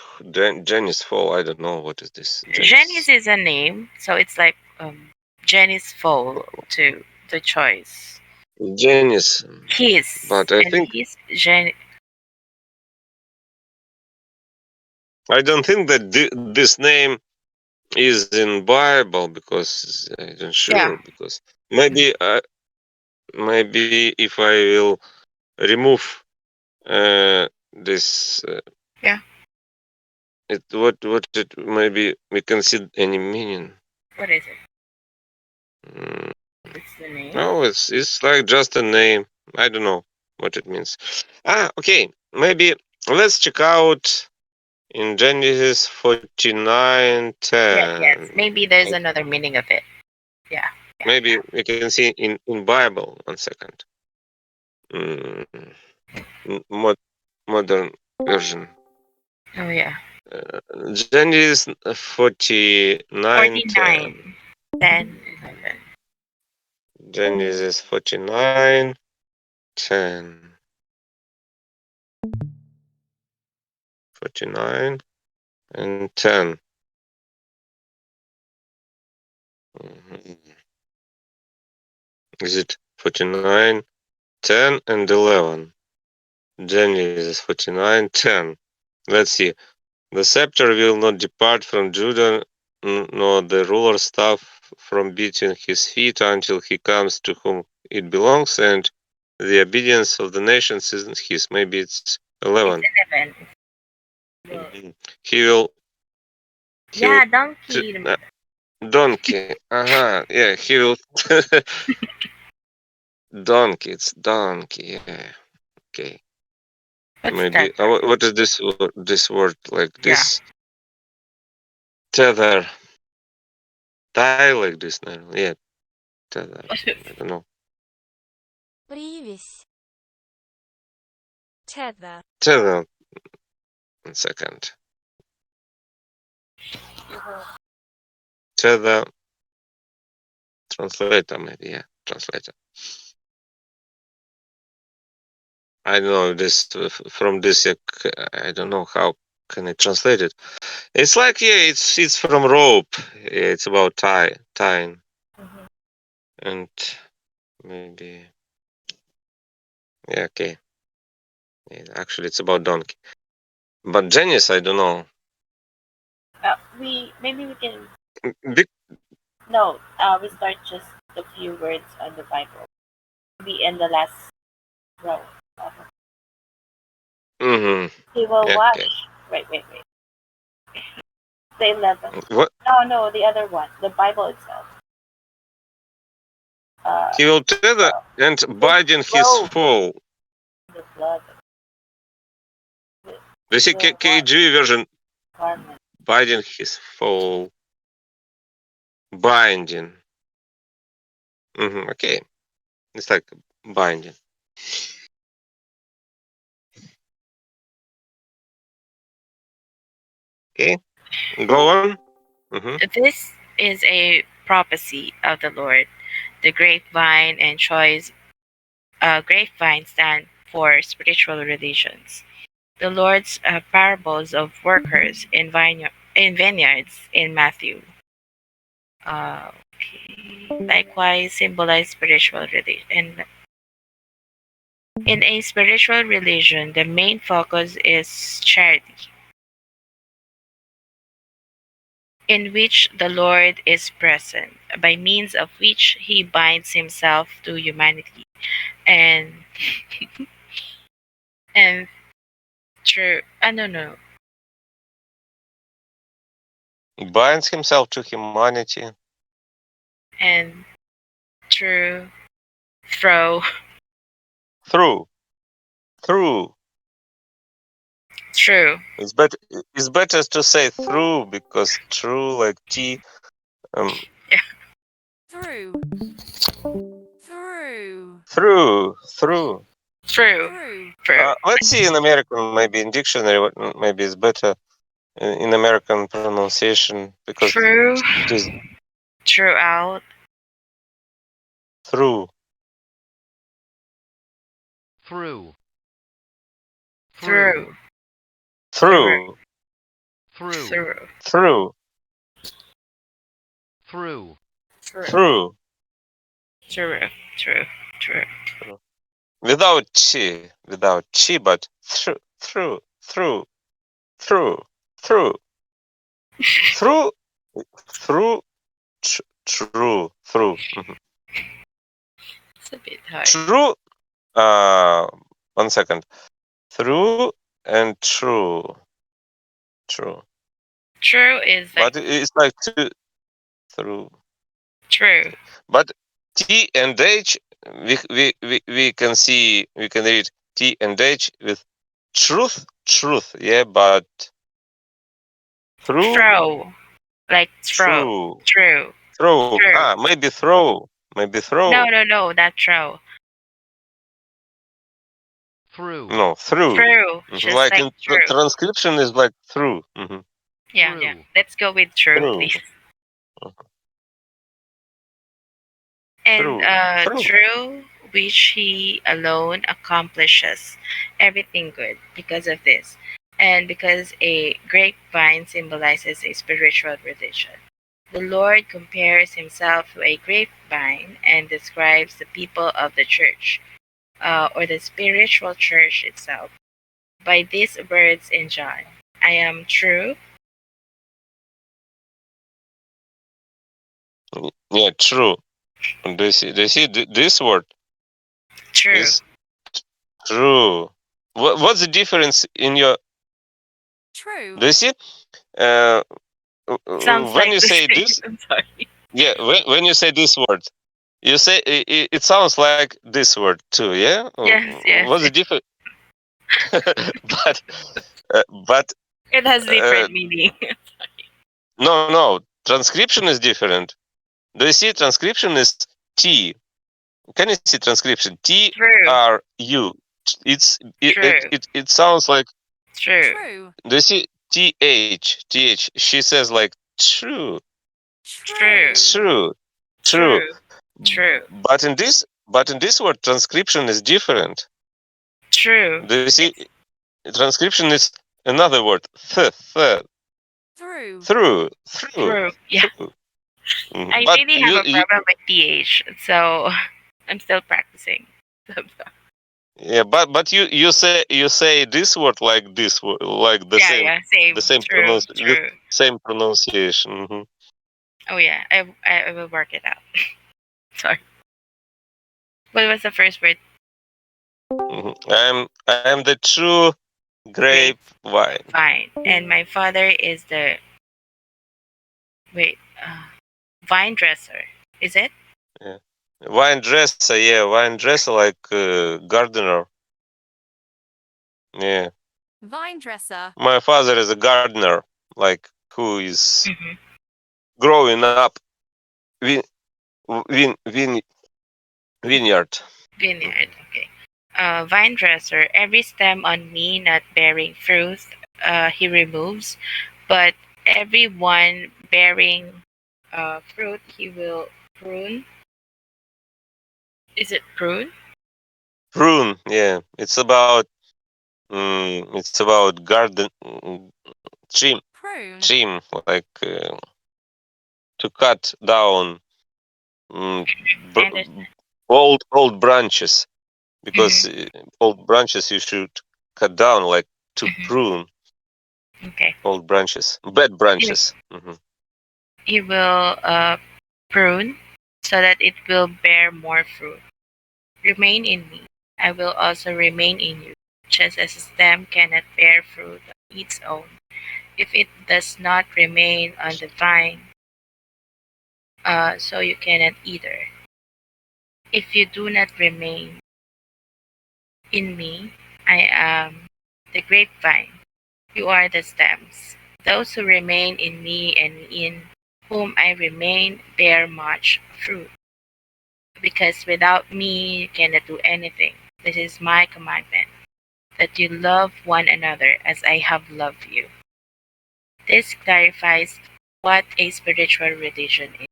fall. I don't know what is this. Janice Jenny's is a name, so it's like Jenny's foal to choice. Jenny's. His But I and think his Jen. I don't think that this name is in Bible because I don't Yeah. sure because maybe maybe if I will remove this Yeah. it what it maybe we can see any meaning. What is it? Mm, It's the name. no, it's like just a name. I don't know what it means. Okay, maybe let's check out in Genesis 49:10. Yes. Maybe there's another meaning of it. Yeah. Maybe we can see in Bible. 1 second. Mm, modern version. Oh yeah. Genesis 49:10. 49, 10, 11. Genesis 49:10. 49 and 10. Mhm. Is it 49, 10 and 11? Genesis 49:10. Let's see. The scepter will not depart from Judah, nor the ruler's staff from between his feet until he comes to whom it belongs, and the obedience of the nations isn't his. Maybe it's 11. It's 11. Well, Mhm. He will. yeah, He'll. donkey. Donkey. Yeah, he will. Donkey. It's donkey. Yeah. Okay. What's Maybe. that? What is this word like Yeah. this? Tether. Tie like this now. Yeah. Tether. I don't know. Привязь. Tether. Tether. 1 second. Tether. Translator. Maybe. Yeah. Translator. I don't know this from this. I don't know how can I translate it. It's like it's from rope. Yeah, it's about tying, and maybe yeah. Okay. Yeah, actually, it's about donkey. But genius, I don't know. We maybe we can Big, no. We start just the few words on the Bible. Be in the last row. mm-hmm. He will Yeah, watch. okay. Wait. The 11. What No, the other one. The Bible itself. he will tether and bide in his robe. fall. The blood. You see, The KG version garment. bide in his fall, binding. Okay, it's like binding. Okay, go on. This is a prophecy of the Lord. The grapevine and choice grapevine stand for spiritual relations. The Lord's parables of workers in vineyards in Matthew. Okay. Likewise, symbolize spiritual religion. And in a spiritual religion, the main focus is charity, in which the Lord is present, by means of which he binds himself to humanity, and and through no, Binds himself to humanity and through through through. Through. through It's better to say through because true like T. Through. Through. Through. through Through. through Let's see in American, maybe in dictionary, maybe it's better in American pronunciation because through it is throughout through. through, through Through. through, through Through. through, through Through. through through through Without chi, but through, through, through, through, through, true, through. it's a bit hard. True. 1 second. Through and true. True. True is like But it's like two through. true. But T and H, we can see, we can read T and H with truth, yeah, but through, Throw. Like throw. true, True. throw. True. Maybe throw, No, not throw. through, No, through. Through. Mhm. Just Like like in true. transcription is like through. Yeah. through. Let's go with true, True. please. And Through. true, which he alone accomplishes everything good because of this. And because a grapevine symbolizes a spiritual religion. The Lord compares himself to a grapevine and describes the people of the church, or the spiritual church itself, by these words in John: I am true. Yeah, true. They see this word True. is true. What's the difference in your? True. Do you see? Uh, Sounds when like you the say same. this, I'm sorry. yeah, when you say this word, you say it sounds like this word too, yeah. Yes. What's the difference? but but It has uh, different meaning. no, transcription is different. Do you see? Transcription is T. Can you see transcription? T True. R U. True. It sounds like. True. True. Do you see? Th. She says like true, True. true, true. True. True. But in this word, transcription is different. True. Do you see? Transcription is another word. Through. Through. True. Yeah. Through. I But really have a problem with th, so I'm still practicing. yeah, but you say this word like this word, like the same Same. the same True. with True. same pronunciation. Oh yeah, I will work it out. Sorry. What was the first word? I am the true grapevine. Vine. And my father is the wait, vine dresser. Is it? Yeah. Wine dresser, wine dresser like gardener. Yeah. Vine dresser. My father is a gardener, like who is Mm-hmm. growing up vineyard. Vineyard. Okay. Vine dresser. Every stem on me not bearing fruit, he removes, but every one bearing fruit, he will prune. Is it prune? Prune, yeah. It's about garden, trim, Prune. like to cut down I understand. old branches, because Mhm, old branches you should cut down, like to mhm. prune Okay. old branches, bad He, branches. he will prune so that it will bear more fruit. Remain in me. I will also remain in you. Just as a stem cannot bear fruit on its own if it does not remain on the vine, so you cannot either. If you do not remain in me, I am the grapevine. You are the stems. Those who remain in me and in whom I remain bear much fruit, because without me you cannot do anything. This is my commandment, that you love one another as I have loved you. This clarifies what a spiritual religion is.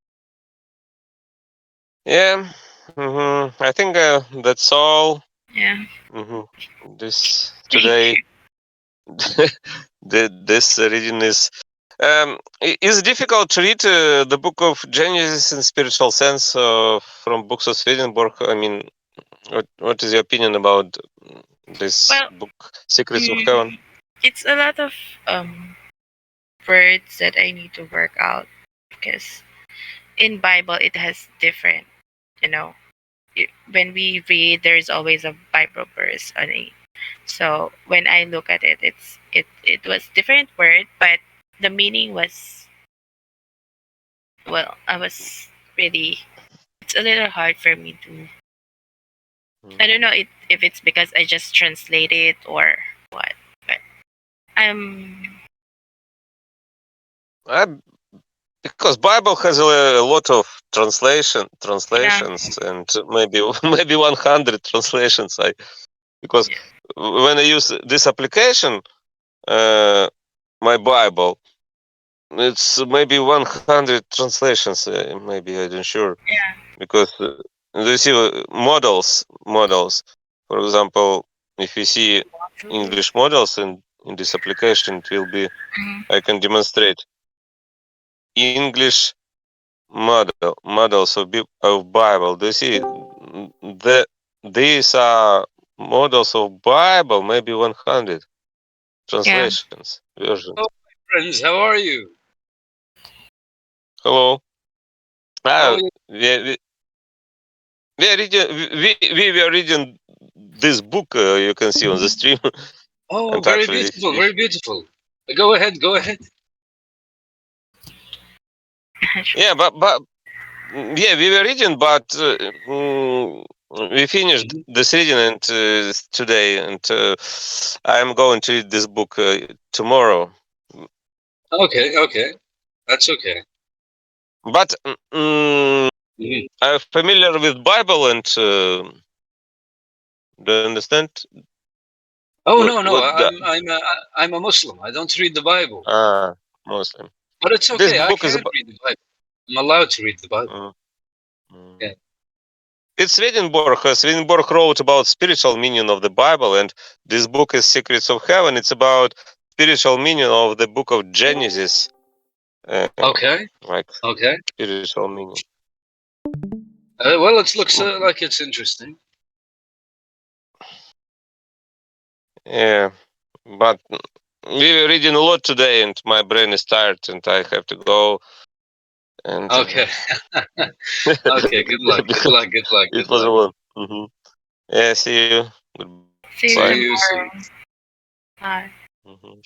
Yeah. I think that's all. Yeah. This Thank today. you. This reading is it's difficult to read the book of Genesis in spiritual sense from books of Swedenborg. I mean, what is your opinion about this Well, book, Secrets of Heaven? mm, it's a lot of um words that I need to work out because in Bible it has different, you know, when we read there's always a Bible verse on it. So when I look at it, it was different word, but the meaning was, well, I was really, it's a little hard for me to, I don't know if it's because I just translate it or what, but I'm Uh, because Bible has a lot of yeah, translations, and maybe maybe 100 translations. Because yeah, when I use this application, uh, my Bible, it's maybe 100 translations. Maybe I don't sure, yeah. because you see models. For example, if you see English models in this application, it will be, Mhm. I can demonstrate English models of Bible. Do you see these are models of Bible? Maybe 100 Yeah. translations versions. Oh, my friends, how are you? Hello. Oh, Ah, yeah. we are reading. We were reading this book. You can see on the stream, Oh, and very actually, beautiful, very beautiful. Go ahead, go ahead. yeah, but yeah, we were reading, but we finished Mhm. this reading and today, and I am going to read this book tomorrow. Okay, okay, that's okay. But Mhm. I'm familiar with Bible, and do you understand Oh no, no, what the I'm a Muslim. I don't read the Bible, Muslim? but it's This okay. I book is can about. read the Bible. I'm allowed to read the Bible. Mm, mm. Yeah. It's Swedenborg. Swedenborg wrote about spiritual meaning of the Bible, and this book is Secrets of Heaven. It's about spiritual meaning of the book of Genesis, uh, Okay, like okay. spiritual meaning. Well, it looks like it's interesting. Yeah, but we were reading a lot today, and my brain is tired, and I have to go. And Okay, okay. Good luck, good because luck, good luck, it good was a luck. lot. Yeah, see you. See you See Goodbye. you, see you. tomorrow. Bye. Mhm.